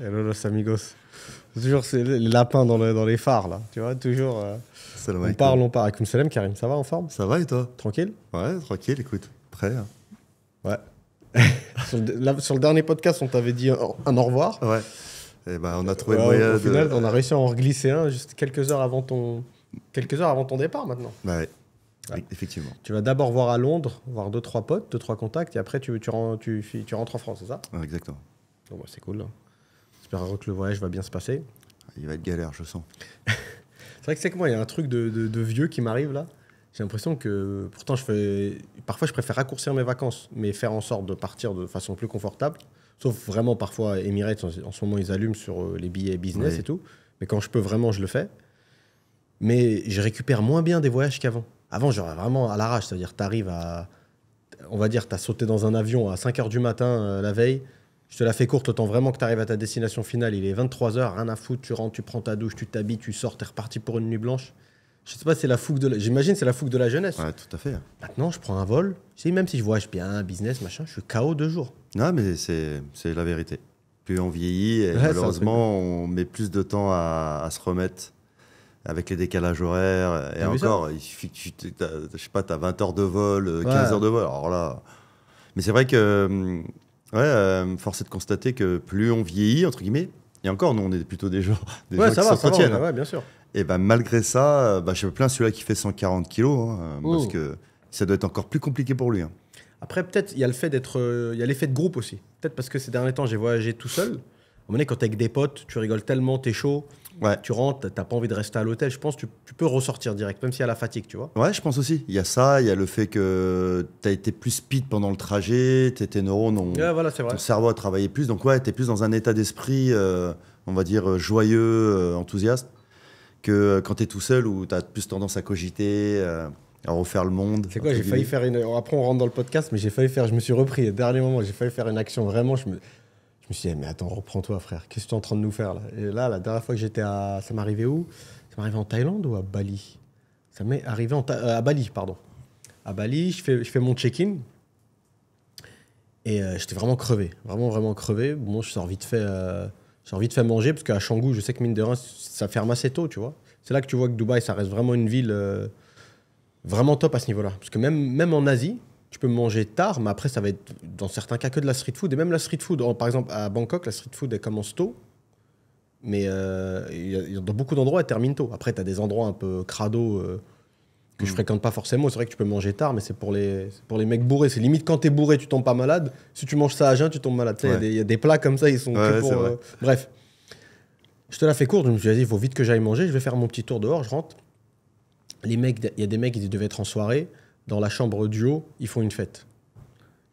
Hello los amigos. Toujours les lapins dans les phares, là. Tu vois, toujours. On parle. Avec Salem, Karim, ça va en forme? Ça va et toi? Tranquille? Ouais, tranquille, écoute. Prêt hein. Ouais. sur le dernier podcast, on t'avait dit un au revoir. Ouais. Et ben, on a trouvé le moyen au final, on a réussi à en glisser un juste quelques heures avant ton départ maintenant. Ouais. Effectivement. Tu vas d'abord voir à Londres, voir 2-3 potes, 2-3 contacts, et après tu rentres en France, c'est ça? Ouais, exactement. Bon, bah, c'est cool. J'espère que le voyage va bien se passer. Il va être galère, je sens. C'est vrai que moi, il y a un truc de vieux qui m'arrive là. J'ai l'impression que, pourtant, parfois je préfère raccourcir mes vacances, mais faire en sorte de partir de façon plus confortable. Sauf vraiment, parfois, Emirates, en ce moment, ils allument sur les billets business et tout. Mais quand je peux vraiment, je le fais. Mais je récupère moins bien des voyages qu'avant. Avant, j'aurais vraiment à l'arrache. C'est-à-dire, tu arrives on va dire, tu as sauté dans un avion à 5h du matin la veille. Je te la fais courte, autant vraiment que tu arrives à ta destination finale. Il est 23h, rien à foutre. Tu rentres, tu prends ta douche, tu t'habilles, tu sors, tu es reparti pour une nuit blanche. Je sais pas, c'est la fougue j'imagine c'est la fougue de la jeunesse. Ouais, tout à fait. Maintenant, je prends un vol. Même si je voyage bien, business, machin, je suis KO 2 jours. Non, mais c'est la vérité. Plus on vieillit, et malheureusement, on met plus de temps à se remettre avec les décalages horaires. Et encore, il suffit que tu as 20 heures de vol, 15 heures de vol. Alors là... Mais c'est vrai que... force est de constater que plus on vieillit, entre guillemets, et encore, nous, on est plutôt des gens qui s'entretiennent. Ouais, bien sûr. Et ben, malgré ça, je me plains celui-là qui fait 140 kilos, parce que ça doit être encore plus compliqué pour lui. Après, peut-être, il y a l'effet de groupe aussi. Peut-être parce que ces derniers temps, j'ai voyagé tout seul. À un moment donné, quand t'es avec des potes, tu rigoles tellement, t'es chaud, tu rentres, t'as pas envie de rester à l'hôtel. Je pense que tu peux ressortir direct, même s'il y a la fatigue, tu vois. Ouais, je pense aussi. Il y a ça, il y a le fait que t'as été plus speed pendant le trajet, tes neurones ont... voilà, c'est vrai. Ton cerveau a travaillé plus, donc t'es plus dans un état d'esprit, on va dire, joyeux, enthousiaste, que quand t'es tout seul où t'as plus tendance à cogiter... à refaire le monde. C'est quoi, j'ai failli faire Après, on rentre dans le podcast, mais je me suis repris. Au dernier moment, j'ai failli faire une action. Vraiment, je me suis dit, mais attends, reprends-toi, frère. Qu'est-ce que tu es en train de nous faire là? Et là, la dernière fois que j'étais ça m'est arrivé où? Ça m'est arrivé en Thaïlande ou à Bali? Ça m'est arrivé à Bali, pardon. À Bali, je fais mon check-in. Et j'étais vraiment crevé. Vraiment, vraiment crevé. Bon, je sors vite fait manger, parce qu'à Canggu, je sais que mine de rien, ça ferme assez tôt, tu vois. C'est là que tu vois que Dubaï, ça reste vraiment une ville... vraiment top à ce niveau-là. Parce que même en Asie, tu peux manger tard, mais après, ça va être, dans certains cas, que de la street food. Et même la street food, par exemple, à Bangkok, la street food, elle commence tôt. Mais dans beaucoup d'endroits, elle termine tôt. Après, tu as des endroits un peu crado que je fréquente pas forcément. C'est vrai que tu peux manger tard, mais c'est pour les mecs bourrés. C'est limite quand tu es bourré, tu tombes pas malade. Si tu manges ça à jeun, tu tombes malade. Il y a des plats comme ça, ils sont que pour... bref. Je te la fais courte. Je me suis dit, il faut vite que j'aille manger. Je vais faire mon petit tour dehors, je rentre. Il y a des mecs, ils devaient être en soirée. Dans la chambre du haut, ils font une fête.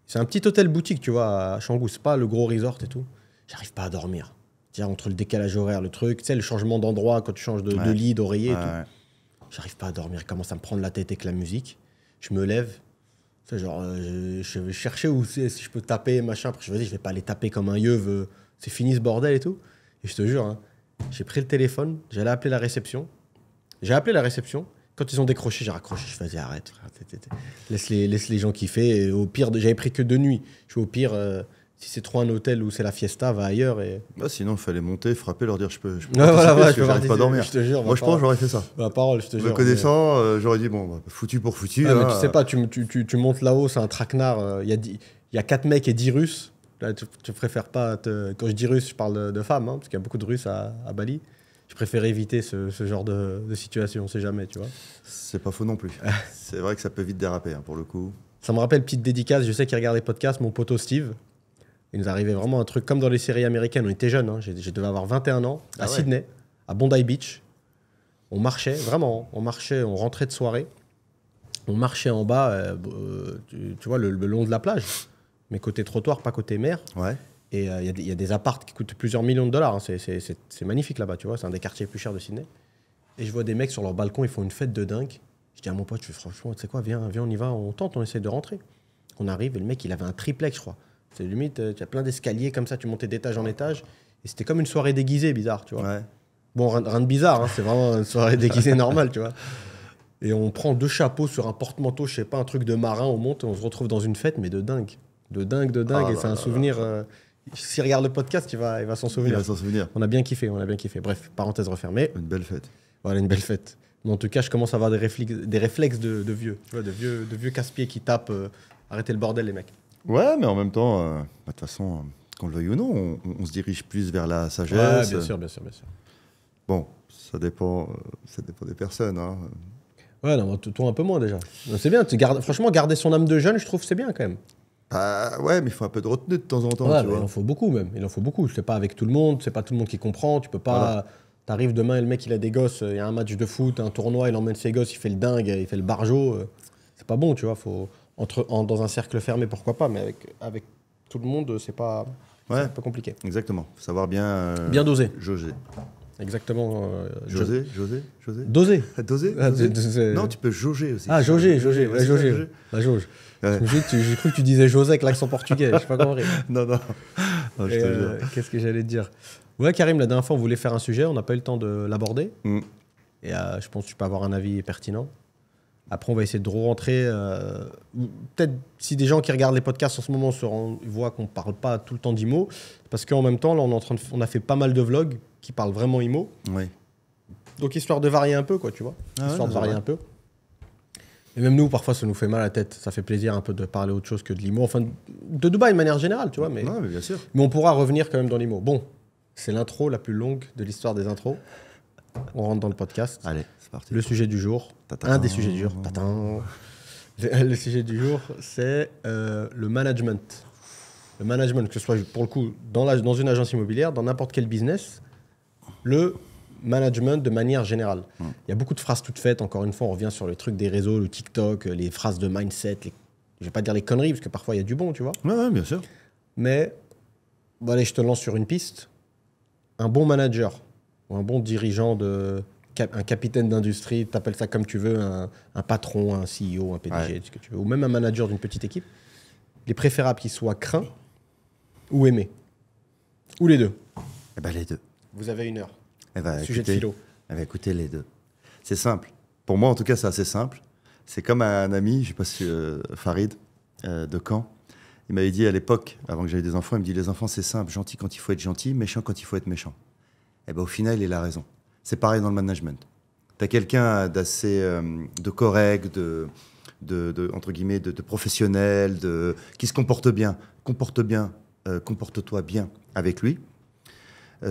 C'est un petit hôtel boutique, tu vois, à Canggu. C'est pas le gros resort et tout. J'arrive pas à dormir. C'est-à-dire, entre le décalage horaire, le truc, tu sais, le changement d'endroit quand tu changes de lit, d'oreiller et tout. J'arrive pas à dormir. Il commence à me prendre la tête avec la musique. Je me lève. C'est genre, je vais chercher où si je peux taper, machin. Après, je me dis, je vais pas aller taper comme un yeuve. C'est fini ce bordel et tout. Et je te jure, hein, j'ai pris le téléphone. J'allais appeler la réception. J'ai appelé la réception. Quand ils ont décroché, j'ai raccroché. Je faisais arrête, frère. Laisse les gens kiffer. Et au pire, j'avais pris que 2 nuits. Je au pire, si c'est trop un hôtel où c'est la fiesta, va ailleurs. Et... sinon, il fallait monter, frapper, leur dire je peux je peux j'arrive pas à dormir. Je te jure, moi, je pense que j'aurais fait ça. Ma parole, je te jure. Me connaissant, j'aurais dit bon, foutu pour foutu. Mais tu sais pas, tu montes là-haut, c'est un traquenard. Il y a 4 mecs et 10 Russes. Là, tu préfères pas. Quand je dis russe, je parle de femmes, parce qu'il y a beaucoup de Russes à Bali. Je préfère éviter ce genre de situation, on sait jamais, tu vois. C'est pas faux non plus. C'est vrai que ça peut vite déraper, pour le coup. Ça me rappelle, petite dédicace, je sais qu'il regarde les podcasts, mon poteau Steve. Il nous arrivait vraiment un truc comme dans les séries américaines. On était jeunes, je devais avoir 21 ans, à Sydney, à Bondi Beach. On marchait, vraiment, on rentrait de soirée. On marchait en bas, tu vois, le long de la plage. Mais côté trottoir, pas côté mer. Ouais. Et il y a des apparts qui coûtent plusieurs millions de dollars. C'est magnifique là-bas, tu vois. C'est un des quartiers les plus chers de Sydney. Et je vois des mecs sur leur balcon, ils font une fête de dingue. Je dis à mon pote, franchement, tu sais quoi, viens, on y va, on tente, on essaie de rentrer. On arrive et le mec, il avait un triplex, je crois. C'est limite, tu as plein d'escaliers comme ça, tu montais d'étage en étage. Et c'était comme une soirée déguisée, bizarre, tu vois. Ouais. Bon, rien de bizarre, c'est vraiment une soirée déguisée normale, tu vois. Et on prend 2 chapeaux sur un porte-manteau, je sais pas, un truc de marin, on monte et on se retrouve dans une fête, mais de dingue. De dingue. Et c'est un souvenir... S'il regarde le podcast, il va s'en souvenir. Il va s'en souvenir. On a bien kiffé. Bref, parenthèse refermée. Une belle fête. Voilà, une belle fête. Mais en tout cas, je commence à avoir des réflexes de vieux. Tu vois, de vieux casse-pieds qui tapent. Arrêtez le bordel, les mecs. Ouais, mais en même temps, de toute façon, qu'on le veuille ou non, on se dirige plus vers la sagesse. Ouais, bien sûr. Bon, ça dépend des personnes. Hein. Ouais, non, toi un peu moins déjà. C'est bien, franchement, garder son âme de jeune, je trouve c'est bien quand même. Ouais, mais il faut un peu de retenue de temps en temps. Ouais, tu vois. il en faut beaucoup même. Il en faut beaucoup. C'est pas avec tout le monde, c'est pas tout le monde qui comprend. Tu peux pas. Voilà. T'arrives demain et le mec il a des gosses, il y a un match de foot, un tournoi, il emmène ses gosses, il fait le dingue, il fait le barjo. C'est pas bon, tu vois. Faut dans un cercle fermé, pourquoi pas, mais avec tout le monde, c'est pas. Ouais. C'est un peu compliqué. Exactement. Faut savoir bien. Bien doser. Jauger. Exactement. Doser. Doser. Non, tu peux jauger aussi. Ah, jauger. La jauge. Ouais. J'ai cru que tu disais José avec l'accent portugais. Je sais pas compris. Non. Qu'est-ce que j'allais te dire? Ouais, Karim, la dernière fois, on voulait faire un sujet. On n'a pas eu le temps de l'aborder. Et je pense que tu peux avoir un avis pertinent. Après, on va essayer de rentrer. Peut-être si des gens qui regardent les podcasts en ce moment voient qu'on ne parle pas tout le temps d'IMO. Parce qu'en même temps, là, on a fait pas mal de vlogs qui parlent vraiment IMO. Oui. Donc, histoire de varier un peu, quoi, tu vois. Histoire de varier un peu. Et même nous, parfois, ça nous fait mal à la tête. Ça fait plaisir un peu de parler autre chose que de l'IMO. Enfin, de Dubaï de manière générale, tu vois. Mais bien sûr. Mais on pourra revenir quand même dans l'IMO. Bon, c'est l'intro la plus longue de l'histoire des intros. On rentre dans le podcast. Allez, c'est parti. Le sujet du jour. Un des sujets du jour. Le sujet du jour, c'est le management. Le management, que ce soit pour le coup dans une agence immobilière, dans n'importe quel business, le management de manière générale. Il y a beaucoup de phrases toutes faites. Encore une fois, on revient sur le truc des réseaux, le TikTok, les phrases de mindset. Je ne vais pas dire les conneries, parce que parfois, il y a du bon, tu vois. Ouais, bien sûr. Mais, bon, allez, je te lance sur une piste. Un bon manager ou un bon dirigeant, un capitaine d'industrie, tu appelles ça comme tu veux, un patron, un CEO, un PDG, ce que tu veux, ou même un manager d'une petite équipe, il est préférable qu'il soit craint ou aimé. Ou les deux. Eh ben, les deux. Vous avez 1 heure. Sujet de philo. Écoutez, les deux. C'est simple. Pour moi, en tout cas, c'est assez simple. C'est comme un ami, je ne sais pas si Farid, de Caen. Il m'avait dit à l'époque, avant que j'aie des enfants, il me dit, les enfants, c'est simple, gentil quand il faut être gentil, méchant quand il faut être méchant. Et ben, au final, il a raison. C'est pareil dans le management. Tu as quelqu'un d'assez de correct, entre guillemets, de professionnel, qui se comporte bien. Comporte-toi bien avec lui.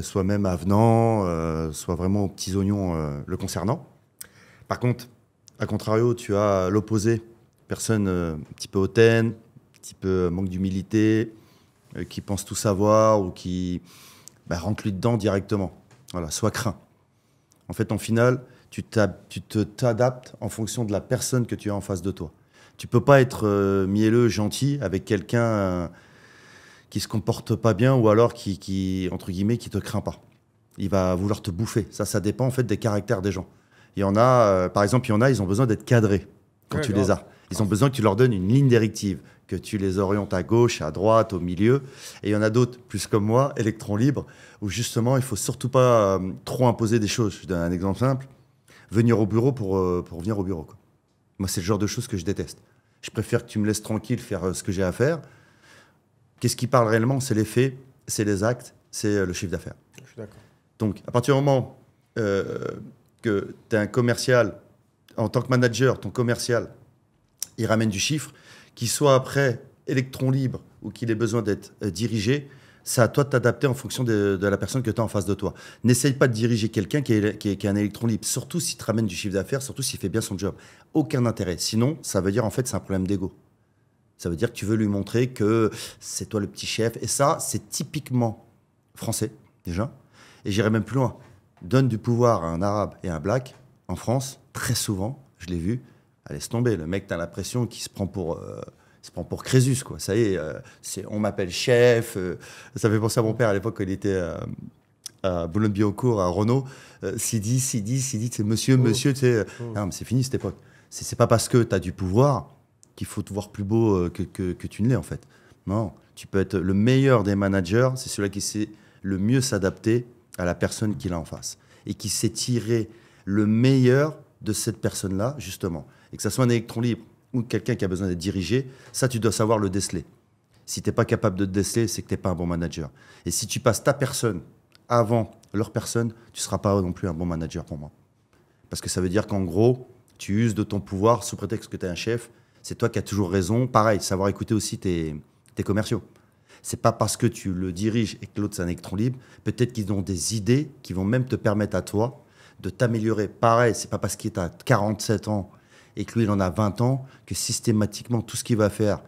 Soit même avenant, soit vraiment aux petits oignons le concernant. Par contre, à contrario, tu as l'opposé, personne un petit peu hautaine, un petit peu manque d'humilité, qui pense tout savoir ou qui rentre lui dedans directement. Voilà, sois craint. En fait, en final, tu t'adaptes en fonction de la personne que tu as en face de toi. Tu peux pas être mielleux, gentil avec quelqu'un qui se comporte pas bien ou alors qui entre guillemets, qui te craint pas. Il va vouloir te bouffer. Ça dépend en fait des caractères des gens. Il y en a, par exemple, ils ont besoin d'être cadrés quand tu les as. Ils ont besoin que tu leur donnes une ligne directive, que tu les orientes à gauche, à droite, au milieu. Et il y en a d'autres, plus comme moi, électrons libres, où justement, il faut surtout pas trop imposer des choses. Je donne un exemple simple. Venir au bureau pour venir au bureau, quoi. Moi, c'est le genre de choses que je déteste. Je préfère que tu me laisses tranquille faire ce que j'ai à faire. Qu'est-ce qui parle réellement? C'est les faits, c'est les actes, c'est le chiffre d'affaires. Je suis d'accord. Donc, à partir du moment que tu es un commercial, en tant que manager, ton commercial, il ramène du chiffre, qu'il soit après électron libre ou qu'il ait besoin d'être dirigé, c'est à toi de t'adapter en fonction de la personne que tu as en face de toi. N'essaye pas de diriger quelqu'un qui est un électron libre, surtout s'il te ramène du chiffre d'affaires, surtout s'il fait bien son job. Aucun intérêt. Sinon, ça veut dire en fait c'est un problème d'ego. Ça veut dire que tu veux lui montrer que c'est toi le petit chef. Et ça, c'est typiquement français, déjà. Et j'irai même plus loin. Donne du pouvoir à un arabe et à un black, en France, très souvent, je l'ai vu, laisse tomber. Le mec, t'as l'impression qu'il se prend pour Crésus, quoi. Ça y est, on m'appelle chef. Ça fait penser à mon père à l'époque, quand il était à Boulogne-Billancourt, à Renault. Sidi, c'est monsieur, tu sais. Non, mais c'est fini cette époque. C'est pas parce que t'as du pouvoir qu'il faut te voir plus beau que tu ne l'es, en fait. Non, tu peux être le meilleur des managers, c'est celui qui sait le mieux s'adapter à la personne qu'il a en face et qui sait tirer le meilleur de cette personne-là, justement. Et que ça soit un électron libre ou quelqu'un qui a besoin d'être dirigé, ça, tu dois savoir le déceler. Si tu n'es pas capable de te déceler, c'est que tu n'es pas un bon manager. Et si tu passes ta personne avant leur personne, tu ne seras pas non plus un bon manager pour moi. Parce que ça veut dire qu'en gros, tu uses de ton pouvoir sous prétexte que tu es un chef. C'est toi qui as toujours raison. Pareil, savoir écouter aussi tes commerciaux. C'est pas parce que tu le diriges et que l'autre c'est un électron libre. Peut-être qu'ils ont des idées qui vont même te permettre à toi de t'améliorer. Pareil, c'est pas parce qu'il est à 47 ans et que lui il en a 20 ans que systématiquement tout ce qu'il va faire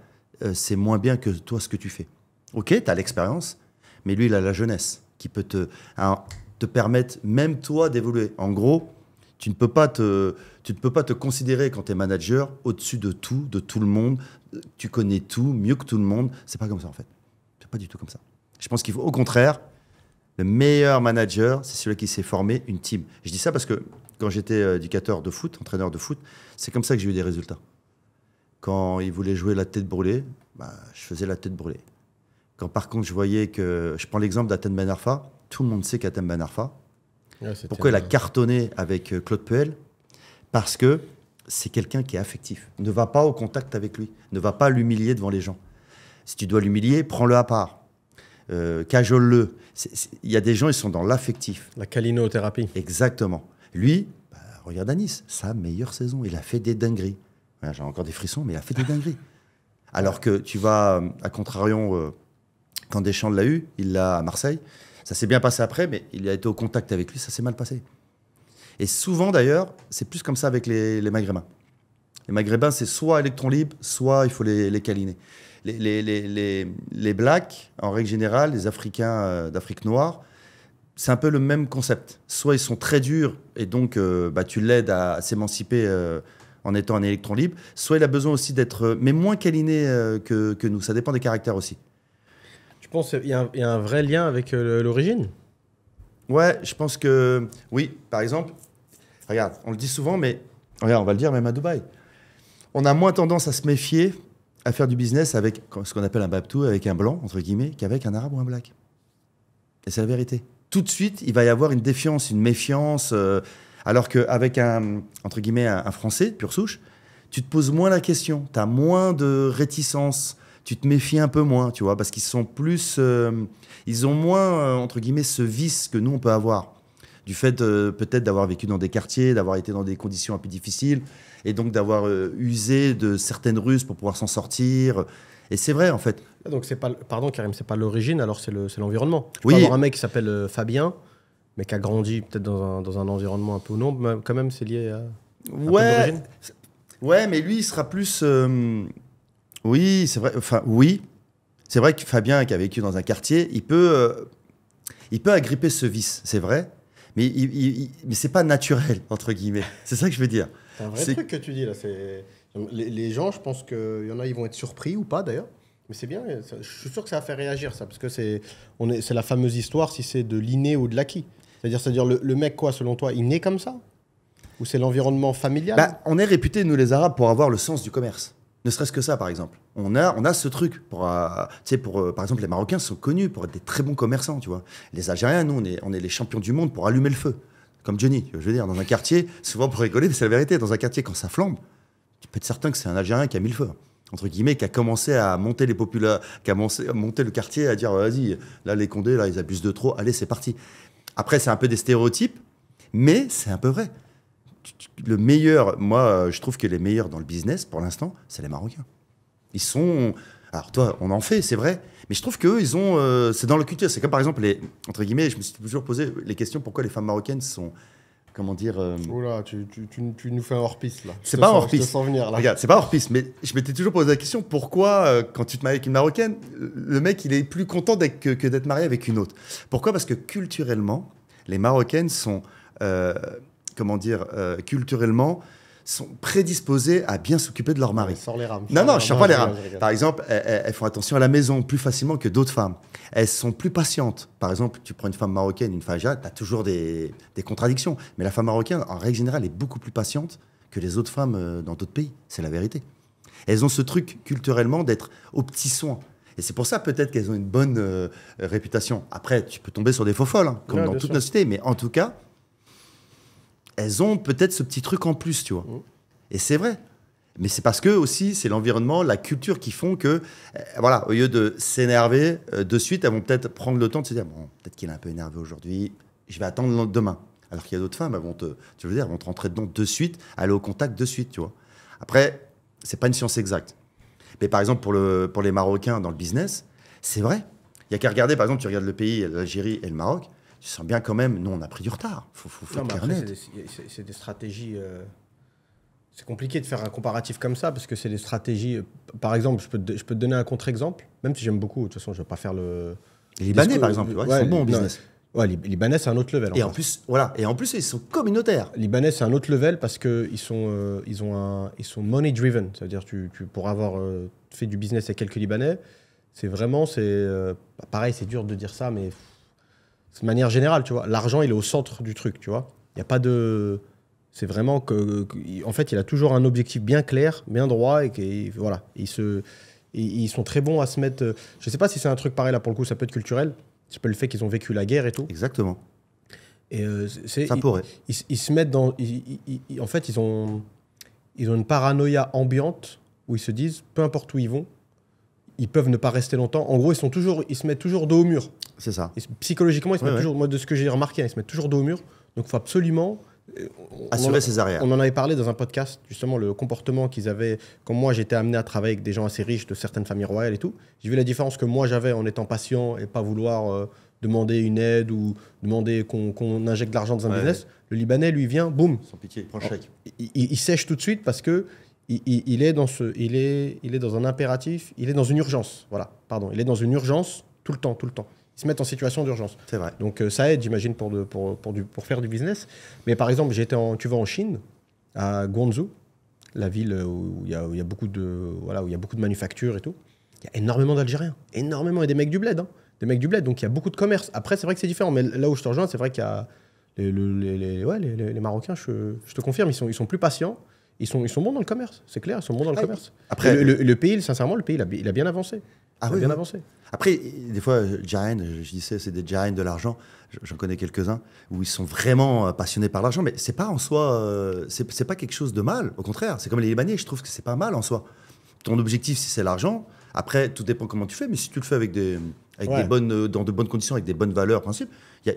c'est moins bien que toi ce que tu fais. Ok, tu as l'expérience, mais lui il a la jeunesse qui peut te permettre même toi d'évoluer. En gros, tu ne peux pas te considérer quand tu es manager au-dessus de tout le monde. Tu connais tout, mieux que tout le monde. C'est pas comme ça en fait. C'est pas du tout comme ça. Je pense qu'il faut au contraire, le meilleur manager, c'est celui qui s'est formé une team. Je dis ça parce que quand j'étais éducateur de foot, entraîneur de foot, c'est comme ça que j'ai eu des résultats. Quand ils voulaient jouer la tête brûlée, je faisais la tête brûlée. Quand par contre je voyais que... Je prends l'exemple d'Atem Ben Arfa. Tout le monde sait qu'Atem Ben Arfa, pourquoi il a cartonné avec Claude Puel? Parce que c'est quelqu'un qui est affectif. Ne va pas au contact avec lui. Ne va pas l'humilier devant les gens. Si tu dois l'humilier, prends-le à part. Cajole-le. Il y a des gens, ils sont dans l'affectif. La calinothérapie. Exactement. Lui, regarde à Nice, sa meilleure saison. Il a fait des dingueries. J'ai encore des frissons, mais il a fait des dingueries. Alors que tu vas, à contrarion, quand Deschamps l'a eu, il l'a à Marseille. Ça s'est bien passé après, mais il a été au contact avec lui, ça s'est mal passé. Et souvent, d'ailleurs, c'est plus comme ça avec les Maghrébins. Les Maghrébins, c'est soit électron libre, soit il faut les câliner. Les Blacks, en règle générale, les Africains d'Afrique noire, c'est un peu le même concept. Soit ils sont très durs, et donc tu l'aides à s'émanciper en étant un électron libre, soit il a besoin aussi d'être, mais moins câliné que nous. Ça dépend des caractères aussi. Tu penses qu'il y a un vrai lien avec l'origine? Ouais, je pense que oui. Par exemple, regarde, on le dit souvent, mais regarde, on va le dire même à Dubaï. On a moins tendance à se méfier, à faire du business avec ce qu'on appelle un babtou, avec un blanc, entre guillemets, qu'avec un arabe ou un black. Et c'est la vérité. Tout de suite, il va y avoir une défiance, une méfiance, alors qu'avec entre guillemets, un Français, pure souche, tu te poses moins la question, tu as moins de réticence, tu te méfies un peu moins, tu vois, parce qu'ils sont plus... ils ont moins, entre guillemets, ce vice que nous, on peut avoir. Du fait peut-être d'avoir vécu dans des quartiers, d'avoir été dans des conditions un peu difficiles, et donc d'avoir usé de certaines ruses pour pouvoir s'en sortir. Et c'est vrai, en fait. Donc, c'est pas, pardon, Karim, c'est pas l'origine, alors c'est l'environnement. Tu oui. peux avoir un mec qui s'appelle Fabien, mais qui a grandi peut-être dans un environnement un peu ou non, mais quand même, c'est lié à l'origine. Ouais, mais lui, il sera plus... Oui, c'est vrai. Enfin, oui. C'est vrai que Fabien, qui a vécu dans un quartier, il peut agripper ce vice, c'est vrai. Mais c'est pas naturel, entre guillemets. C'est ça que je veux dire. C'est un vrai truc que tu dis, là. Les gens, je pense qu'il y en a, ils vont être surpris ou pas, d'ailleurs. Mais c'est bien. Je suis sûr que ça va faire réagir, ça. Parce que c'est la fameuse histoire, si c'est de l'inné ou de l'acquis. C'est-à-dire le mec, quoi, selon toi, il naît comme ça? Ou c'est l'environnement familial? On est réputés, nous, les Arabes, pour avoir le sens du commerce. Ne serait-ce que ça, par exemple. On a ce truc. Par exemple, les Marocains sont connus pour être des très bons commerçants, tu vois. Les Algériens, nous, on est les champions du monde pour allumer le feu. Comme Johnny, je veux dire, dans un quartier, souvent pour rigoler, mais c'est la vérité, dans un quartier, quand ça flambe, tu peux être certain que c'est un Algérien qui a mis le feu, entre guillemets, qui a commencé à monter qui a monté le quartier, à dire, vas-y, là, les Condés, là, ils abusent de trop, allez, c'est parti. Après, c'est un peu des stéréotypes, mais c'est un peu vrai. Le meilleur, moi, je trouve que les meilleurs dans le business, pour l'instant, c'est les Marocains. Ils sont... Alors toi, on en fait, c'est vrai, mais je trouve qu'eux, ils ont... c'est dans la culture. C'est comme, par exemple, entre guillemets, je me suis toujours posé les questions, pourquoi les femmes marocaines sont... Comment dire... Oula, tu nous fais un hors-piste, là. C'est pas un hors-piste. Je te sens venir, là. Regarde, c'est pas hors-piste, mais je m'étais toujours posé la question, pourquoi, quand tu te maries avec une Marocaine, le mec, il est plus content que d'être marié avec une autre. Pourquoi? Parce que culturellement, les Marocaines sont... culturellement, sont prédisposées à bien s'occuper de leur mari. Sors les rames. Non, je ne sors pas les rames. Par exemple, elles font attention à la maison plus facilement que d'autres femmes. Elles sont plus patientes. Par exemple, tu prends une femme marocaine, une faja, tu as toujours des contradictions. Mais la femme marocaine, en règle générale, est beaucoup plus patiente que les autres femmes dans d'autres pays. C'est la vérité. Elles ont ce truc culturellement d'être aux petits soins. Et c'est pour ça peut-être qu'elles ont une bonne réputation. Après, tu peux tomber sur des faux folles, hein, comme dans toute notre cité. Mais en tout cas, elles ont peut-être ce petit truc en plus, tu vois. Et c'est vrai. Mais c'est parce que aussi, c'est l'environnement, la culture qui font que, voilà, au lieu de s'énerver de suite, elles vont peut-être prendre le temps de se dire, bon, peut-être qu'il est un peu énervé aujourd'hui, je vais attendre demain. Alors qu'il y a d'autres femmes, elles vont te rentrer dedans de suite, aller au contact de suite, tu vois. Après, c'est pas une science exacte. Mais par exemple, pour les Marocains dans le business, c'est vrai. Il y a qu'à regarder, par exemple, tu regardes le pays, l'Algérie et le Maroc, tu sens bien quand même, nous, on a pris du retard. Faut être clair net. C'est des stratégies... C'est compliqué de faire un comparatif comme ça parce que c'est des stratégies. Par exemple, je peux te donner un contre-exemple, même si j'aime beaucoup. De toute façon, je ne vais pas faire le. Les Libanais, par exemple, ils sont bons en business. Ouais, les Libanais, c'est un autre level. Et en plus, voilà. Et en plus, ils sont communautaires. Les Libanais, c'est un autre level parce qu'ils sont money driven. C'est-à-dire, pour avoir fait du business avec quelques Libanais, c'est vraiment, pareil, c'est dur de dire ça, mais de manière générale, tu vois. L'argent, il est au centre du truc, tu vois. Il n'y a pas de. C'est vraiment en fait, il a toujours un objectif bien clair, bien droit, et voilà. Ils sont très bons à se mettre. Je sais pas si c'est un truc pareil là pour le coup, ça peut être culturel. C'est pas le fait qu'ils ont vécu la guerre et tout. Exactement. Et ça pourrait. Ils se mettent dans. En fait, ils ont une paranoïa ambiante où ils se disent, peu importe où ils vont, ils peuvent ne pas rester longtemps. En gros, ils se mettent toujours dos au mur. C'est ça. Psychologiquement, ils se mettent toujours. Moi, de ce que j'ai remarqué, ils se mettent toujours dos au mur. Donc, il faut absolument. Assurer ses arrières. On en avait parlé dans un podcast, justement, le comportement qu'ils avaient. Quand moi, j'étais amené à travailler avec des gens assez riches de certaines familles royales et tout, j'ai vu la différence que moi, j'avais en étant patient et pas vouloir demander une aide ou demander qu'on injecte de l'argent dans un business. Le Libanais, lui, vient, boum. Sans pitié, il prend le chèque. Il sèche tout de suite parce que il est dans un impératif, il est dans une urgence. Voilà, pardon. Il est dans une urgence tout le temps. Ils se mettent en situation d'urgence. C'est vrai. Donc ça aide, j'imagine, pour faire du business. Mais par exemple, tu vas en Chine, à Guangzhou, la ville où il y a beaucoup de manufactures et tout. Il y a énormément d'Algériens, énormément, et des mecs du bled. Hein. Des mecs du bled, donc il y a beaucoup de commerce. Après, c'est vrai que c'est différent, mais là où je te rejoins, c'est vrai qu'il y a les Marocains, je te confirme, ils sont plus patients. Ils sont bons dans le commerce, c'est clair, ils sont bons dans le commerce. Après, le pays, sincèrement, il a bien avancé. Avancé. Après, des fois, Giant, je disais, c'est des Giants de l'argent. J'en connais quelques-uns où ils sont vraiment passionnés par l'argent, mais c'est pas en soi, c'est pas quelque chose de mal. Au contraire, c'est comme les Libanais. Je trouve que c'est pas mal en soi. Ton objectif, si c'est l'argent, après, tout dépend comment tu fais. Mais si tu le fais avec dans de bonnes conditions, avec des bonnes valeurs, principes,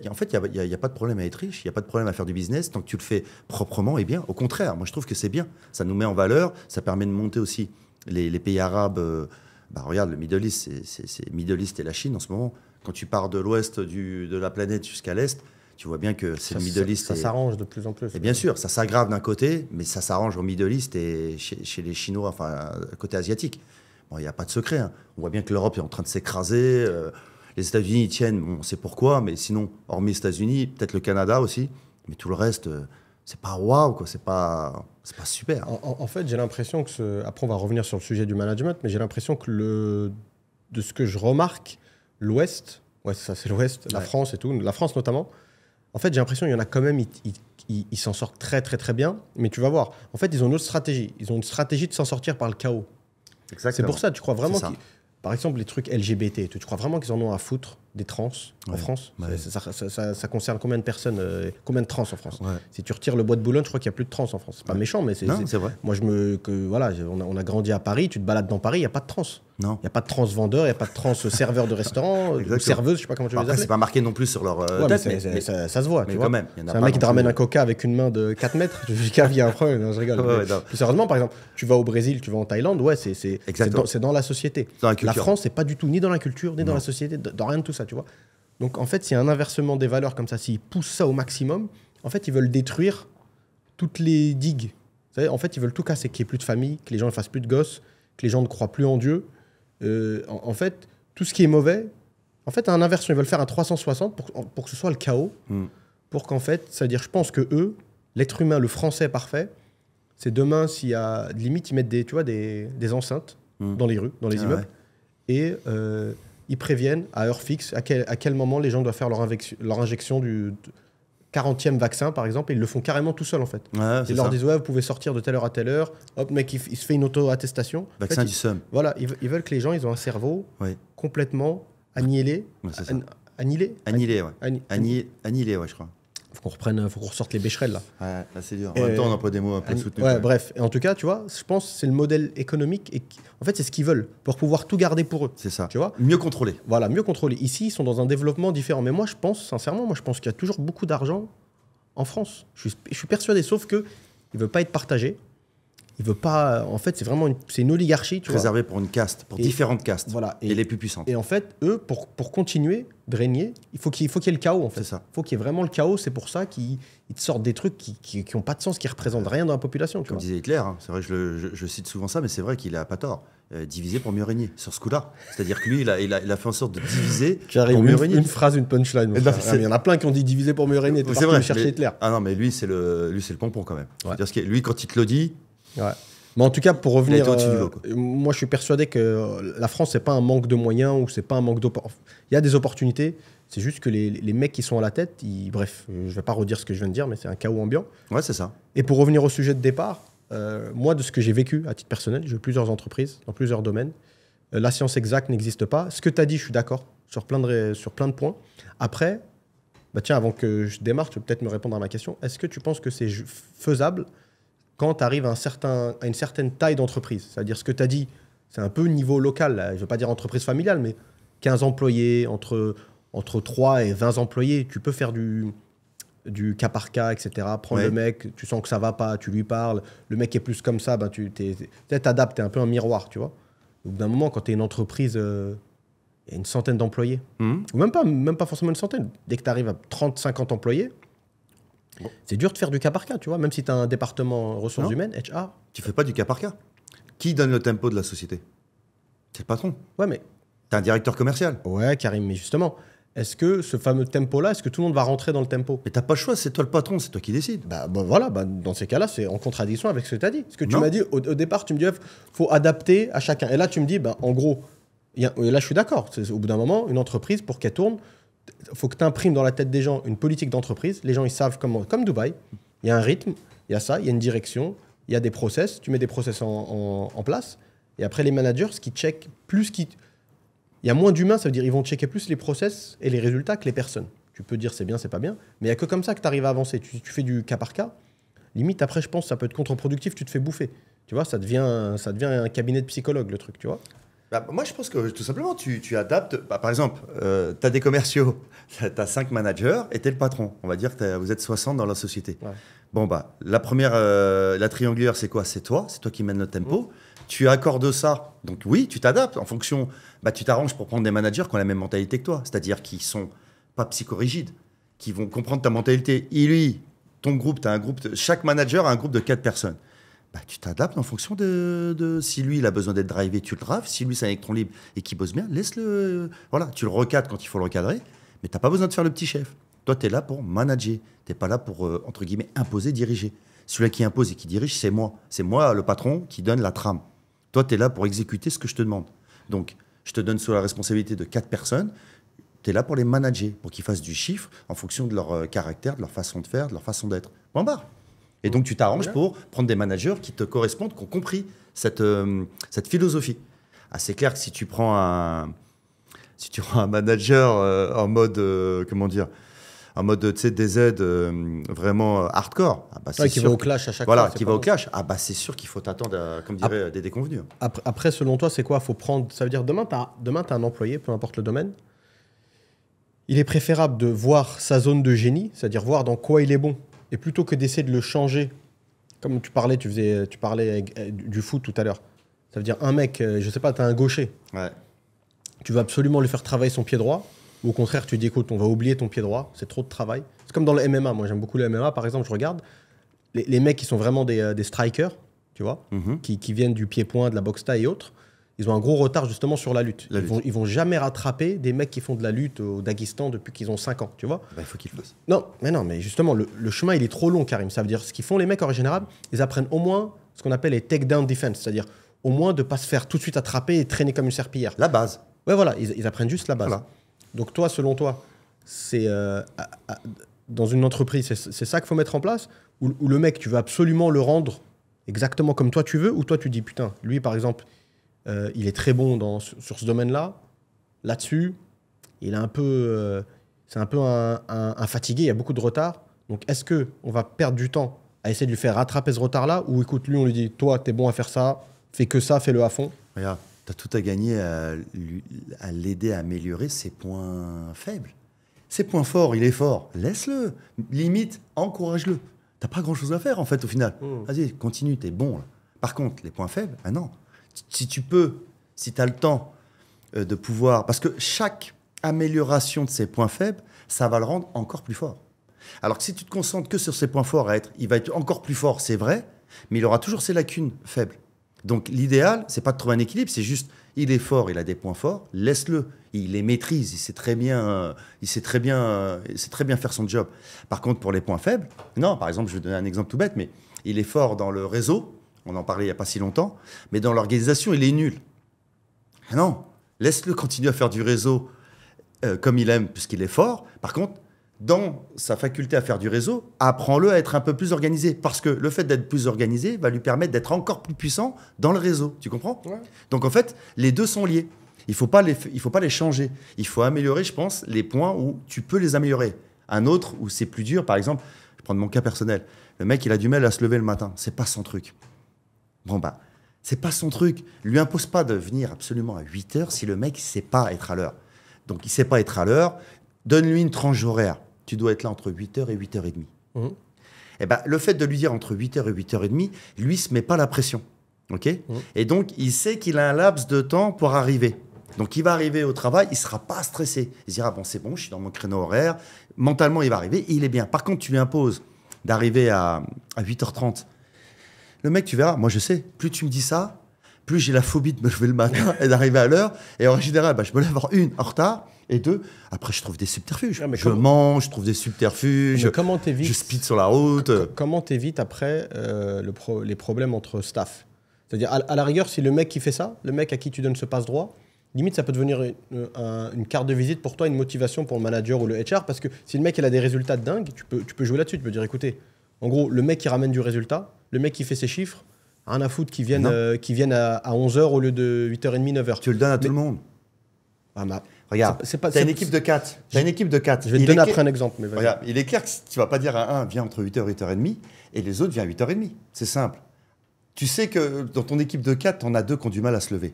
en fait, il n'y a pas de problème à être riche. Il n'y a pas de problème à faire du business tant que tu le fais proprement et bien. Au contraire, moi, je trouve que c'est bien. Ça nous met en valeur. Ça permet de monter aussi les pays arabes. Regarde, le Middle East, c'est Middle East et la Chine en ce moment. Quand tu pars de l'ouest de la planète jusqu'à l'est, tu vois bien que c'est le Middle East. Ça s'arrange de plus en plus. Et bien sûr, ça s'aggrave d'un côté, mais ça s'arrange au Middle East et chez les Chinois, enfin, côté asiatique. Bon, il n'y a pas de secret. Hein. On voit bien que l'Europe est en train de s'écraser. Les États-Unis, ils tiennent, on sait pourquoi, mais sinon, hormis les États-Unis, peut-être le Canada aussi. Mais tout le reste, c'est pas waouh, quoi. C'est pas super. En fait, j'ai l'impression que après, on va revenir sur le sujet du management, mais j'ai l'impression que de ce que je remarque, l'Ouest, c'est l'Ouest, la France et tout, la France notamment, en fait, j'ai l'impression qu'il y en a quand même, ils s'en sortent très, très, très bien. Mais tu vas voir, en fait, ils ont une autre stratégie. Ils ont une stratégie de s'en sortir par le chaos. Exactement. C'est pour ça, tu crois vraiment par exemple, les trucs LGBT, tu crois vraiment qu'ils en ont à foutre des trans en France? Ça concerne combien de personnes, combien de trans en France? Si tu retires le bois de Boulogne, je crois qu'il n'y a plus de trans en France. C'est pas méchant, mais c'est vrai. Moi, on a grandi à Paris, tu te balades dans Paris, il n'y a pas de trans. Non. Il n'y a pas de trans vendeur, il n'y a pas de trans serveur de restaurant, ou serveuse, je sais pas comment tu veux les appeler. C'est pas marqué non plus sur leur tête, mais ça se voit. Mais quand même, c'est un mec qui te ramène un coca avec une main de 4 mètres. Je dis qu'il y a un problème, non, je rigole. Plus sérieusement, par exemple, tu vas au Brésil, tu vas en Thaïlande, c'est dans la société. La France, c'est pas du tout ni dans la culture, ni dans la société, dans rien de tout ça, tu vois. Donc en fait, s'il y a un inversement des valeurs comme ça, s'ils poussent ça au maximum, en fait, ils veulent détruire toutes les digues. Vous savez, en fait, ils veulent tout casser, qu'il n'y ait plus de famille, que les gens ne fassent plus de gosses, que les gens ne croient plus en Dieu. En fait, tout ce qui est mauvais, en fait, un inversion. Ils veulent faire un 360 pour que ce soit le chaos. Pour qu'en fait, c'est-à-dire, je pense que eux, l'être humain, le français parfait, c'est demain, s'il y a limite, ils mettent des enceintes dans les rues, dans les immeubles, et ils préviennent à heure fixe à quel moment les gens doivent faire leur injection du 40e vaccin, par exemple, et ils le font carrément tout seul, en fait. Ils leur disent, vous pouvez sortir de telle heure à telle heure. Hop, mec, il se fait une auto-attestation. Vaccin du seum. Voilà, ils veulent que les gens, ils ont un cerveau complètement annihilé. C'est ça. Annihilé, ouais. Annihilé, ouais, je crois. faut qu'on ressorte les bécherelles là. Ouais, là c'est dur. En même temps, on emploie des mots un peu soutenus. Ouais, bref. Et en tout cas, tu vois, je pense que c'est le modèle économique. Et en fait, c'est ce qu'ils veulent pour pouvoir tout garder pour eux. C'est ça. Tu vois, mieux contrôler. Voilà, mieux contrôler. Ici, ils sont dans un développement différent. Mais moi, je pense, sincèrement, qu'il y a toujours beaucoup d'argent en France. Je suis persuadé, sauf qu'il ne veut pas être partagé. Il veut pas. En fait, c'est une oligarchie. Réservée pour une caste, pour différentes castes. Voilà. Et les plus puissantes. Et en fait, eux, pour continuer de régner, il faut qu'il y ait le chaos. En fait. C'est ça. Il faut qu'il y ait vraiment le chaos. C'est pour ça qu'ils te sortent des trucs qui n'ont pas de sens, qui ne représentent rien dans la population. Comme disait Hitler, hein, c'est vrai que je cite souvent ça, mais c'est vrai qu'il n'a pas tort. Diviser pour mieux régner, sur ce coup-là. C'est-à-dire que lui, il a fait en sorte de diviser pour mieux régner. Une phrase, une punchline. Il y en a plein qui ont dit diviser pour mieux régner. C'est vrai. Chercher Hitler. Ah non, mais lui, c'est le pompon quand même. Ouais. Lui, quand il te le dit. Ouais. Mais en tout cas, pour revenir, moi je suis persuadé que la France, c'est pas un manque de moyens ou c'est pas un manque d'opportunités. Il y a des opportunités, c'est juste que les mecs qui sont à la tête, bref, je vais pas redire ce que je viens de dire, mais c'est un chaos ambiant. Ouais, c'est ça. Et pour revenir au sujet de départ, moi, de ce que j'ai vécu à titre personnel, j'ai eu plusieurs entreprises dans plusieurs domaines. La science exacte n'existe pas. Ce que tu as dit, je suis d'accord sur plein de points. Après, tiens, avant que je démarre, tu peux peut-être me répondre à ma question. Est-ce que tu penses que c'est faisable quand tu arrives à une certaine taille d'entreprise? C'est-à-dire, ce que tu as dit, c'est un peu niveau local. Là. Je ne veux pas dire entreprise familiale, mais 15 employés, entre 3 et 20 employés, tu peux faire du cas par cas, etc. Prendre le mec, tu sens que ça ne va pas, tu lui parles. Le mec est plus comme ça, tu t'adaptes, tu es un peu un miroir, tu vois. Au bout d'un moment, quand tu es une entreprise, il y a une centaine d'employés, ou même pas forcément une centaine. Dès que tu arrives à 30-50 employés, c'est dur de faire du cas par cas, tu vois, même si tu as un département ressources humaines, HR. Tu fais pas du cas par cas. Qui donne le tempo de la société? C'est le patron. Ouais, mais... Tu as un directeur commercial. Ouais, Karim, mais justement, est-ce que ce fameux tempo-là, est-ce que tout le monde va rentrer dans le tempo? Mais t'as pas le choix, c'est toi le patron, c'est toi qui décides. Voilà, dans ces cas-là, c'est en contradiction avec ce que tu as dit. Ce que tu m'as dit au départ, tu me dis, faut adapter à chacun. Et là, tu me dis, en gros, et là, je suis d'accord. Au bout d'un moment, une entreprise, pour qu'elle tourne, il faut que tu imprimes dans la tête des gens une politique d'entreprise. Les gens, ils savent comme Dubaï. Il y a un rythme, il y a ça, il y a une direction, il y a des process. Tu mets des process en place. Et après, les managers, ce qui checkent plus il y a moins d'humains, ça veut dire qu'ils vont checker plus les process et les résultats que les personnes. Tu peux dire c'est bien, c'est pas bien. Mais il n'y a que comme ça que tu arrives à avancer. Tu fais du cas par cas. Limite, après, je pense ça peut être contre-productif. Tu te fais bouffer. Tu vois, ça devient un cabinet de psychologue, le truc, tu vois. Moi, je pense que tout simplement, tu adaptes. Par exemple, tu as des commerciaux, tu as 5 managers et tu es le patron. On va dire que vous êtes 60 dans la société. Ouais. Bon, la première, la triangulaire, c'est quoi? C'est toi qui mènes le tempo. Tu accordes ça. Donc, oui, tu t'adaptes en fonction. Tu t'arranges pour prendre des managers qui ont la même mentalité que toi. C'est-à-dire qui ne sont pas psychorigides, qui vont comprendre ta mentalité. Et lui, ton groupe, tu as un groupe. Chaque manager a un groupe de 4 personnes. Tu t'adaptes en fonction de si lui, il a besoin d'être drivé, tu le drives. Si lui, c'est un électron libre et qu'il bosse bien, laisse-le. Voilà, tu le recadres quand il faut le recadrer, mais tu n'as pas besoin de faire le petit chef. Toi, tu es là pour manager. Tu n'es pas là pour, entre guillemets, imposer, diriger. Celui qui impose et qui dirige, c'est moi. C'est moi, le patron, qui donne la trame. Toi, tu es là pour exécuter ce que je te demande. Donc, je te donne sous la responsabilité de 4 personnes. Tu es là pour les manager, pour qu'ils fassent du chiffre en fonction de leur caractère, de leur façon de faire, de leur façon d'être. Point barre. Et donc, tu t'arranges pour prendre des managers qui te correspondent, qui ont compris cette philosophie. C'est clair que si tu prends un manager en mode, en mode DZ vraiment hardcore, qui va au clash à chaque fois. Voilà, qui va au clash. C'est sûr qu'il faut t'attendre, comme dirait, des déconvenus. Après, selon toi, c'est quoi? Faut prendre. Ça veut dire demain, tu as un employé, peu importe le domaine. Il est préférable de voir sa zone de génie, c'est-à-dire voir dans quoi il est bon. Et plutôt que d'essayer de le changer, comme tu parlais du foot tout à l'heure. Ça veut dire un mec, je sais pas, tu as un gaucher. Ouais. Tu vas absolument lui faire travailler son pied droit. Ou au contraire, tu dis, écoute, on va oublier ton pied droit, c'est trop de travail. C'est comme dans le MMA. Moi, j'aime beaucoup le MMA. Par exemple, je regarde les mecs qui sont vraiment des strikers, tu vois, qui viennent du pied-point, de la boxe thaï et autres. Ils ont un gros retard justement sur la lutte. Ils vont jamais rattraper des mecs qui font de la lutte au Daghestan depuis qu'ils ont 5 ans, tu vois. Il faut qu'ils le fassent. Non, mais justement, le chemin, il est trop long, Karim. Ça veut dire, ce qu'ils font les mecs en général, ils apprennent au moins ce qu'on appelle les take-down defense, c'est-à-dire au moins de ne pas se faire tout de suite attraper et traîner comme une serpillière. La base. Ouais, voilà, ils apprennent juste la base. Voilà. Donc toi, selon toi, c'est dans une entreprise, c'est ça qu'il faut mettre en place, où le mec, tu veux absolument le rendre exactement comme toi tu veux, ou toi tu dis, putain, lui par exemple, il est très bon sur ce domaine-là, là-dessus, il est un peu, c'est un peu un fatigué, il y a beaucoup de retard. Donc, est-ce qu'on va perdre du temps à essayer de lui faire rattraper ce retard-là, ou écoute, lui, on lui dit, toi, t'es bon à faire ça, fais que ça, fais-le à fond. Regarde, tu as tout à gagner à l'aider à améliorer ses points faibles. Ses points forts, il est fort. Laisse-le. Limite, encourage-le. Tu n'as pas grand-chose à faire, en fait, au final. Vas-y, continue, tu es bon. Là. Par contre, les points faibles, ah non. Si tu peux, si tu as le temps de pouvoir... Parce que chaque amélioration de ses points faibles, ça va le rendre encore plus fort. Alors que si tu te concentres que sur ses points forts, il va être encore plus fort, c'est vrai, mais il aura toujours ses lacunes faibles. Donc l'idéal, c'est pas de trouver un équilibre, c'est juste, il est fort, il a des points forts, laisse-le. Il les maîtrise, il sait très bien faire son job. Par contre, pour les points faibles, non, par exemple, je vais donner un exemple tout bête, mais il est fort dans le réseau, on en parlait il n'y a pas si longtemps, mais dans l'organisation, il est nul. Ah non, laisse-le continuer à faire du réseau comme il aime, puisqu'il est fort. Par contre, dans sa faculté à faire du réseau, apprends-le à être un peu plus organisé. Parce que le fait d'être plus organisé va lui permettre d'être encore plus puissant dans le réseau. Tu comprends? Ouais. Donc en fait, les deux sont liés. Il ne faut pas les changer. Il faut améliorer, je pense, les points où tu peux les améliorer. Un autre où c'est plus dur, par exemple, je vais prendre mon cas personnel. Le mec, il a du mal à se lever le matin. C'est pas son truc. Bon, bah, c'est pas son truc. Lui impose pas de venir absolument à 8 heures si le mec ne sait pas être à l'heure. Donc, il ne sait pas être à l'heure. Donne-lui une tranche horaire. Tu dois être là entre 8h et 8h30. Et ben, le fait de lui dire entre 8h et 8h30, lui, il ne se met pas la pression. Okay. Et donc, il sait qu'il a un laps de temps pour arriver. Donc, il va arriver au travail, il ne sera pas stressé. Il se dira, bon, c'est bon, je suis dans mon créneau horaire. Mentalement, il va arriver, il est bien. Par contre, tu lui imposes d'arriver à 8h30. Le mec, tu verras, moi, je sais, plus tu me dis ça, plus j'ai la phobie de me lever le matin et d'arriver à l'heure. Et en général, je me lève en retard. Et deux, après, je trouve des subterfuges. Je mange, je trouve des subterfuges. Je speed sur la route. Comment t'évites après les problèmes entre staff? C'est-à-dire, à la rigueur, si le mec qui fait ça, le mec à qui tu donnes ce passe-droit, limite, ça peut devenir une carte de visite pour toi, une motivation pour le manager ou le HR. Parce que si le mec il a des résultats de dingue, tu peux jouer là-dessus. Tu peux dire, écoutez, en gros, le mec qui ramène du résultat, le mec qui fait ses chiffres, rien à foutre qui viennent à 11h au lieu de 8h30, 9h. Tu le donnes à tout le monde. Regarde, tu as une équipe de 4. Je vais te donner après un exemple. Mais regarde, il est clair que tu ne vas pas dire à un, viens entre 8h et 8h30, et les autres, viens à 8h30. C'est simple. Tu sais que dans ton équipe de 4, tu en as 2 qui ont du mal à se lever.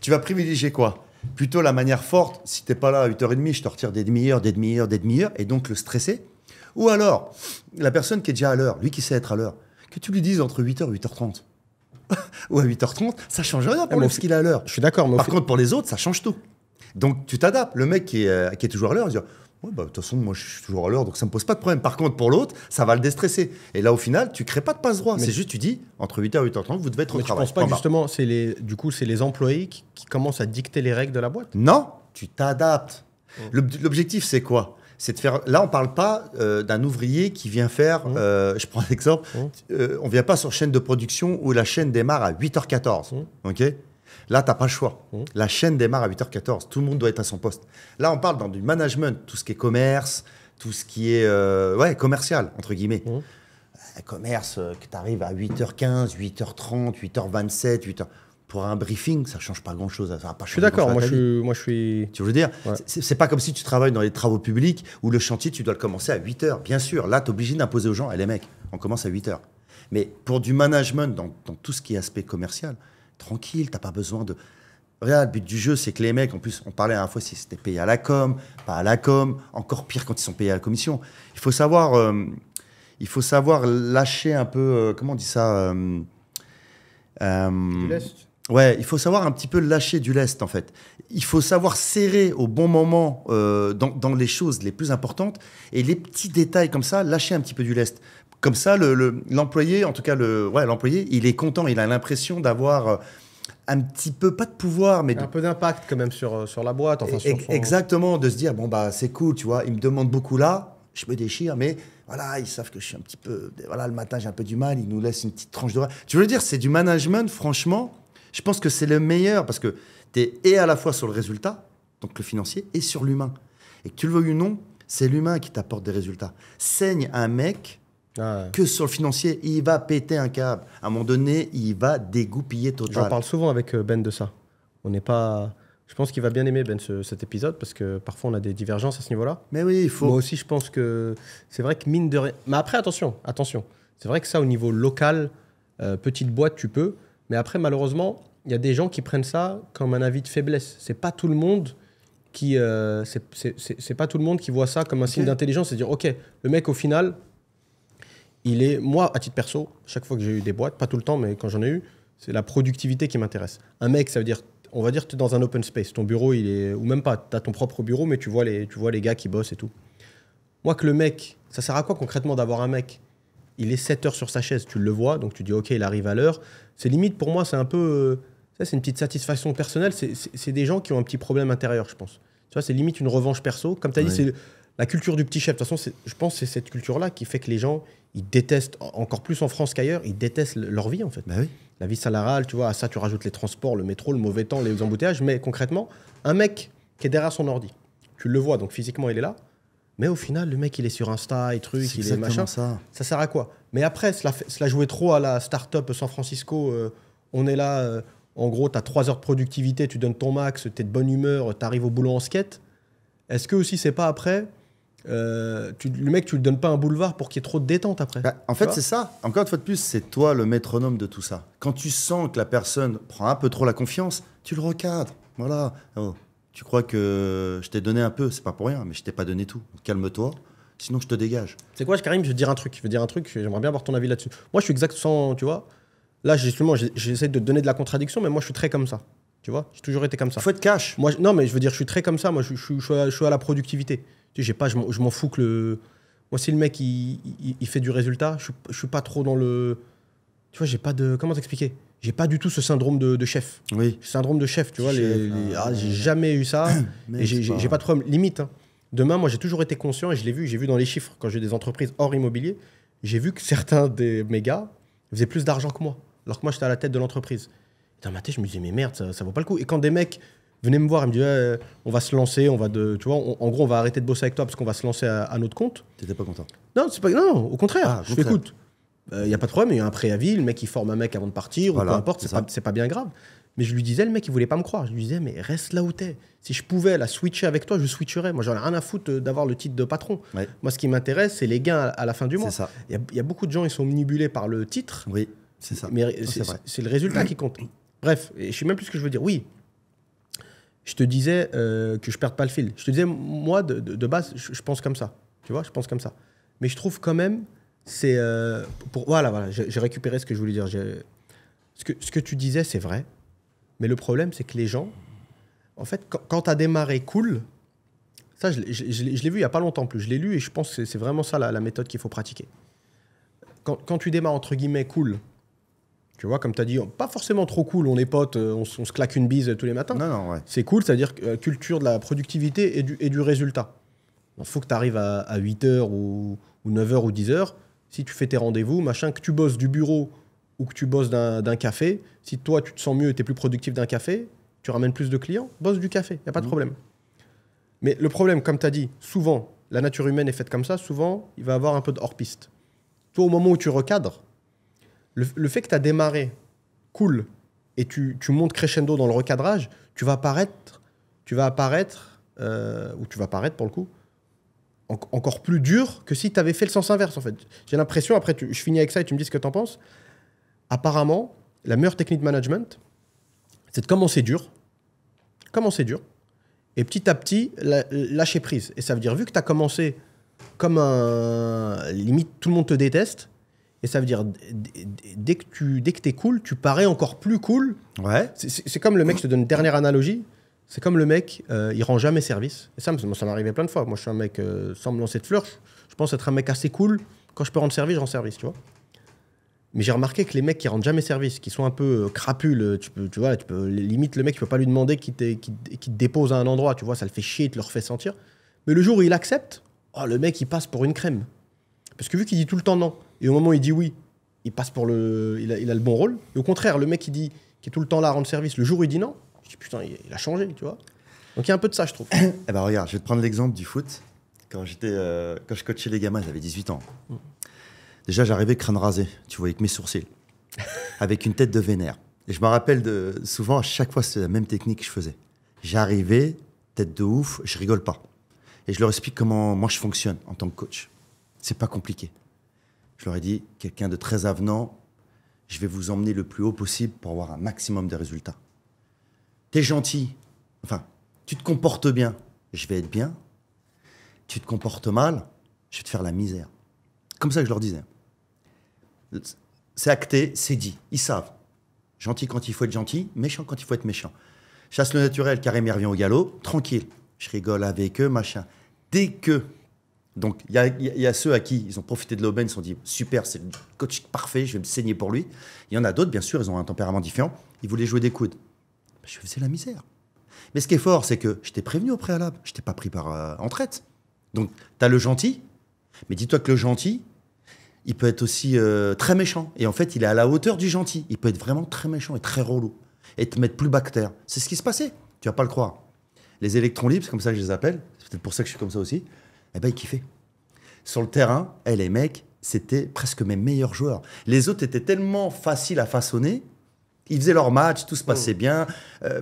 Tu vas privilégier quoi? Plutôt la manière forte, si tu n'es pas là à 8h30, je te retire des demi-heures, et donc le stresser. Ou alors, la personne qui est déjà à l'heure, lui qui sait être à l'heure, que tu lui dises entre 8h et 8h30. Ou à 8h30, ça ne change rien pour lui parce qu'il est à l'heure. Je suis d'accord. Par contre, pour les autres, ça change tout. Donc, tu t'adaptes. Le mec qui est toujours à l'heure, il dit ouais, de toute façon, moi, je suis toujours à l'heure, donc ça ne me pose pas de problème. Par contre, pour l'autre, ça va le déstresser. Et là, au final, tu ne crées pas de passe-droit. C'est juste, tu dis, entre 8h et 8h30, vous devez être au travail. Tu ne penses pas que justement, c'est les employés qui commencent à dicter les règles de la boîte? Non, tu t'adaptes. L'objectif, c'est quoi? C'est de faire. Là, on ne parle pas d'un ouvrier qui vient faire. Je prends un exemple. On ne vient pas sur chaîne de production où la chaîne démarre à 8h14. OK? Là, tu n'as pas le choix. La chaîne démarre à 8h14. Tout le monde doit être à son poste. Là, on parle dans du management, tout ce qui est commerce, tout ce qui est commercial, entre guillemets. Commerce, que tu arrives à 8h15, 8h30, 8h27, 8h... Pour un briefing, ça ne change pas grand-chose. Ça va pas je suis d'accord. Moi, je suis... Tu veux dire, c'est pas comme si tu travailles dans les travaux publics où le chantier, tu dois le commencer à 8h. Bien sûr, là, tu es obligé d'imposer aux gens, les mecs, on commence à 8h. Mais pour du management, dans tout ce qui est aspect commercial, tranquille, tu n'as pas besoin de... Regarde, le but du jeu, c'est que les mecs, en plus, on parlait à la fois si c'était payé à la com, pas à la com, encore pire quand ils sont payés à la commission. Il faut savoir lâcher un peu... comment on dit ça Du lest. Ouais, il faut savoir un petit peu lâcher du lest, en fait. Il faut savoir serrer au bon moment dans les choses les plus importantes et les petits détails comme ça, lâcher un petit peu du lest. Comme ça, l'employé, en tout cas, l'employé, il est content, il a l'impression d'avoir un petit peu, pas de pouvoir, mais... Un peu d'impact quand même sur la boîte. Enfin, Exactement, de se dire, bon, bah, c'est cool, tu vois, il me demande beaucoup là, je me déchire, mais voilà, ils savent que je suis un petit peu... Voilà, le matin, j'ai un peu du mal, ils nous laissent une petite tranche d'horaire. Tu veux dire, c'est du management, franchement... Je pense que c'est le meilleur parce que tu es à la fois sur le résultat, donc le financier, et sur l'humain. Et que tu le veuilles ou non, c'est l'humain qui t'apporte des résultats. Saigne un mec que sur le financier, il va péter un câble. À un moment donné, il va dégoupiller total. J'en parle souvent avec Ben de ça. On n'est pas... Je pense qu'il va bien aimer, Ben, cet épisode, parce que parfois, on a des divergences à ce niveau-là. Mais oui, il faut... Moi aussi, je pense que c'est vrai que mine de rien... Mais après, attention. C'est vrai que ça, au niveau local, petite boîte, tu peux. Mais après, malheureusement, il y a des gens qui prennent ça comme un avis de faiblesse. C'est pas tout le monde qui... c'est pas tout le monde qui voit ça comme un signe d'intelligence. C'est dire, OK, le mec, au final, il est... Moi, à titre perso, chaque fois que j'ai eu des boîtes, pas tout le temps, mais quand j'en ai eu, c'est la productivité qui m'intéresse. Un mec, ça veut dire... On va dire que tu es dans un open space. Ton bureau, il est... Ou même pas, tu as ton propre bureau, mais tu vois les gars qui bossent et tout. Moi, que le mec... Ça sert à quoi concrètement d'avoir un mec? Il est 7 heures sur sa chaise, tu le vois, donc tu dis OK, il arrive à l'heure. C'est limite, pour moi, c'est un peu... ça, c'est une petite satisfaction personnelle. C'est des gens qui ont un petit problème intérieur, je pense. Tu vois, c'est limite une revanche perso. Comme tu as dit, c'est la culture du petit chef. De toute façon, je pense que c'est cette culture-là qui fait que les gens, ils détestent, encore plus en France qu'ailleurs, ils détestent leur vie, en fait. Bah oui. La vie salariale, tu vois, à ça, tu rajoutes les transports, le métro, le mauvais temps, les embouteillages. Mais concrètement, un mec qui est derrière son ordi, tu le vois, donc physiquement, il est là. Mais au final, le mec, il est sur Insta, il est machin. Ça sert à quoi? Mais après, cela jouait trop à la start-up San Francisco. On est là, en gros, tu as 3 heures de productivité, tu donnes ton max, tu es de bonne humeur, tu arrives au boulot en skate. Est-ce que aussi, c'est pas après le mec, tu lui donnes pas un boulevard pour qu'il y ait trop de détente après? Bah, en fait, c'est ça. Encore une fois de plus, c'est toi le métronome de tout ça. Quand tu sens que la personne prend un peu trop la confiance, tu le recadres. Voilà. Oh, tu crois que je t'ai donné un peu, c'est pas pour rien, mais je t'ai pas donné tout. Calme-toi, sinon je te dégage. C'est quoi, Karim, je veux dire un truc. J'aimerais bien avoir ton avis là-dessus. Moi, je suis exactement, tu vois. Là, justement, j'essaie de te donner de la contradiction, mais moi, je suis très comme ça. Tu vois, j'ai toujours été comme ça. Il faut être cash. Moi, non, mais je veux dire, je suis très comme ça. Moi, je suis à la productivité. Tu sais, je m'en fous que le... Moi, si le mec, il fait du résultat, je suis pas trop dans le... Tu vois, j'ai pas de... Comment t'expliquer? J'ai pas du tout ce syndrome de chef. Oui. Syndrome de chef, tu vois. J'ai jamais eu ça. Et j'ai pas de problème. Limite, hein. Demain, moi, j'ai toujours été conscient, et j'ai vu dans les chiffres, quand j'ai des entreprises hors immobilier, j'ai vu que certains de mes gars faisaient plus d'argent que moi, alors que moi, j'étais à la tête de l'entreprise. Dans ma tête, je me disais, mais merde, ça vaut pas le coup. Et quand des mecs venaient me voir, ils me disaient, on va se lancer, tu vois, en gros, on va arrêter de bosser avec toi parce qu'on va se lancer à notre compte. T'étais pas content? Non, au contraire. Je fais, écoute, il n'y a pas de problème, il y a un préavis, le mec, il forme un mec avant de partir, voilà, ou peu importe, c'est pas bien grave. Mais je lui disais, le mec, il voulait pas me croire. Je lui disais, mais reste là où t'es. Si je pouvais la switcher avec toi, je switcherais. Moi, j'en ai rien à foutre d'avoir le titre de patron. Ouais. Moi, ce qui m'intéresse, c'est les gains à la fin du mois. C'est ça. Il y a beaucoup de gens, ils sont manipulés par le titre. Oui, c'est ça. Mais c'est le résultat qui compte. Bref, et je sais même plus ce que je veux dire. Oui, je te disais que je perde pas le fil. Je te disais, moi, de base, je pense comme ça. Tu vois, je pense comme ça. Mais je trouve quand même, c'est... Voilà, j'ai récupéré ce que je voulais dire. Ce que tu disais, c'est vrai. Mais le problème, c'est que les gens, en fait, quand tu as démarré cool, ça, je l'ai vu il n'y a pas longtemps plus. Je l'ai lu et je pense que c'est vraiment ça la méthode qu'il faut pratiquer. Quand tu démarres, entre guillemets, cool, tu vois, comme tu as dit, pas forcément trop cool, on est potes, on se claque une bise tous les matins. Non, ouais. C'est cool, c'est-à-dire culture de la productivité et du résultat. Il faut que tu arrives à 8h ou 9h ou 10h. Si tu fais tes rendez-vous, machin, que tu bosses du bureau ou que tu bosses d'un café, si toi, tu te sens mieux et tu es plus productif d'un café, tu ramènes plus de clients, bosse du café, il n'y a pas de problème. Mais le problème, comme tu as dit, souvent, la nature humaine est faite comme ça, souvent, il va y avoir un peu de hors-piste. Toi, au moment où tu recadres, le fait que tu as démarré cool et tu montes crescendo dans le recadrage, tu vas apparaître pour le coup, encore plus dur que si tu avais fait le sens inverse, en fait. J'ai l'impression, après, je finis avec ça et tu me dis ce que tu en penses. Apparemment, la meilleure technique de management, c'est de commencer dur, et petit à petit, lâcher prise. Et ça veut dire, vu que tu as commencé comme limite, tout le monde te déteste, et ça veut dire, dès que tu es cool, tu parais encore plus cool. Ouais. C'est comme le mec, je te donne une dernière analogie, c'est comme le mec, il rend jamais service. Et ça m'est arrivé plein de fois. Moi, je suis un mec, sans me lancer de fleurs, je pense être un mec assez cool. Quand je peux rendre service, je rends service, tu vois. Mais j'ai remarqué que les mecs qui rendent jamais service, qui sont un peu crapules, limite le mec, tu peux pas lui demander qu'il te dépose à un endroit, tu vois, ça le fait chier, il te le refait sentir. Mais le jour où il accepte, le mec, il passe pour une crème. Parce que vu qu'il dit tout le temps non, et au moment où il dit oui, il passe pour il a le bon rôle. Et au contraire, le mec qui est tout le temps là à rendre service, le jour où il dit non, je dis putain, il a changé, tu vois. Donc il y a un peu de ça, je trouve. Eh ben regarde, je vais te prendre l'exemple du foot. Quand je coachais les gamins, j'avais 18 ans. Déjà, j'arrivais crâne rasé, tu vois, avec mes sourcils, avec une tête de vénère. Et je me rappelle souvent, à chaque fois, c'était la même technique que je faisais. J'arrivais, tête de ouf, je rigole pas. Et je leur explique comment moi je fonctionne en tant que coach. C'est pas compliqué. Je leur ai dit, quelqu'un de très avenant, je vais vous emmener le plus haut possible pour avoir un maximum de résultats. T'es gentil, enfin, tu te comportes bien, je vais être bien. Tu te comportes mal, je vais te faire la misère. Comme ça que je leur disais. C'est acté, c'est dit. Ils savent. Gentil quand il faut être gentil, méchant quand il faut être méchant. Chasse le naturel, Karim revient au galop, tranquille. Je rigole avec eux, machin. Dès que... Donc, il y a ceux à qui ils ont profité de l'aubaine, ils se sont dit, super, c'est le coach parfait, je vais me saigner pour lui. Il y en a d'autres, bien sûr, ils ont un tempérament différent. Ils voulaient jouer des coudes. Je faisais la misère. Mais ce qui est fort, c'est que je t'ai prévenu au préalable. Je t'ai pas pris en traite. Donc, tu as le gentil, mais dis-toi que le gentil, il peut être aussi très méchant. Et en fait, il est à la hauteur du gentil. Il peut être vraiment très méchant et très relou. Et te mettre plus bas que terre. C'est ce qui se passait. Tu vas pas le croire. Les électrons libres, c'est comme ça que je les appelle. C'est peut-être pour ça que je suis comme ça aussi. Eh ben, ils kiffaient. Sur le terrain, les mecs, c'était presque mes meilleurs joueurs. Les autres étaient tellement faciles à façonner. Ils faisaient leur match, tout se passait bien.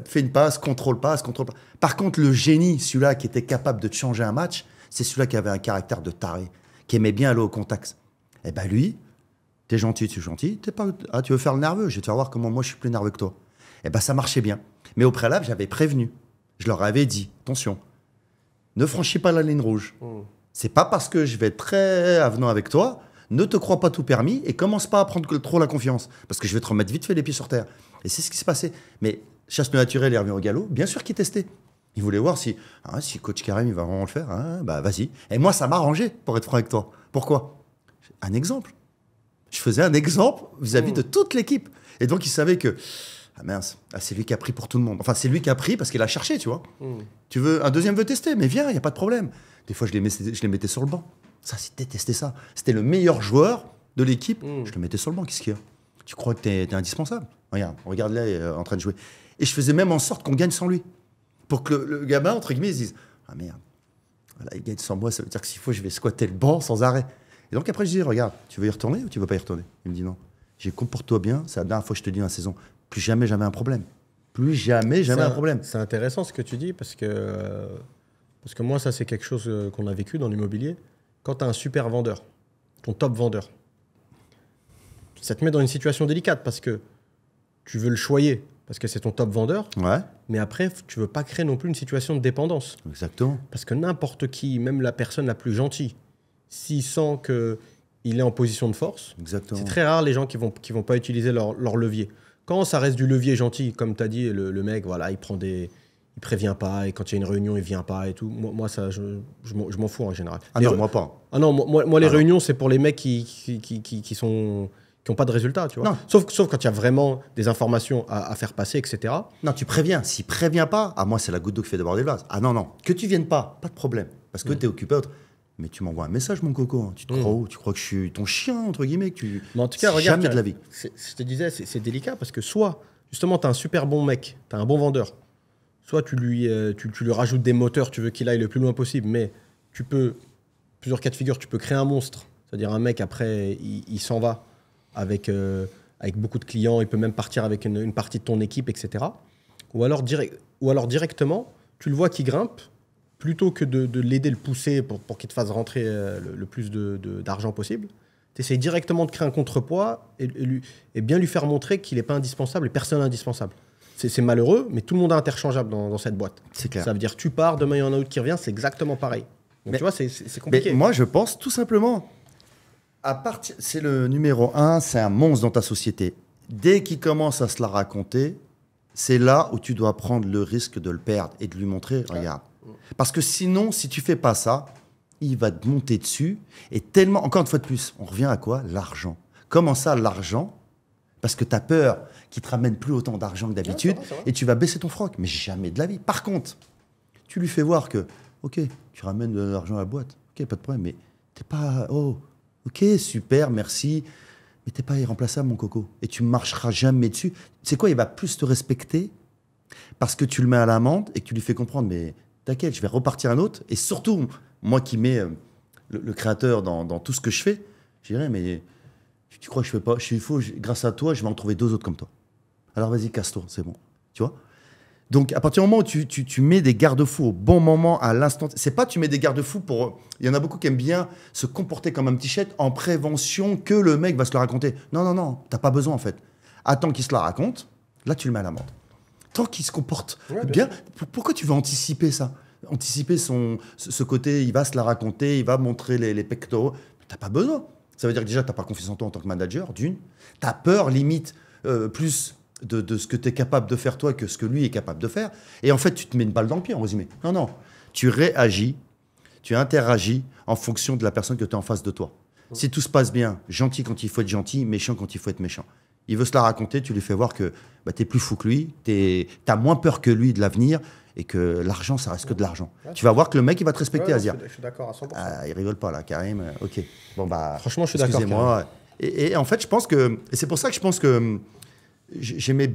Fais une passe, contrôle passe, contrôle passe. Par contre, le génie, celui-là qui était capable de te changer un match, c'est celui-là qui avait un caractère de taré, qui aimait bien aller au contact. Eh ben lui, t'es gentil, tu es gentil. Tu veux faire le nerveux, je vais te faire voir comment moi je suis plus nerveux que toi. Eh ben ça marchait bien. Mais au préalable, j'avais prévenu. Je leur avais dit, attention, ne franchis pas la ligne rouge. C'est pas parce que je vais être très avenant avec toi, ne te crois pas tout permis et commence pas à prendre trop la confiance. Parce que je vais te remettre vite fait les pieds sur terre. Et c'est ce qui se passait. Mais chasse le naturel et revient au galop, bien sûr qu'il testait. Il voulait voir si coach Karim il va vraiment le faire. Bah vas-y. Et moi, ça m'arrangeait, pour être franc avec toi. Pourquoi? Un exemple. Je faisais un exemple vis-à-vis de toute l'équipe. Et donc, il savait que, ah mince, c'est lui qui a pris pour tout le monde. Enfin, c'est lui qui a pris parce qu'il a cherché, tu vois. Tu veux, un deuxième veut tester, mais viens, il n'y a pas de problème. Des fois, je les mettais sur le banc. Ça, c'était tester ça. C'était le meilleur joueur de l'équipe. Je le mettais sur le banc. Qu'est-ce qu'il y a? Tu crois que t'es indispensable? Regarde là, il est en train de jouer. Et je faisais même en sorte qu'on gagne sans lui. Pour que le gamin, entre guillemets, il se dise, ah merde, voilà, il gagne sans moi, ça veut dire que s'il faut, je vais squatter le banc sans arrêt. Et donc après, je dis, regarde, tu veux y retourner ou tu veux pas y retourner? Il me dit non. J'ai comporte-toi bien, c'est la dernière fois que je te dis dans la saison. Plus jamais, jamais un problème. Plus jamais, jamais un problème. C'est intéressant ce que tu dis parce que moi, ça, c'est quelque chose qu'on a vécu dans l'immobilier. Quand tu as un super vendeur, ton top vendeur, ça te met dans une situation délicate parce que tu veux le choyer parce que c'est ton top vendeur. Ouais. Mais après, tu veux pas créer non plus une situation de dépendance. Exactement. Parce que n'importe qui, même la personne la plus gentille, s'il sent qu'il est en position de force, c'est très rare les gens qui vont pas utiliser leur levier. Quand ça reste du levier gentil, comme tu as dit, le mec, voilà, il prévient pas, et quand il y a une réunion, il vient pas et tout. Moi ça, je m'en fous en général. Ah non, moi pas. Ah non, moi les réunions, c'est pour les mecs qui n'ont pas de résultats, tu vois. Sauf quand il y a vraiment des informations à faire passer, etc. Non, tu préviens. S'il prévient pas, moi, c'est la goutte d'eau qui fait déborder le vase. Ah non. Que tu viennes pas de problème. Parce que tu es occupé autre. Mais tu m'envoies un message, mon coco. Tu te crois où? Tu crois que je suis ton chien, entre guillemets? Mais en tout cas, regarde, jamais de la vie. Je te disais, c'est délicat parce que soit, justement, tu as un super bon mec, tu as un bon vendeur, soit tu lui rajoutes des moteurs, tu veux qu'il aille le plus loin possible, mais tu peux, plusieurs cas de figure, tu peux créer un monstre. C'est-à-dire un mec, après, il s'en va avec beaucoup de clients, il peut même partir avec une partie de ton équipe, etc. Ou alors directement, tu le vois qui grimpe, plutôt que de l'aider, le pousser pour qu'il te fasse rentrer le plus d'argent possible, tu essaies directement de créer un contrepoids et bien lui faire montrer qu'il n'est pas indispensable et personne n'est indispensable. C'est malheureux, mais tout le monde est interchangeable dans cette boîte. C'est clair. Ça veut dire tu pars, demain il y en a un autre qui revient, c'est exactement pareil. Donc tu vois, c'est compliqué. Mais moi, je pense tout simplement, c'est le numéro 1, c'est un monstre dans ta société. Dès qu'il commence à se la raconter, c'est là où tu dois prendre le risque de le perdre et de lui montrer, regarde. Parce que sinon, si tu fais pas ça, il va te monter dessus. Et tellement, encore une fois de plus, on revient à quoi? L'argent. Comment ça, l'argent? Parce que tu as peur qu'il te ramène plus autant d'argent que d'habitude et tu vas baisser ton froc. Mais jamais de la vie. Par contre, tu lui fais voir que, ok, tu ramènes de l'argent à la boîte. Ok, pas de problème, mais t'es pas, ok, super, merci. Mais t'es pas irremplaçable, mon coco. Et tu marcheras jamais dessus. C'est quoi? Il va plus te respecter parce que tu le mets à l'amende et que tu lui fais comprendre, mais t'inquiète, je vais repartir un autre. Et surtout, moi qui mets le créateur dans tout ce que je fais, je dirais, mais tu crois que je fais pas, grâce à toi, je vais en trouver 2 autres comme toi. Alors vas-y, casse-toi, c'est bon. Tu vois? Donc, à partir du moment où tu mets des garde-fous au bon moment, à l'instant, c'est pas tu mets des garde-fous pour... Il y en a beaucoup qui aiment bien se comporter comme un petit chèque en prévention que le mec va se le raconter. Non, t'as pas besoin en fait. Attends qu'il se la raconte, là tu le mets à l'amende. Tant qu'il se comporte bien, pourquoi tu veux anticiper ça? Anticiper ce côté, il va se la raconter, il va montrer les pectoraux. T'as pas besoin. Ça veut dire que déjà, t'as pas confiance en toi en tant que manager, d'une. T'as peur, limite, plus... De ce que tu es capable de faire toi que ce que lui est capable de faire. Et en fait, tu te mets une balle dans le pied, en résumé. Non. Tu réagis, tu interagis en fonction de la personne que tu as en face de toi. Si tout se passe bien, gentil quand il faut être gentil, méchant quand il faut être méchant. Il veut se la raconter, tu lui fais voir que tu es plus fou que lui, tu as moins peur que lui de l'avenir et que l'argent, ça reste que de l'argent. Tu vas voir que le mec, il va te respecter, Azir. Je suis d'accord à 100%. Ah, il rigole pas là, Karim. Ok. Bon, franchement, je suis d'accord. Excusez-moi. Et en fait, je pense que... Et c'est pour ça que je pense que... J'aime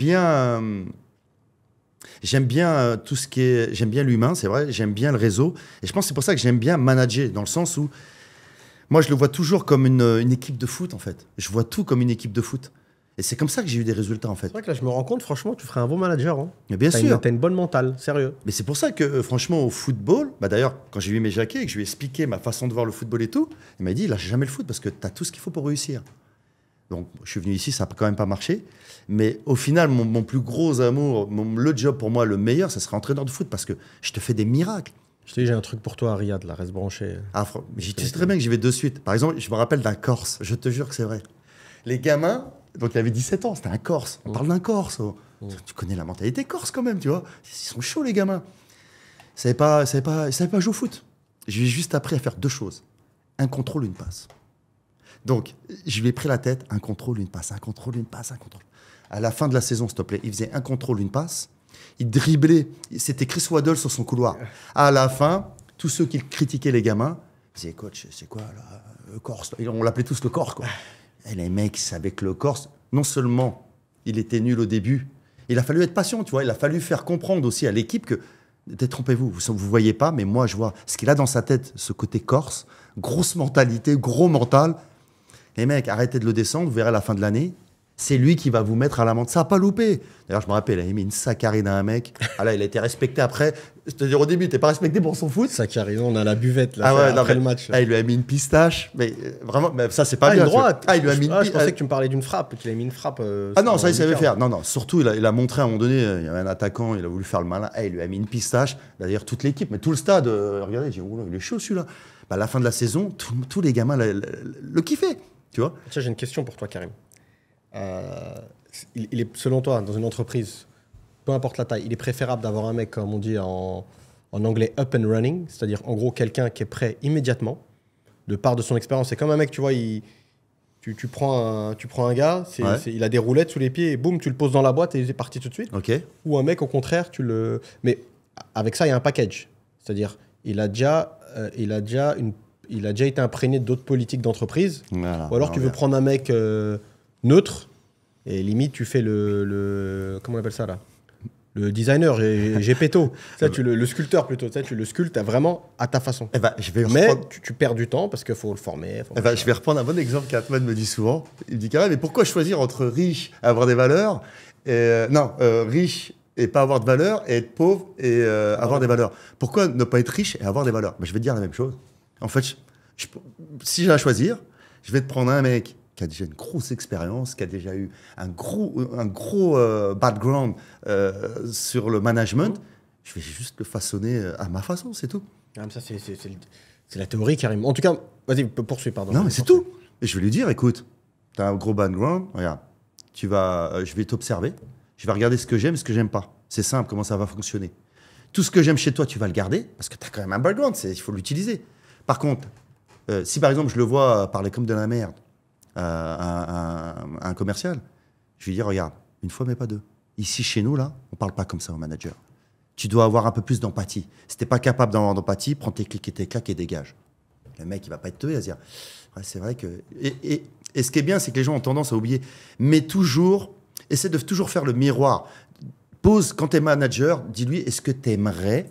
bien tout ce qui est... J'aime bien l'humain, c'est vrai. J'aime bien le réseau. Et je pense que c'est pour ça que j'aime bien manager, dans le sens où... Moi, je le vois toujours comme une équipe de foot, en fait. Je vois tout comme une équipe de foot. Et c'est comme ça que j'ai eu des résultats, en fait. C'est vrai que là, je me rends compte, franchement, tu ferais un bon manager. Hein. Mais bien sûr. T'as une bonne mentale, sérieux. Mais c'est pour ça que, franchement, au football... d'ailleurs, quand j'ai vu mes jaquets et que je lui ai expliqué ma façon de voir le football et tout, il m'a dit, lâche jamais le foot parce que tu as tout ce qu'il faut pour réussir. Donc, je suis venu ici, ça n'a quand même pas marché. Mais au final, mon plus gros amour, le job pour moi, le meilleur, ça serait entraîneur de foot parce que je te fais des miracles. Je te dis, j'ai un truc pour toi à Riyad, là, reste branché. Tu sais très bien que j'y vais de suite. Par exemple, je me rappelle d'un Corse, je te jure que c'est vrai. Les gamins, donc il avait 17 ans, c'était un Corse. On parle d'un Corse. Tu connais la mentalité corse quand même, tu vois. Ils sont chauds, les gamins. Ils ne savaient pas jouer au foot. Je lui ai juste appris à faire 2 choses. Un contrôle, une passe. Donc, je lui ai pris la tête, un contrôle, une passe, un contrôle, une passe, un contrôle. À la fin de la saison, s'il te plaît, il faisait un contrôle, une passe. Il driblait. C'était Chris Waddle sur son couloir. À la fin, tous ceux qui critiquaient les gamins disaient, coach, c'est quoi là, le Corse? On l'appelait tous le Corse, quoi. Et les mecs savaient que le Corse, non seulement il était nul au début, il a fallu être patient, tu vois. Il a fallu faire comprendre aussi à l'équipe que, détrompez-vous, vous ne voyez pas, mais moi, je vois ce qu'il a dans sa tête, ce côté Corse, grosse mentalité, gros mental. Les mecs, arrêtez de le descendre, vous verrez à la fin de l'année, c'est lui qui va vous mettre à l'amende. Ça n'a pas loupé. D'ailleurs, je me rappelle, il a mis une saccharine à un mec. Ah là, il a été respecté après. C'est-à-dire, au début, il n'était pas respecté pour son foot. Saccharine, on a la buvette là, après le match. Ah, il lui a mis une pistache. Mais vraiment, mais ça, c'est pas bien. Il lui a mis je pensais que tu me parlais d'une frappe, qu'il a mis une frappe. Non, ça, il savait faire. Non, surtout, il a montré à un moment donné, il y avait un attaquant, il a voulu faire le malin. Il lui a mis une pistache. D'ailleurs, toute l'équipe, mais tout le stade, regardez, j'ai dit, il est chaud celui-là. À la fin de la saison, tous les gamins le kiffaient. Tu vois? Tiens, j'ai une question pour toi, Karim. Il est, selon toi, dans une entreprise, peu importe la taille, il est préférable d'avoir un mec, comme on dit en anglais, up and running, c'est-à-dire en gros quelqu'un qui est prêt immédiatement, de part de son expérience. C'est comme un mec, tu vois, tu prends un gars, il a des roulettes sous les pieds, et boum, tu le poses dans la boîte et il est parti tout de suite. Okay. Ou un mec, au contraire, Mais avec ça, il y a un package. C'est-à-dire, il a déjà été imprégné d'autres politiques d'entreprise. Voilà, ou alors tu veux prendre un mec neutre et limite tu fais comment on appelle ça là, le designer, Gepetto. Ça, le sculpteur plutôt. Ça, tu le sculptes vraiment à ta façon. Mais tu perds du temps parce qu'il faut le former. Je vais reprendre un bon exemple qu'Atman me dit souvent. Il me dit carrément, mais pourquoi choisir entre riche et avoir des valeurs riche et pas avoir de valeur, et être pauvre et avoir des valeurs. Pourquoi ne pas être riche et avoir des valeurs? Je vais te dire la même chose. En fait, si j'ai à choisir, je vais te prendre un mec qui a déjà une grosse expérience, qui a déjà eu un gros background sur le management. Je vais juste le façonner à ma façon, c'est tout. Ça, c'est la théorie, Karim. En tout cas, vas-y, poursuis, pardon. Non, mais c'est tout. Et je vais lui dire, écoute, tu as un gros background, regarde, je vais t'observer, je vais regarder ce que j'aime et ce que j'aime pas. C'est simple, comment ça va fonctionner. Tout ce que j'aime chez toi, tu vas le garder, parce que tu as quand même un background, il faut l'utiliser. Par contre, si par exemple je le vois parler comme de la merde à un commercial, je lui dis, regarde, une fois mais pas deux. Ici, chez nous, là, on parle pas comme ça au manager. Tu dois avoir un peu plus d'empathie. Si t'es pas capable d'avoir d'empathie, prends tes clics et tes claques et dégage. Le mec, il va pas être teubé, il va se dire, ouais, c'est vrai que... Et ce qui est bien, c'est que les gens ont tendance à oublier. Mais toujours, essaie de toujours faire le miroir. Pose, quand tu es manager, dis-lui, est-ce que tu aimerais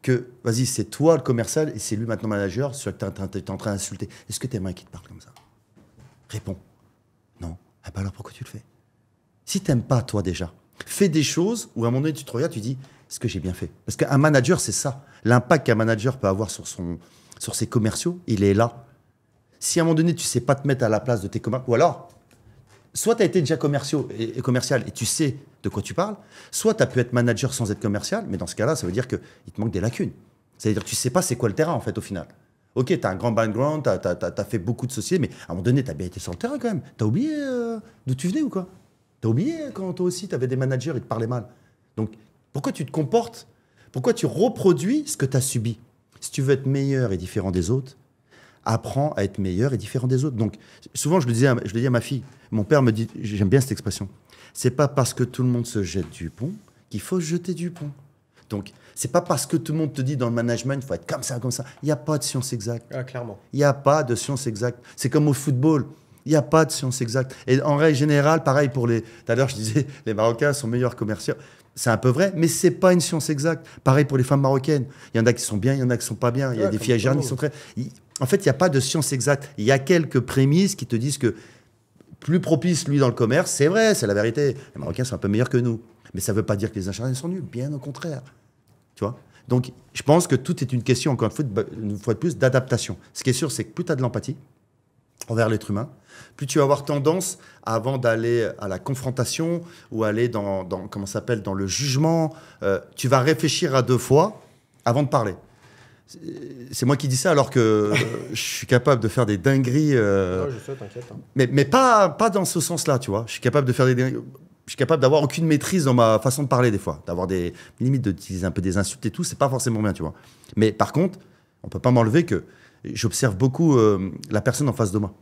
que, vas-y, c'est toi le commercial et c'est lui maintenant manager, celui que tu es en train d'insulter. Est-ce que tu aimerais qu'il te parle comme ça? Réponds. Non. Ah ben alors pourquoi tu le fais? Si tu n'aimes pas, toi déjà, Fais des choses où à un moment donné, tu te regardes, tu dis, est-ce que j'ai bien fait? Parce qu'un manager, c'est ça. L'impact qu'un manager peut avoir sur ses commerciaux, il est là. Si à un moment donné, tu ne sais pas te mettre à la place de tes commerciaux, ou alors, soit tu as été déjà commercial et tu sais de quoi tu parles, soit tu as pu être manager sans être commercial, mais dans ce cas-là, ça veut dire qu'il te manque des lacunes. C'est-à-dire que tu ne sais pas c'est quoi le terrain, en fait, au final. Ok, tu as un grand background, tu as fait beaucoup de sociétés, mais à un moment donné, tu as bien été sur le terrain quand même. Tu as oublié d'où tu venais ou quoi? Tu as oublié quand toi aussi, tu avais des managers et te parlaient mal. Donc, pourquoi tu te comportes? Pourquoi tu reproduis ce que tu as subi? Si tu veux être meilleur et différent des autres, apprends à être meilleur et différent des autres. Donc, souvent, je le dis à ma fille, mon père me dit, j'aime bien cette expression, c'est pas parce que tout le monde se jette du pont qu'il faut se jeter du pont. Donc, c'est pas parce que tout le monde te dit dans le management, il faut être comme ça, comme ça. Il n'y a pas de science exacte. Ah, clairement. Il n'y a pas de science exacte. C'est comme au football. Il n'y a pas de science exacte. Et en règle générale, pareil pour les... Tout à l'heure, je disais, les Marocains sont meilleurs commerciaux. C'est un peu vrai, mais ce n'est pas une science exacte. Pareil pour les femmes marocaines. Il y en a qui sont bien, il y en a qui ne sont pas bien. Il y a des filles algériennes qui sont très... En fait, il n'y a pas de science exacte. Il y a quelques prémices qui te disent que plus propice, lui, dans le commerce, c'est vrai, c'est la vérité. Les Marocains sont un peu meilleurs que nous. Mais ça ne veut pas dire que les Algériens sont nuls. Bien au contraire. Tu vois? Donc, je pense que tout est une question, encore une fois de plus, d'adaptation. Ce qui est sûr, c'est que plus tu as de l'empathie envers l'être humain, plus tu vas avoir tendance, avant d'aller à la confrontation ou aller dans comment ça s'appelle, dans le jugement, tu vas réfléchir à 2 fois avant de parler. C'est moi qui dis ça alors que je suis capable de faire des dingueries. Non, je sais, t'inquiète. Hein. Mais pas dans ce sens-là, tu vois. Je suis capable de faire des dingueries. Je suis capable d'avoir aucune maîtrise dans ma façon de parler des fois, d'avoir des limites, d'utiliser un peu des insultes et tout, c'est pas forcément bien, tu vois. Mais par contre, on peut pas m'enlever que j'observe beaucoup la personne en face de moi.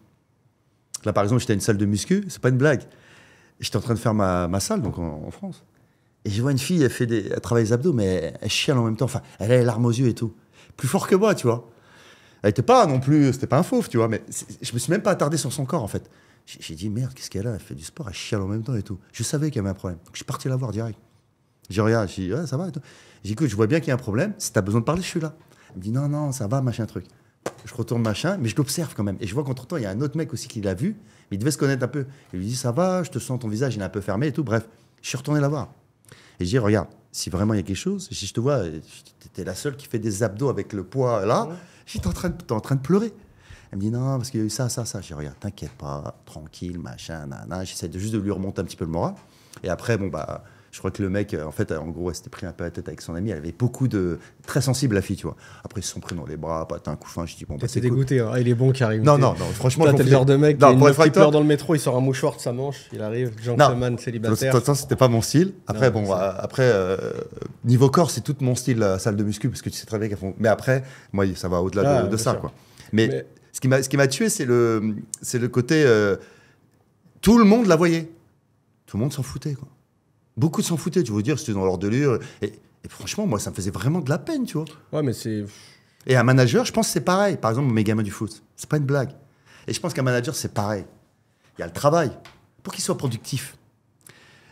Là, par exemple, j'étais à une salle de muscu, c'est pas une blague. J'étais en train de faire ma salle, donc en France. Et je vois une fille, elle travaille les abdos, mais elle chiale en même temps. Enfin, elle a les larmes aux yeux et tout. Plus fort que moi, tu vois. Elle était pas non plus, c'était pas un fauve, tu vois, mais je me suis même pas attardé sur son corps, en fait. J'ai dit, merde, qu'est-ce qu'elle a? Elle fait du sport, elle chiale en même temps et tout. Je savais qu'il y avait un problème. Donc, je suis parti la voir direct. Je regarde, je dis, ouais, ça va et tout. J'ai dit, écoute, je vois bien qu'il y a un problème. Si tu as besoin de parler, je suis là. Elle me dit, non, non, ça va, machin, truc. Je retourne, machin, mais je l'observe quand même. Et je vois qu'entre-temps, il y a un autre mec aussi qui l'a vu, mais il devait se connaître un peu. Il lui dit, ça va, je te sens, ton visage, il est un peu fermé et tout. Bref, je suis retourné la voir. Et je dis, regarde, si vraiment il y a quelque chose, si je te vois, tu es la seule qui fait des abdos avec le poids là, j'étais en train de pleurer. Elle me dit non, parce qu'il y a eu ça. Je dis regarde, t'inquiète pas, tranquille, machin, nana. J'essaie juste de lui remonter un petit peu le moral. Et après, bon, bah, je crois que le mec, en fait, en gros, elle s'était pris un peu la tête avec son ami. Elle avait beaucoup de. Très sensible, la fille, tu vois. Après, ils se sont pris dans les bras, pas un coup fin. Je dis bon, bah, c'est dégoûté, hein. Il est bon qui arrive. Non, franchement, t'es le genre de mec qui pleure dans le métro, il sort un mouchoir de sa manche, il arrive, gentleman, célibataire. Non, c'était pas mon style. Après, niveau corps, c'est tout mon style, la salle de muscu, parce que tu sais très bien qu'elles font. Mais après, moi, ça va au-delà de ça, quoi. Mais ce qui m'a tué, c'est le côté. Tout le monde la voyait. Tout le monde s'en foutait, quoi. Beaucoup s'en foutaient, tu veux dire, c'était dans leur délire. Et franchement, moi, ça me faisait vraiment de la peine, tu vois. Ouais, mais c'est. Et un manager, je pense que c'est pareil. Par exemple, mes gamins du foot, c'est pas une blague. Et je pense qu'un manager, c'est pareil. Il y a le travail pour qu'il soit productif.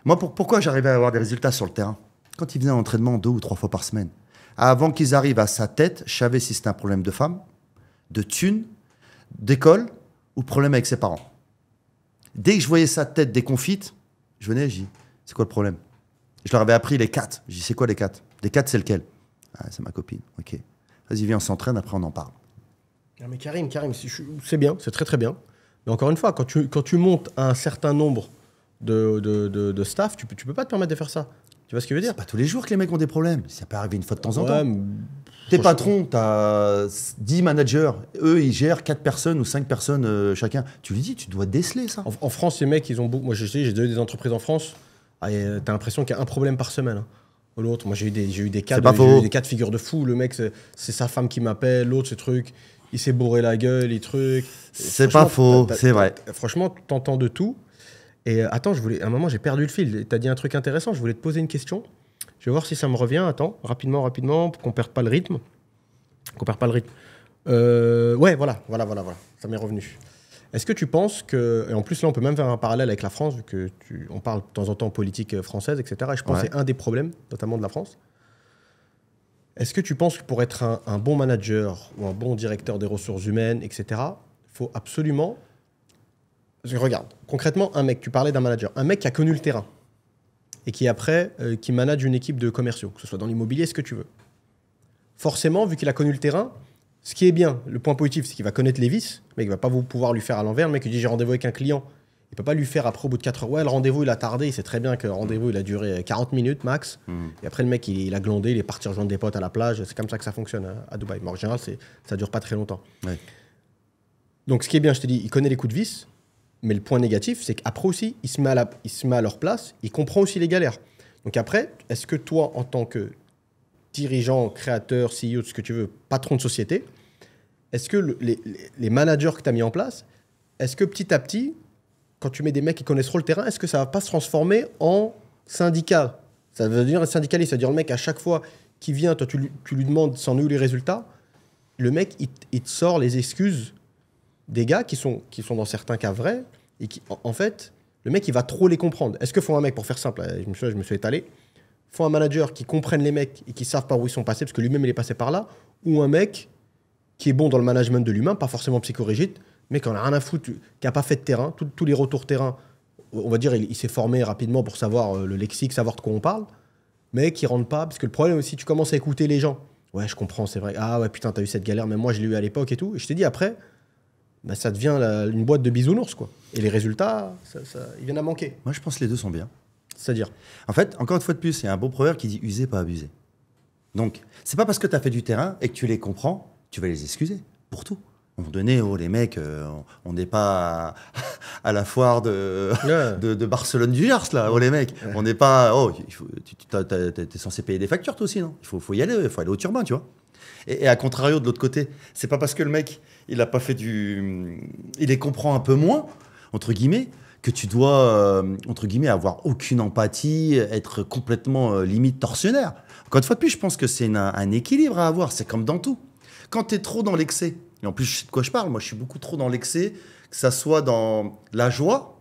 Moi, pourquoi j'arrivais à avoir des résultats sur le terrain? Quand ils faisaient un entraînement 2 ou 3 fois par semaine, avant qu'ils arrivent à sa tête, je savais si c'était un problème de femme, de thunes, d'école ou problème avec ses parents. Dès que je voyais sa tête déconfite, je venais, je dis, c'est quoi le problème? Je leur avais appris les 4. Je dis, c'est quoi les 4? Les 4, c'est lequel? Ah, c'est ma copine. Ok. Vas-y, viens, on s'entraîne, après on en parle. Ah, mais Karim, c'est bien, c'est très très bien. Mais encore une fois, quand tu montes un certain nombre de staff, tu peux pas te permettre de faire ça. Tu vois ce que je veux dire? C'est pas tous les jours que les mecs ont des problèmes. Ça peut arriver une fois de temps en temps. Tes patrons, tu as 10 managers. Eux, ils gèrent 4 personnes ou 5 personnes chacun. Tu lui dis, tu dois déceler ça. En France, ces mecs, ils ont beaucoup. Moi, j'ai donné des entreprises en France. T'as l'impression qu'il y a un problème par semaine. Hein. L'autre, moi, j'ai eu des cas de figure de fou. Le mec, c'est sa femme qui m'appelle. L'autre, ce truc, il s'est bourré la gueule, les trucs. C'est pas faux, c'est vrai. Franchement, t'entends de tout. Et attends, à un moment, j'ai perdu le fil. T'as dit un truc intéressant. Je voulais te poser une question. Je vais voir si ça me revient. Attends, rapidement, pour qu'on perde pas le rythme. Ouais, voilà. Ça m'est revenu. Est-ce que tu penses que... Et en plus, là, on peut même faire un parallèle avec la France, vu qu'on parle de temps en temps politique française, etc. Et je pense que c'est un des problèmes, notamment de la France. Est-ce que tu penses que pour être un bon manager ou un bon directeur des ressources humaines, etc., il faut absolument... Parce que regarde, concrètement, tu parlais d'un manager, un mec qui a connu le terrain. et qui après qui manage une équipe de commerciaux, que ce soit dans l'immobilier, ce que tu veux. Forcément, vu qu'il a connu le terrain, ce qui est bien, le point positif, c'est qu'il va connaître les vices, mais il ne va pas pouvoir lui faire à l'envers. Le mec, il dit j'ai rendez-vous avec un client. Il ne peut pas lui faire après au bout de 4 heures. Ouais, le rendez-vous, il a tardé. Il sait très bien que le rendez-vous, il a duré 40 minutes max. Et après, le mec, il a glandé, il est parti rejoindre des potes à la plage. C'est comme ça que ça fonctionne à Dubaï. Mais en général, ça ne dure pas très longtemps. Ouais. Donc, ce qui est bien, je te dis, il connaît les coups de vis. Mais le point négatif, c'est qu'après aussi, il se met à leur place. Il comprend aussi les galères. Donc après, est-ce que toi, en tant que dirigeant, créateur, CEO, ce que tu veux, patron de société, est-ce que les managers que tu as mis en place, est-ce que petit à petit, quand tu mets des mecs qui connaissent trop le terrain, est-ce que ça va pas se transformer en syndicat? Ça veut dire un syndicaliste, c'est-à-dire le mec, à chaque fois qu'il vient, toi, tu lui demandes c'en est où les résultats, le mec, il te sort les excuses des gars qui sont dans certains cas vrais, et qui, en fait, le mec, il va trop les comprendre. Est-ce qu'il faut un mec, pour faire simple, je me suis étalé, faut un manager qui comprenne les mecs et qui savent par où ils sont passés, parce que lui-même, il est passé par là, ou un mec qui est bon dans le management de l'humain, pas forcément psychorigide, mais qui en a rien à foutre, qui n'a pas fait de terrain, tous les retours terrain, on va dire, il s'est formé rapidement pour savoir le lexique, savoir de quoi on parle, mais qui ne rentre pas, parce que le problème aussi, tu commences à écouter les gens. Ouais, je comprends, c'est vrai. Ah ouais, putain, t'as eu cette galère, mais moi, je l'ai eu à l'époque et tout. Et je t'ai dit, après, bah, ça devient une boîte de bisounours, quoi. Et les résultats, ils viennent à manquer. Moi, je pense que les deux sont bien. C'est-à-dire? En fait, encore une fois de plus, il y a un beau proverbe qui dit « user, pas abuser ». Donc, c'est pas parce que tu as fait du terrain et que tu les comprends, tu vas les excuser pour tout. À un moment donné, les mecs, on n'est pas à la foire de Barcelone du Gers, là, les mecs. Ouais. On n'est pas... t'es censé payer des factures, toi aussi, non? Il faut y aller, il faut aller au turbin, tu vois. Et à contrario, de l'autre côté, c'est pas parce que le mec, il a pas fait il les comprend un peu moins, entre guillemets, que tu dois, entre guillemets, avoir aucune empathie, être complètement limite tortionnaire. Encore une fois de plus, je pense que c'est un équilibre à avoir, c'est comme dans tout. Quand tu es trop dans l'excès, et en plus, je sais de quoi je parle, moi je suis beaucoup trop dans l'excès, que ça soit dans la joie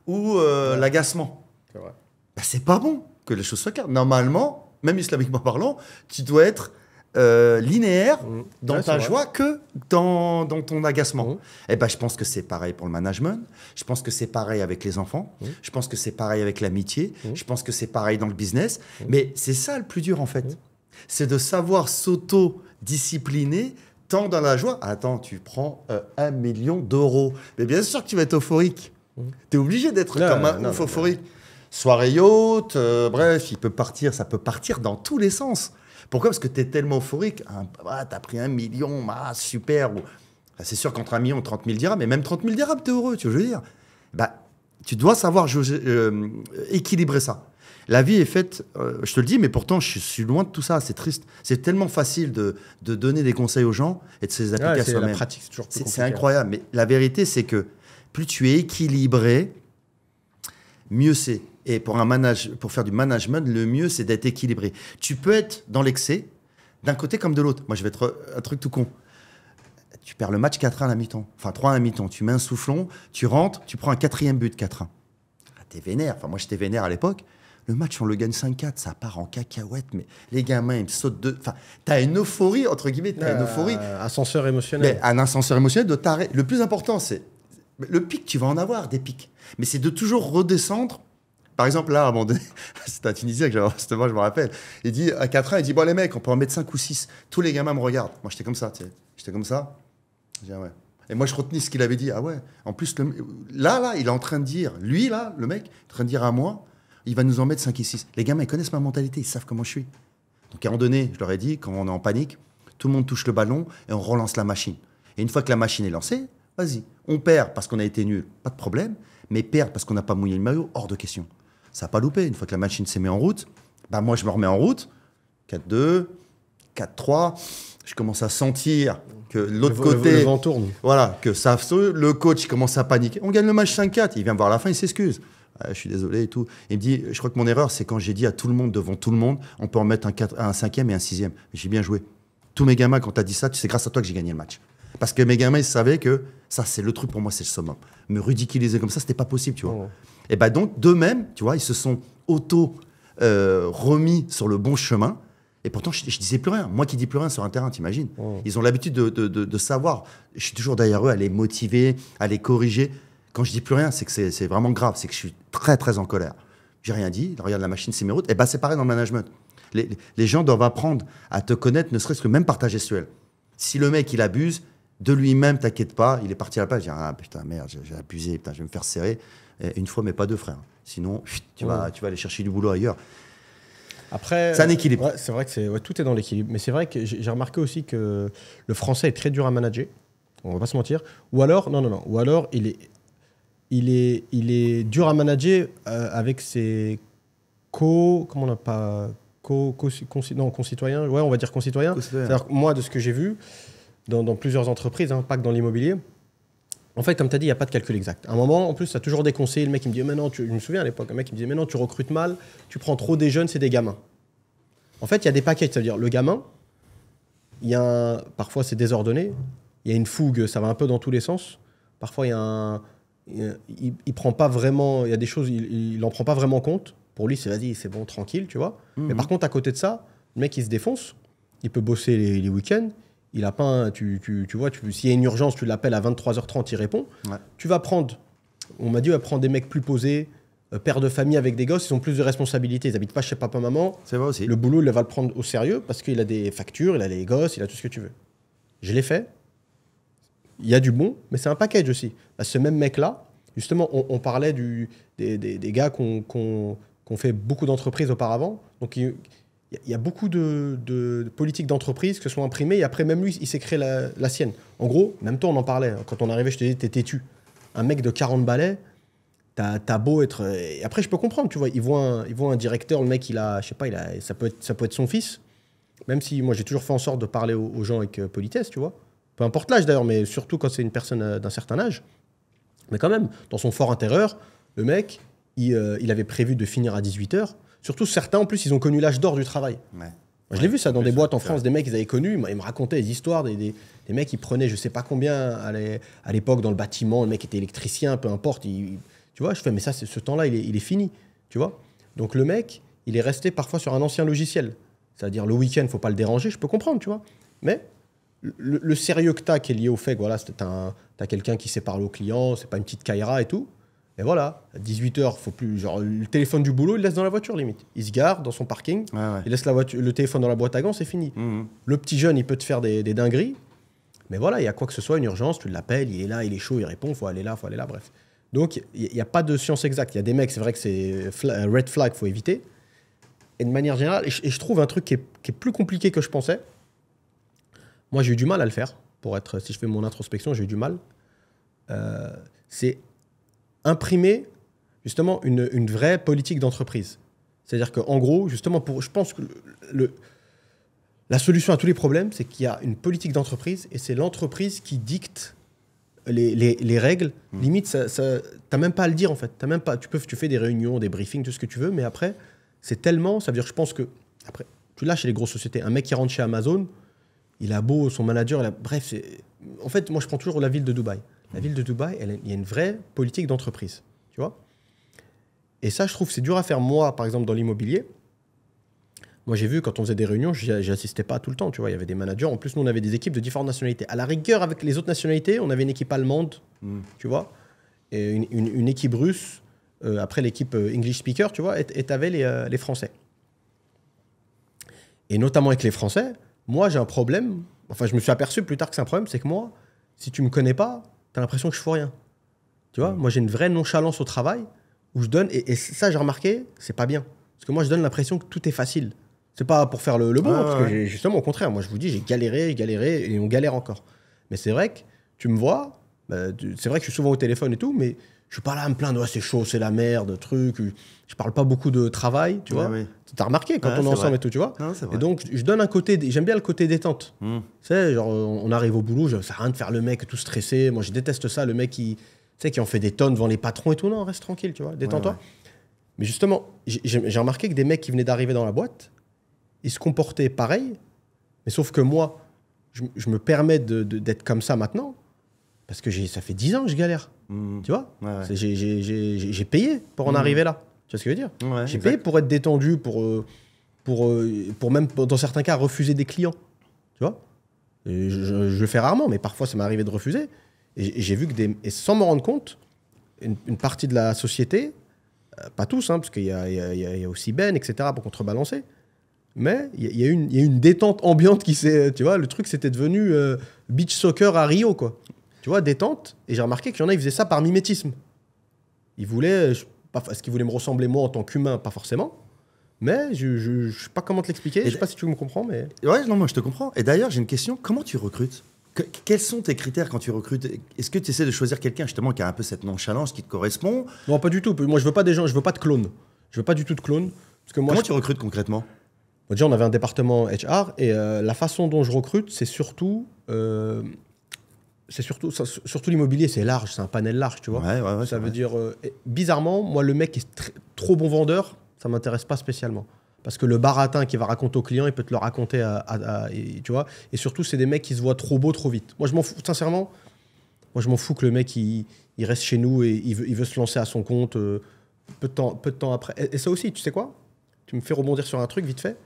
ou l'agacement. C'est vrai. Bah, c'est pas bon que les choses soient claires. Normalement, même islamiquement parlant, tu dois être linéaire dans ta joie que dans ton agacement. Et ben, je pense que c'est pareil pour le management, je pense que c'est pareil avec les enfants, je pense que c'est pareil avec l'amitié, je pense que c'est pareil dans le business. Mais c'est ça le plus dur en fait. C'est de savoir s'auto-discipliner tant dans la joie. Attends, tu prends 1 million d'euros. Mais bien sûr que tu vas être euphorique. Tu es obligé d'être comme un ouf euphorique. Soirée yacht, bref, ça peut partir dans tous les sens. Pourquoi? Parce que tu es tellement euphorique. Tu as pris 1 million, super. C'est sûr qu'entre 1 million et 30 000 dirhams, mais même 30 000 dirhams, tu es heureux, tu veux dire. Tu dois savoir équilibrer ça. La vie est faite, je te le dis, mais pourtant, je suis loin de tout ça. C'est triste. C'est tellement facile de donner des conseils aux gens et de se les appliquer à soi-même. La pratique, c'est toujours plus compliqué. C'est incroyable. Mais la vérité, c'est que plus tu es équilibré, mieux c'est. Et pour faire du management, le mieux, c'est d'être équilibré. Tu peux être dans l'excès, d'un côté comme de l'autre. Moi, je vais être un truc tout con. Tu perds le match 4-1 à la mi-temps. Enfin, 3-1 à la mi-temps. Tu mets un soufflon, tu rentres, tu prends un 4e but 4-1. T'es vénère. Enfin, moi, j'étais vénère à l'époque. Le match, on le gagne 5-4. Ça part en cacahuète. Mais les gamins, ils me sautent de... Enfin, t'as une euphorie, entre guillemets. T'as une euphorie. Ascenseur émotionnel. Mais un ascenseur émotionnel de t'arrêter. Le plus important, c'est... Le pic, tu vas en avoir des pics. Mais c'est de toujours redescendre. Par exemple, là, à un moment donné, c'était un Tunisien que j'avais justement, je me rappelle. Il dit, à 4 ans, il dit, bon, les mecs, on peut en mettre 5 ou 6. Tous les gamins me regardent. Moi, j'étais comme ça, tu sais. J'étais comme ça. Je dis, ah ouais. Et moi, je retenais ce qu'il avait dit. Ah ouais. En plus, là, il est en train de dire, lui, là, le mec, est en train de dire à moi, il va nous en mettre 5 et 6. Les gamins, ils connaissent ma mentalité, ils savent comment je suis. Donc, à un moment donné, je leur ai dit, quand on est en panique, tout le monde touche le ballon et on relance la machine. Et une fois que la machine est lancée, vas-y. On perd parce qu'on a été nul, pas de problème. Mais perdre parce qu'on n'a pas mouillé le maillot, hors de question. Ça n'a pas loupé. Une fois que la machine s'est mise en route, moi, je me remets en route. 4-2, 4-3. Je commence à sentir que l'autre côté... Le vent tourne. Voilà, que ça... Le coach commence à paniquer. On gagne le match 5-4. Il vient me voir à la fin, il s'excuse. Je suis désolé et tout. Il me dit, je crois que mon erreur, c'est quand j'ai dit à tout le monde, devant tout le monde, on peut en mettre un 5e et un 6e. J'ai bien joué. Tous mes gamins, quand tu as dit ça, c'est grâce à toi que j'ai gagné le match. Parce que mes gamins, ils savaient que ça, c'est le truc pour moi, c'est le summum. Me ridiculiser comme ça, c'était pas possible, tu vois. Oh. Et donc, d'eux-mêmes, tu vois, ils se sont remis sur le bon chemin. Et pourtant, je disais plus rien. Moi qui dis plus rien sur un terrain, t'imagines. Oh. Ils ont l'habitude de savoir. Je suis toujours derrière eux à les motiver, à les corriger. Quand je dis plus rien, c'est que c'est vraiment grave. C'est que je suis très, très en colère. j'ai rien dit, regarde la machine, c'est mes routes. Et ben c'est pareil dans le management. Les gens doivent apprendre à te connaître, ne serait-ce que même par ta gestuelle. Si le mec, il abuse, de lui-même, t'inquiète pas, il est parti à la page, il dit ah putain, merde, j'ai abusé, putain, je vais me faire serrer. Et une fois, mais pas deux, frère. Sinon, tu vas aller chercher du boulot ailleurs. Après, c'est un équilibre. Ouais, c'est vrai que tout est dans l'équilibre. Mais c'est vrai que j'ai remarqué aussi que le français est très dur à manager. On va pas se mentir. Ou alors, non. Ou alors, il est dur à manager avec ses comment on n'a pas concitoyens. Ouais, on va dire concitoyens. C'est-à-dire moi, de ce que j'ai vu dans plusieurs entreprises, hein, pas que dans l'immobilier. En fait, comme tu as dit, il n'y a pas de calcul exact. À un moment, en plus, tu as toujours des conseils. Le mec, il me dit, mais non, je me souviens à l'époque, un mec, il me disait, mais non, tu recrutes mal, tu prends trop des jeunes, c'est des gamins. En fait, il y a des paquets, ça veut dire le gamin, parfois c'est désordonné, il y a une fougue, ça va un peu dans tous les sens. Parfois, il prend pas vraiment, il y a des choses, il n'en prend pas vraiment compte. Pour lui, c'est vas-y, c'est bon, tranquille, tu vois. Mais par contre, à côté de ça, le mec, il se défonce, il peut bosser les week-ends. Il a pas tu vois, s'il y a une urgence, tu l'appelles à 23h30, il répond. Ouais. Tu vas prendre, on m'a dit, on va prendre des mecs plus posés, pères de famille avec des gosses, ils ont plus de responsabilités. Ils n'habitent pas chez papa, maman. C'est vrai aussi. Le boulot, il va le prendre au sérieux parce qu'il a des factures, il a des gosses, il a tout ce que tu veux. Je l'ai fait. Il y a du bon, mais c'est un package aussi. Parce que ce même mec-là, justement, on parlait des gars qui ont fait beaucoup d'entreprises auparavant. Donc, il y a beaucoup de politiques d'entreprise qui se sont imprimées et après, même lui, il s'est créé la sienne. En gros, même toi, on en parlait. Quand on arrivait, je te disais, t'es têtu. Un mec de 40 balais, t'as beau être... Et après, je peux comprendre, tu vois. Il voit un directeur, le mec, je sais pas, ça peut être son fils. Même si moi, j'ai toujours fait en sorte de parler aux gens avec politesse, tu vois. Peu importe l'âge d'ailleurs, mais surtout quand c'est une personne d'un certain âge. Mais quand même, dans son fort intérieur, le mec, il avait prévu de finir à 18h. Surtout certains, en plus, ils ont connu l'âge d'or du travail. Ouais. Moi, je l'ai vu ça dans des boîtes en France, des mecs qu'ils avaient connus, ils me racontaient des histoires, des mecs qui prenaient je sais pas combien à l'époque dans le bâtiment, le mec était électricien, peu importe. Tu vois, je fais, mais ça, ce temps-là, il est fini. Tu vois. Donc le mec, il est resté parfois sur un ancien logiciel. C'est-à-dire le week-end, il ne faut pas le déranger, je peux comprendre, tu vois. Mais le sérieux que tu as qui est lié au fait que voilà, tu as quelqu'un qui sait parler au client, c'est pas une petite caïra et tout. Et voilà, à 18h, faut plus. Genre, le téléphone du boulot, il le laisse dans la voiture, limite. Il se gare dans son parking, il laisse le téléphone dans la boîte à gants, c'est fini. Le petit jeune, il peut te faire des dingueries. Mais voilà, il y a quoi que ce soit, une urgence, tu l'appelles, il est là, il est chaud, il répond, faut aller là, bref. Donc, il n'y a pas de science exacte. Il y a des mecs, c'est vrai que c'est red flag, faut éviter. Et de manière générale, et je trouve un truc qui est plus compliqué que je pensais. Moi, j'ai eu du mal à le faire. Si je fais mon introspection, j'ai eu du mal. C'est imprimer justement une vraie politique d'entreprise. C'est-à-dire qu'en gros, justement, je pense que la solution à tous les problèmes, c'est qu'il y a une politique d'entreprise et c'est l'entreprise qui dicte les règles. Limite, tu n'as même pas à le dire en fait. Tu fais des réunions, des briefings, tout ce que tu veux, mais après, c'est tellement... Ça veut dire, je pense que... Après, tu l'as chez les grosses sociétés. Un mec qui rentre chez Amazon, il a beau, son manager... Bref, en fait, moi, je prends toujours la ville de Dubaï. La ville de Dubaï, il y a une vraie politique d'entreprise, tu vois. Et ça, je trouve, c'est dur à faire. Moi, par exemple, dans l'immobilier, moi, j'ai vu, quand on faisait des réunions, j'assistais pas tout le temps, tu vois. Il y avait des managers. En plus, nous, on avait des équipes de différentes nationalités. À la rigueur, avec les autres nationalités, on avait une équipe allemande, tu vois, et une équipe russe, après l'équipe English speaker, tu vois, et t'avais les Français. Et notamment avec les Français, moi, j'ai un problème. Enfin, je me suis aperçu plus tard que c'est un problème, c'est que moi, si tu me connais pas, t'as l'impression que je fous rien. Tu vois, moi, j'ai une vraie nonchalance au travail où je donne, et ça, j'ai remarqué, c'est pas bien. Parce que moi, je donne l'impression que tout est facile. C'est pas pour faire le bon, parce que justement, au contraire, moi, je vous dis, j'ai galéré, et on galère encore. Mais c'est vrai que tu me vois, c'est vrai que je suis souvent au téléphone et tout, mais je suis pas là à me plaindre, ouais, c'est chaud, c'est la merde, truc. Je parle pas beaucoup de travail, tu vois. Oui. T'as remarqué quand on est ensemble et tout, tu vois. Non, et donc, je donne un côté, j'aime bien le côté détente. Tu sais, genre, on arrive au boulot, ça sert à rien de faire le mec tout stressé. Moi, je déteste ça, le mec qui en fait des tonnes devant les patrons et tout. Non, reste tranquille, tu vois, détends-toi. Ouais. Mais justement, j'ai remarqué que des mecs qui venaient d'arriver dans la boîte, ils se comportaient pareil, mais sauf que moi, je me permets d'être comme ça maintenant, parce que ça fait 10 ans que je galère. Tu vois, j'ai payé pour en arriver là. Tu vois ce que je veux dire? J'ai payé pour être détendu, pour même, dans certains cas, refuser des clients. Tu vois, je le fais rarement, mais parfois, ça m'est arrivé de refuser. Et j'ai vu que, et sans m'en rendre compte, une partie de la société Pas tous, hein, parce qu'il y a aussi Ben, etc., pour contrebalancer. Mais il y a une détente ambiante qui s'est... Tu vois, le truc, c'était devenu beach soccer à Rio, quoi. Tu vois, détente. Et j'ai remarqué qu'il y en a, ils faisaient ça par mimétisme. Ils voulaient... Est-ce qu'ils voulaient me ressembler, moi, en tant qu'humain? Pas forcément. Mais je sais pas comment te l'expliquer. Je sais pas si tu me comprends, mais... Ouais, non, moi, je te comprends. Et d'ailleurs, j'ai une question. Comment tu recrutes? Quels sont tes critères quand tu recrutes? Est-ce que tu essaies de choisir quelqu'un, justement, qui a un peu cette nonchalance, qui te correspond? Non, pas du tout. Moi, je veux pas des gens... Je veux pas de clones. Je veux pas du tout de clones. Parce que moi, comment tu recrutes concrètement? Déjà, on avait un département HR et la façon dont je recrute, c'est surtout l'immobilier, c'est large, c'est un panel large, tu vois. Ouais, ça veut dire, bizarrement, moi, le mec qui est trop bon vendeur, ça m'intéresse pas spécialement. Parce que le baratin qui va raconter au client, il peut te le raconter tu vois. Et surtout, c'est des mecs qui se voient trop beaux trop vite. Moi, je m'en fous, sincèrement, moi, je m'en fous que le mec, il reste chez nous et il veut se lancer à son compte peu de temps après. Et ça aussi, tu sais quoi? Tu me fais rebondir sur un truc vite fait.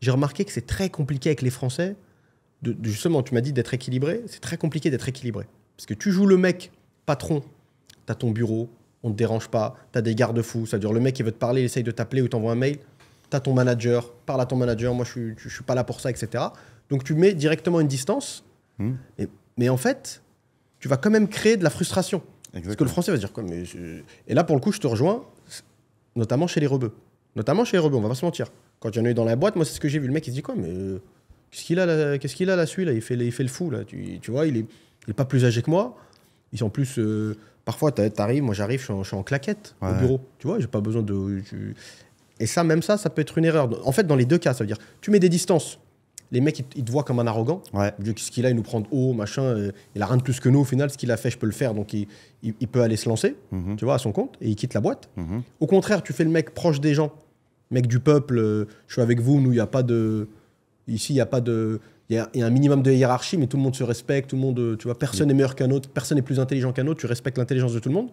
J'ai remarqué que c'est très compliqué avec les Français. Justement, tu m'as dit d'être équilibré. C'est très compliqué d'être équilibré. Parce que tu joues le mec patron, tu as ton bureau, on ne te dérange pas, tu as des garde-fous. C'est-à-dire le mec qui veut te parler, il essaye de t'appeler ou t'envoie un mail. Tu as ton manager, parle à ton manager, moi je suis pas là pour ça, etc. Donc tu mets directement une distance. Mais en fait, tu vas quand même créer de la frustration. Exactement. Parce que le Français va se dire quoi Et là, pour le coup, je te rejoins, notamment chez les rebeux. On va pas se mentir. Quand il y en a eu dans la boîte, moi, c'est ce que j'ai vu. Le mec, il se dit quoi? Mais qu'est-ce qu'il a là, celui-là? Il fait le fou, là. Tu vois, il est pas plus âgé que moi. Ils sont en plus... parfois, t'arrives, moi, j'arrive, je suis en claquette au bureau. Tu vois, j'ai pas besoin de... Et ça, même ça peut être une erreur. En fait, dans les deux cas, ça veut dire... Tu mets des distances. Les mecs, ils te voient comme un arrogant. Qu'est-ce qu'il a? Il nous prend de haut, machin. Il a rien de plus que nous. Au final, ce qu'il a fait, je peux le faire. Donc, il peut aller se lancer, tu vois, à son compte. Et il quitte la boîte. Au contraire, tu fais le mec proche des gens. Mec du peuple, je suis avec vous, nous, il n'y a pas de... Ici, il y a pas de... Il y a un minimum de hiérarchie, mais tout le monde se respecte, tout le monde... Tu vois, personne n'est meilleur qu'un autre, personne n'est plus intelligent qu'un autre, tu respectes l'intelligence de tout le monde.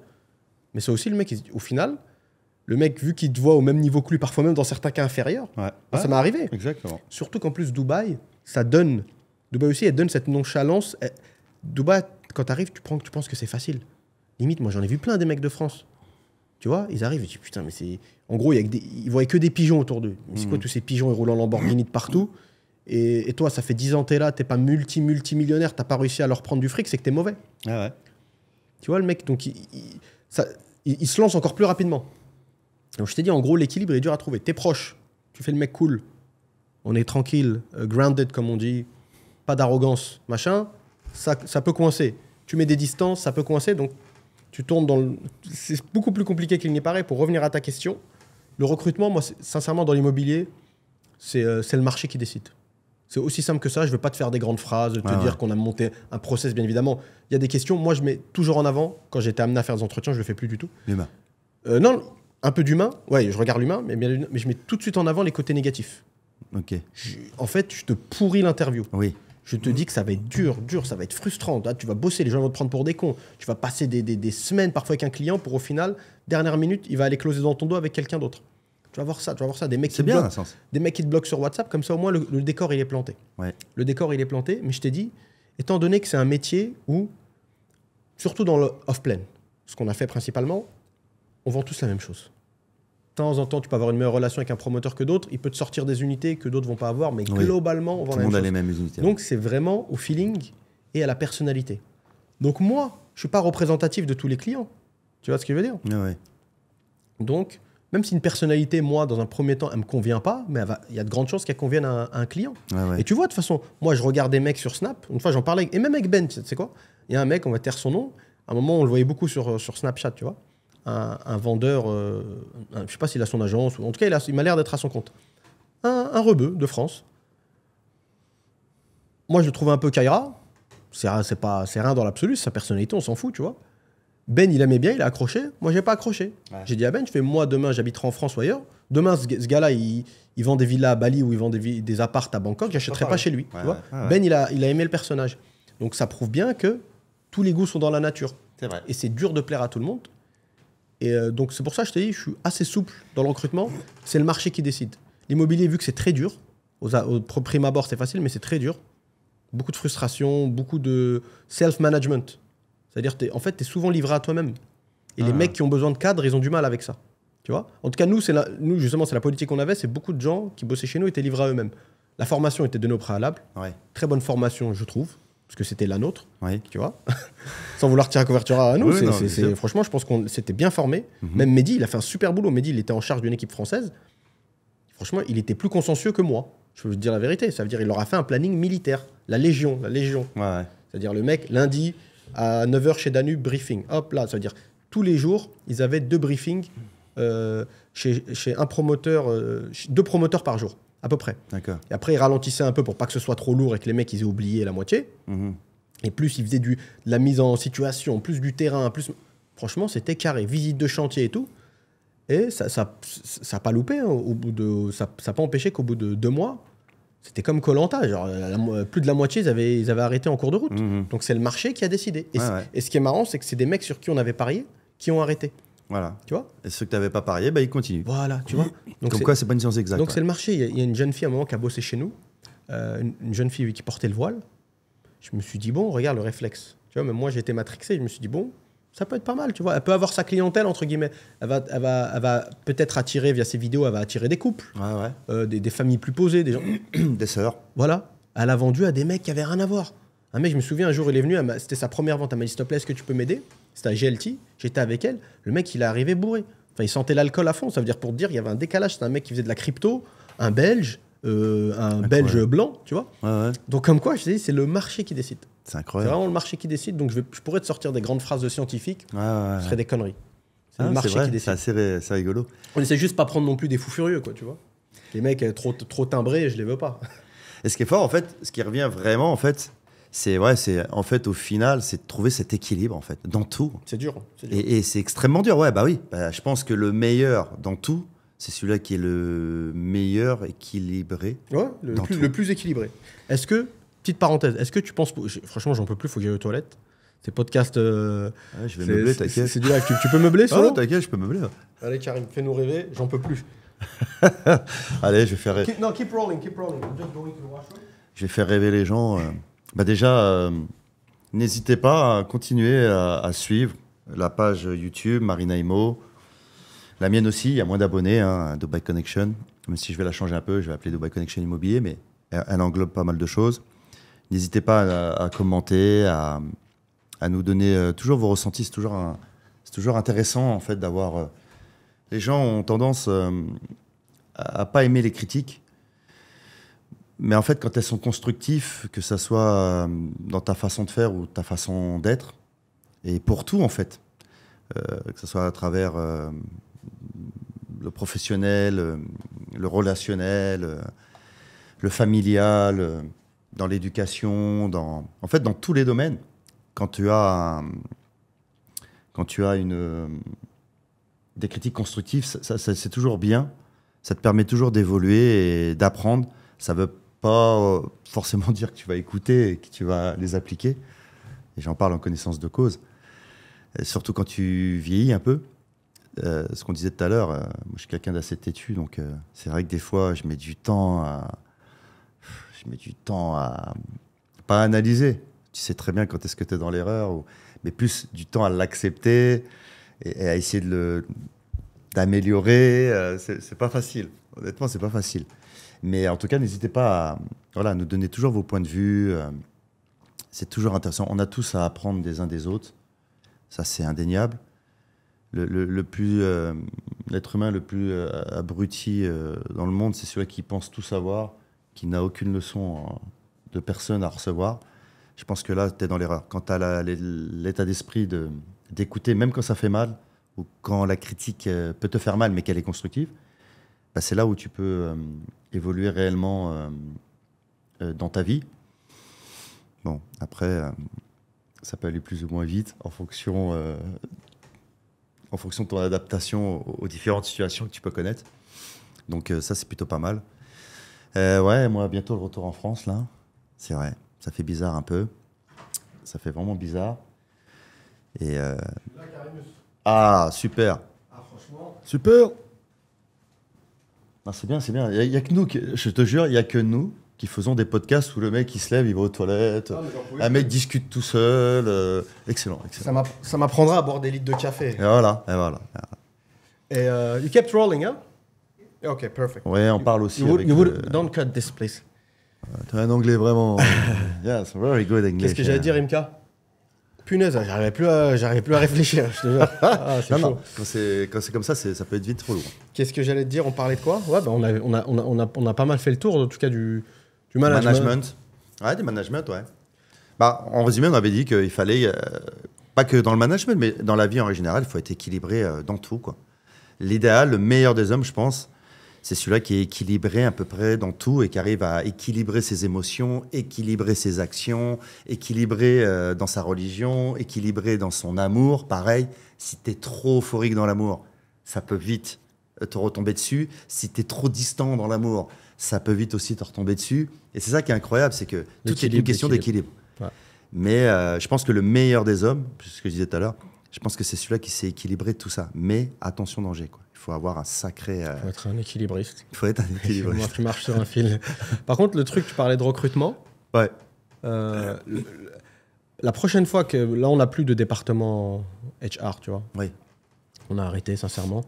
Mais c'est aussi le mec, au final, le mec, vu qu'il te voit au même niveau que lui, parfois même dans certains cas inférieurs, ça m'est arrivé. Exactement. Surtout qu'en plus, Dubaï, ça donne... Dubaï aussi, elle donne cette nonchalance. Dubaï, quand tu arrives, tu penses que c'est facile. Limite, moi, j'en ai vu plein des mecs de France. Tu vois, ils arrivent, ils disent putain, mais c'est. En gros, ils voient que des pigeons autour d'eux. Mais c'est quoi tous ces pigeons? Ils roulent en Lamborghini de partout. Et toi, ça fait 10 ans que t'es là, t'es pas multimillionnaire, t'as pas réussi à leur prendre du fric, c'est que t'es mauvais. Ah ouais. Tu vois, le mec, donc il se lance encore plus rapidement. Donc je t'ai dit, en gros, l'équilibre est dur à trouver. T'es proche, tu fais le mec cool, on est tranquille, grounded comme on dit, pas d'arrogance, machin, ça peut coincer. Tu mets des distances, ça peut coincer, donc. Tu tournes dans le... C'est beaucoup plus compliqué qu'il n'y paraît. Pour revenir à ta question, le recrutement, moi, sincèrement, dans l'immobilier, c'est le marché qui décide. C'est aussi simple que ça. Je ne veux pas te faire des grandes phrases, te dire qu'on a monté un process, bien évidemment. Il y a des questions. Moi, je mets toujours en avant. Quand j'étais amené à faire des entretiens, je ne le fais plus du tout. L'humain. Non, un peu d'humain. Ouais, je regarde l'humain, mais je mets tout de suite en avant les côtés négatifs. Ok. En fait, je te pourris l'interview. Oui. Je te dis que ça va être dur, ça va être frustrant. Là, tu vas bosser, les gens vont te prendre pour des cons. Tu vas passer des semaines parfois avec un client pour au final, dernière minute, il va aller closer dans ton dos avec quelqu'un d'autre. Tu vas voir ça. Des mecs qui te bloquent sur WhatsApp, comme ça au moins le décor il est planté. Ouais. Le décor il est planté, mais je t'ai dit, étant donné que c'est un métier où, surtout dans le off-plan, ce qu'on a fait principalement, on vend tous la même chose. De temps en temps, tu peux avoir une meilleure relation avec un promoteur que d'autres. Il peut te sortir des unités que d'autres ne vont pas avoir, mais globalement, on vend la même chose. Tout le monde a les mêmes unités. Donc, c'est vraiment au feeling et à la personnalité. Donc, moi, je ne suis pas représentatif de tous les clients. Tu vois ce que je veux dire? Ouais. Donc, même si une personnalité, moi, dans un premier temps, elle ne me convient pas, mais il y a de grandes chances qu'elle convienne à un client. Ouais. Et tu vois, de toute façon, moi, je regarde des mecs sur Snap. Une fois, j'en parlais, et même avec Ben, tu sais quoi? Il y a un mec, on va taire son nom. À un moment, on le voyait beaucoup sur Snapchat, tu vois. Un vendeur, je ne sais pas s'il a son agence, ou en tout cas, il m'a l'air d'être à son compte. Un rebeu de France. Moi, je le trouve un peu Kaira. C'est rien dans l'absolu, c'est sa personnalité, on s'en fout, tu vois. Ben, il aimait bien, il a accroché. Moi, j'ai pas accroché. Ouais. J'ai dit à Ben, moi, demain, j'habiterai en France ou ailleurs. Demain, ce gars-là, il vend des villas à Bali ou il vend des appartes à Bangkok, j'achèterai pas chez lui. Tu vois. Ben, il a aimé le personnage. Donc, ça prouve bien que tous les goûts sont dans la nature. C'est vrai. Et c'est dur de plaire à tout le monde. Et donc, c'est pour ça que je te dis, je suis assez souple dans le recrutement. C'est le marché qui décide. L'immobilier, vu que c'est très dur, au prime abord, c'est facile, mais c'est très dur. Beaucoup de frustration, beaucoup de self-management. C'est-à-dire, en fait, tu es souvent livré à toi-même. Et les mecs qui ont besoin de cadre, ils ont du mal avec ça. Tu vois? En tout cas, nous, justement, c'est la politique qu'on avait, c'est beaucoup de gens qui bossaient chez nous étaient livrés à eux-mêmes. La formation était donnée au préalable. Ouais. Très bonne formation, je trouve, parce que c'était la nôtre, tu vois. Sans vouloir tirer couverture à nous, franchement, je pense qu'on s'était bien formé. Même Mehdi, il a fait un super boulot. Mehdi, il était en charge d'une équipe française. Franchement, il était plus consciencieux que moi. Je veux te dire la vérité. Ça veut dire qu'il leur a fait un planning militaire. La Légion. Ouais. C'est-à-dire le mec, lundi, à 9h chez Danube, briefing. Hop, là, ça veut dire tous les jours, ils avaient 2 briefings chez un promoteur, 2 promoteurs par jour, à peu près. D'accord. Et après, ils ralentissaient un peu pour pas que ce soit trop lourd et que les mecs, ils aient oublié la moitié. Et plus ils faisaient de la mise en situation, plus du terrain, plus... Franchement, c'était carré. Visite de chantier et tout. Et ça n'a pas loupé. Hein, ça n'a pas empêché qu'au bout de 2 mois, c'était comme Koh-Lanta. Genre, plus de la moitié, ils avaient arrêté en cours de route. Donc, c'est le marché qui a décidé. Et ce qui est marrant, c'est que c'est des mecs sur qui on avait parié qui ont arrêté. Voilà. Tu vois? Et ceux que tu n'avais pas parié, ils continuent. Voilà, tu vois. Donc comme quoi, c'est pas une science exacte. Donc, c'est le marché. Il y a une jeune fille à un moment qui a bossé chez nous. Une jeune fille qui portait le voile. Je me suis dit, bon, regarde le réflexe. Tu vois, même moi, j'étais matrixé. Je me suis dit, bon, ça peut être pas mal, tu vois. Elle peut avoir sa clientèle, entre guillemets. Elle va peut-être attirer, via ses vidéos, elle va attirer des couples. Des familles plus posées, des gens. Des sœurs. Voilà. Elle a vendu à des mecs qui avaient rien à voir. Un mec, je me souviens, un jour, il est venu, c'était sa première vente. Elle m'a dit, s'il te plaît, est-ce que tu peux m'aider? C'était à GLT. J'étais avec elle. Le mec, il est arrivé bourré. Enfin, il sentait l'alcool à fond. Ça veut dire, pour te dire, il y avait un décalage. C'était un mec qui faisait de la crypto, un Belge, Belge blanc, tu vois. Donc, comme quoi, je te dis, c'est le marché qui décide. C'est incroyable. C'est vraiment le marché qui décide. Donc, je pourrais te sortir des grandes phrases de scientifiques. Ce serait des conneries. C'est le marché qui décide. C'est rigolo. On essaie juste pas prendre non plus des fous furieux, quoi, tu vois. Les mecs trop timbrés, je les veux pas. Et ce qui est fort, en fait, ce qui revient vraiment, en fait, c'est en fait, au final, c'est de trouver cet équilibre, en fait, dans tout. C'est dur. Et c'est extrêmement dur. Je pense que le meilleur dans tout, c'est celui-là qui est le meilleur équilibré. Ouais, le plus équilibré. Est-ce que, petite parenthèse, est-ce que tu penses... Franchement, j'en peux plus, il faut que j'aille aux toilettes. C'est podcast... je vais meubler, t'inquiète. C'est du live. Tu peux meubler, ça? T'inquiète, je peux meubler. Allez, Karim, fais-nous rêver, j'en peux plus. Allez, je vais faire... Keep rolling. I'm just going to the washroom. Je vais faire rêver les gens. Déjà, n'hésitez pas à continuer à suivre la page YouTube, Marina Imo. La mienne aussi, il y a moins d'abonnés, Dubai Connection. Même si je vais la changer un peu, je vais l'appeler Dubai Connection Immobilier, mais elle englobe pas mal de choses. N'hésitez pas à commenter, à nous donner toujours vos ressentis. C'est toujours intéressant, en fait, d'avoir... les gens ont tendance à pas aimer les critiques. Mais en fait, quand elles sont constructives, que ça soit dans ta façon de faire ou ta façon d'être, et pour tout, en fait, que ce soit à travers le professionnel, le relationnel, le familial, dans l'éducation, en fait, dans tous les domaines, quand tu as des critiques constructives, c'est toujours bien. Ça te permet toujours d'évoluer et d'apprendre. Ça veut pas forcément dire que tu vas écouter et que tu vas les appliquer. Et j'en parle en connaissance de cause. Et surtout quand tu vieillis un peu. Ce qu'on disait tout à l'heure, moi je suis quelqu'un d'assez têtu, donc c'est vrai que des fois je mets du temps à pas analyser. Tu sais très bien quand est-ce que tu es dans l'erreur, mais plus du temps à l'accepter et à essayer d'améliorer. C'est pas facile. Honnêtement, c'est pas facile. Mais en tout cas, n'hésitez pas à nous donner toujours vos points de vue. C'est toujours intéressant. On a tous à apprendre des uns des autres. Ça, c'est indéniable. L'être humain le plus abruti dans le monde, c'est celui qui pense tout savoir, qui n'a aucune leçon de personne à recevoir. Je pense que là, tu es dans l'erreur. Quand tu as l'état d'esprit d'écouter, même quand ça fait mal, ou quand la critique peut te faire mal, mais qu'elle est constructive, c'est là où tu peux évoluer réellement dans ta vie. Bon, après, ça peut aller plus ou moins vite en fonction de ton adaptation aux différentes situations que tu peux connaître. Donc ça, c'est plutôt pas mal. Moi, bientôt le retour en France, là. C'est vrai, ça fait bizarre un peu. Ça fait vraiment bizarre. Et ah, super. Ah, franchement. Super. Non, c'est bien, c'est bien. Il y a que nous, je te jure, il n'y a que nous qui faisons des podcasts où le mec, il se lève, il va aux toilettes, un mec discute tout seul. Excellent. Ça m'apprendra à boire des litres de café. Et voilà. Et you kept rolling, hein? Ok, perfect. Ouais, on parle aussi. Don't cut this, please. Tu as un anglais vraiment. Yes, very good English. Qu'est-ce que j'allais dire, Imka? Punaise, j'arrivais plus à réfléchir, je te jure. Ah, c'est chaud. Quand c'est comme ça, ça peut être vite trop lourd. Qu'est-ce que j'allais te dire? On parlait de quoi? Ouais, bah on a pas mal fait le tour, en tout cas, du management. Ouais, du management, ouais. Bah, en résumé, on avait dit qu'il fallait, pas que dans le management, mais dans la vie en général, il faut être équilibré dans tout, quoi. L'idéal, le meilleur des hommes, je pense, c'est celui-là qui est équilibré à peu près dans tout et qui arrive à équilibrer ses émotions, équilibrer ses actions, équilibrer dans sa religion, équilibrer dans son amour. Pareil, si tu es trop euphorique dans l'amour, ça peut vite te retomber dessus. Si tu es trop distant dans l'amour, ça peut vite aussi te retomber dessus. Et c'est ça qui est incroyable, c'est que tout est une question d'équilibre. Ouais. Mais je pense que le meilleur des hommes, c'est ce que je disais tout à l'heure, je pense que c'est celui-là qui sait équilibrer tout ça. Mais attention danger, quoi. Il faut avoir un sacré... Il faut être un équilibriste. Il faut être un équilibriste. Tu marches sur un fil. Par contre, le truc, tu parlais de recrutement. Ouais. La prochaine fois que... Là, on n'a plus de département HR, tu vois. Oui. On a arrêté, sincèrement.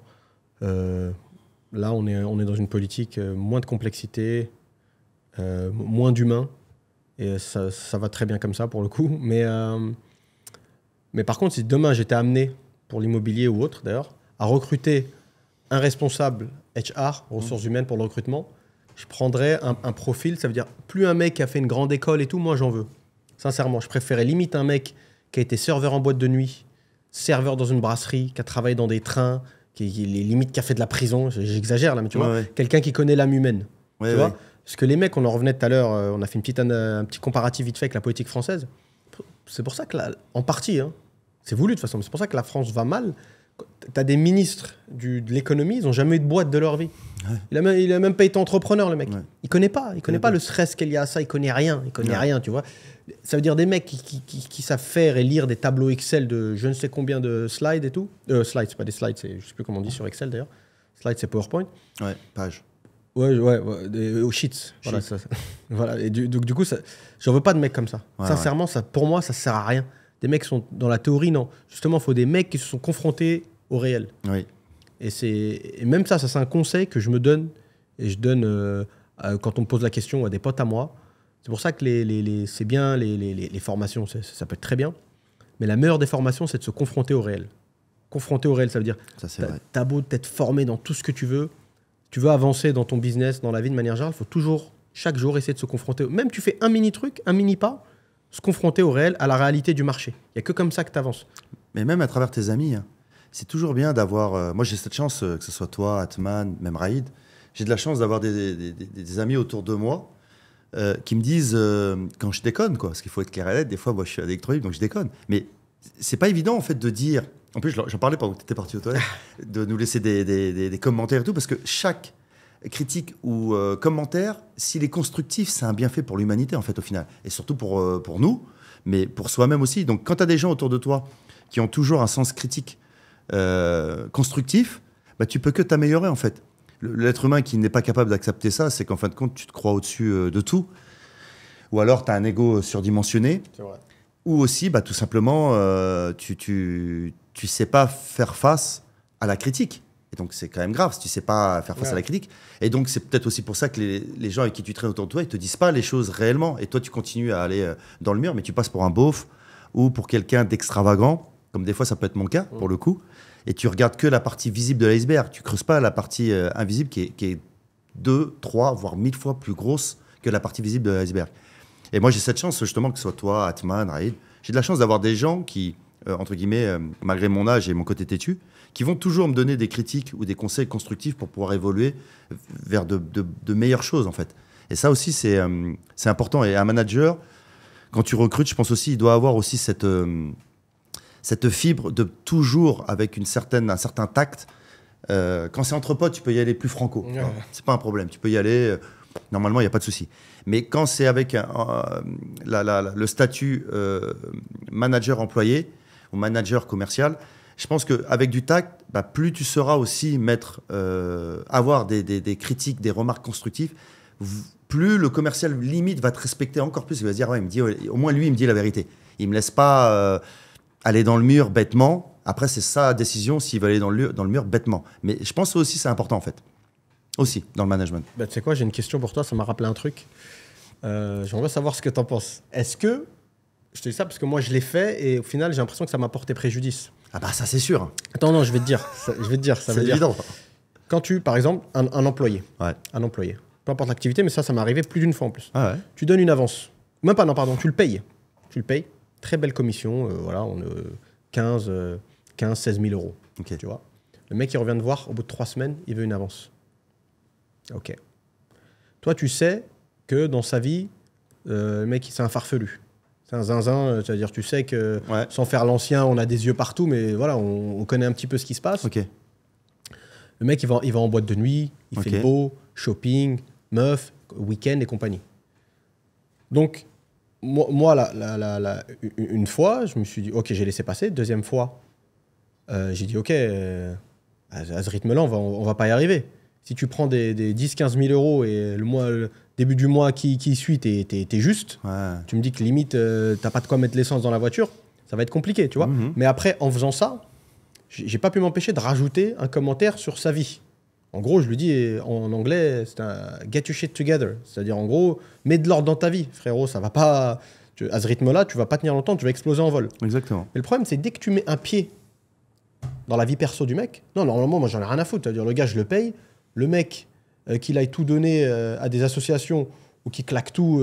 Là, on est dans une politique moins de complexité, moins d'humain. Et ça va très bien comme ça, pour le coup. Mais par contre, si demain, j'étais amené, pour l'immobilier ou autre, d'ailleurs, à recruter un responsable HR, ressources humaines pour le recrutement, je prendrais un profil, ça veut dire plus un mec qui a fait une grande école et tout, moi j'en veux. Sincèrement, je préférais limite un mec qui a été serveur en boîte de nuit, serveur dans une brasserie, qui a travaillé dans des trains, limite qui a fait de la prison, j'exagère là, mais tu vois, quelqu'un qui connaît l'âme humaine. Tu vois, parce que les mecs, on en revenait tout à l'heure, on a fait un petit comparatif vite fait avec la politique française. C'est pour ça que, en partie, hein, c'est voulu de toute façon, mais c'est pour ça que la France va mal. Tu as des ministres de l'économie, ils n'ont jamais eu de boîte de leur vie. Ouais. Il a même pas été entrepreneur, le mec. Ouais. Il connaît pas le stress qu'il y a à ça, il connaît rien. Il connaît rien, tu vois. Ça veut dire des mecs qui savent faire et lire des tableaux Excel de je ne sais combien de slides et tout. Slides, c'est pas des slides, je ne sais plus comment on dit sur Excel d'ailleurs. Slides, c'est PowerPoint. Ouais, page. Ouais, sheets. Voilà, ça. Voilà. Et du coup, j'en veux pas de mecs comme ça. Ouais, sincèrement, ça, pour moi, ça sert à rien. Des mecs qui sont dans la théorie, non. Justement, il faut des mecs qui se sont confrontés au réel. Oui. Et même ça, c'est un conseil que je me donne. Et je donne quand on me pose la question à des potes à moi. C'est pour ça que c'est bien, les formations, ça peut être très bien. Mais la meilleure des formations, c'est de se confronter au réel. Confronter au réel, ça veut dire t'as beau t'être formé dans tout ce que tu veux avancer dans ton business, dans la vie de manière générale, il faut toujours, chaque jour, essayer de se confronter. Même tu fais un mini truc, un mini pas, se confronter au réel, à la réalité du marché. Il n'y a que comme ça que tu avances. Mais même à travers tes amis, hein, c'est toujours bien d'avoir... moi, j'ai cette chance, que ce soit toi, Atman, même Raïd, j'ai de la chance d'avoir des amis autour de moi qui me disent, quand je déconne, quoi, parce qu'il faut être clair et net, des fois, moi, je suis électronique, donc je déconne. Mais c'est pas évident, en fait, de dire... En plus, j'en parlais pendant que tu étais parti aux toilettes, de nous laisser des commentaires et tout, parce que chaque critique ou commentaire, s'il est constructif, c'est un bienfait pour l'humanité, en fait, au final. Et surtout pour nous, mais pour soi-même aussi. Donc, quand tu as des gens autour de toi qui ont toujours un sens critique constructif, bah, tu peux que t'améliorer, en fait. L'être humain qui n'est pas capable d'accepter ça, c'est qu'en fin de compte, tu te crois au-dessus de tout. Ou alors, tu as un ego surdimensionné. C'est vrai. Ou aussi, bah, tout simplement, tu sais pas faire face à la critique. Et donc, c'est quand même grave si tu sais pas faire face à la critique. Et donc, c'est peut-être aussi pour ça que les gens avec qui tu traînes autour de toi, ils te disent pas les choses réellement. Et toi, tu continues à aller dans le mur, mais tu passes pour un beauf ou pour quelqu'un d'extravagant, comme des fois, ça peut être mon cas, pour le coup. Et tu regardes que la partie visible de l'iceberg. Tu creuses pas la partie invisible qui est 2, 3, voire 1000 fois plus grosse que la partie visible de l'iceberg. Et moi, j'ai cette chance, justement, que ce soit toi, Atman, Raïd, j'ai de la chance d'avoir des gens qui, entre guillemets, malgré mon âge et mon côté têtu, qui vont toujours me donner des critiques ou des conseils constructifs pour pouvoir évoluer vers de meilleures choses, en fait. Et ça aussi, c'est important. Et un manager, quand tu recrutes, je pense aussi, il doit avoir aussi cette fibre de toujours, avec un certain tact. Quand c'est entre potes, tu peux y aller plus franco. Ouais. C'est pas un problème. Tu peux y aller... Normalement, il n'y a pas de souci. Mais quand c'est avec le statut manager-employé ou manager commercial, je pense qu'avec du tact, bah, plus tu sauras aussi avoir des critiques, des remarques constructives, plus le commercial limite va te respecter encore plus. Il va se dire, ouais, au moins lui, il me dit la vérité. Il ne me laisse pas aller dans le mur bêtement Après, c'est sa décision s'il va aller dans le mur bêtement. Mais je pense aussi c'est important, en fait. Aussi, dans le management. Bah, tu sais quoi, j'ai une question pour toi, ça m'a rappelé un truc. J'aimerais savoir ce que tu en penses. Est-ce que, je te dis ça parce que moi je l'ai fait et au final j'ai l'impression que ça m'a porté préjudice. Ah bah ça c'est sûr. Attends, non, je vais te dire. Ça veut dire. Évident. Quand tu, par exemple, un employé, ouais. Peu importe l'activité, mais ça m'est arrivé plus d'une fois en plus. Ah ouais. Tu donnes une avance. Même pas, non, pardon, tu le payes. Très belle commission, voilà, on 15, 16 000 euros. Okay. Tu vois. Le mec, il revient te voir, au bout de 3 semaines, il veut une avance. Ok. Toi, tu sais que dans sa vie, le mec, c'est un farfelu. C'est un zinzin, c'est-à-dire tu sais que sans faire l'ancien, on a des yeux partout, mais voilà, on connaît un petit peu ce qui se passe. Okay. Le mec, il va en boîte de nuit, il fait le beau, shopping, meuf, week-end et compagnie. Donc, moi une fois, je me suis dit, ok, j'ai laissé passer. Deuxième fois, j'ai dit, ok, à ce rythme-là, on va pas y arriver. Si tu prends des 10-15 000 euros et le début du mois qui suit, t'es juste, tu me dis que limite, t'as pas de quoi mettre l'essence dans la voiture, ça va être compliqué, tu vois. Mais après, en faisant ça, j'ai pas pu m'empêcher de rajouter un commentaire sur sa vie. En gros, je lui dis en anglais, c'est un get your shit together. C'est-à-dire, en gros, mets de l'ordre dans ta vie, frérot. Ça va pas. À ce rythme-là, tu vas pas tenir longtemps, tu vas exploser en vol. Exactement. Mais le problème, c'est dès que tu mets un pied dans la vie perso du mec, non, normalement, moi, j'en ai rien à foutre. C'est-à-dire, le gars, je le paye. Le mec, qu'il aille tout donner à des associations ou qu'il claque tout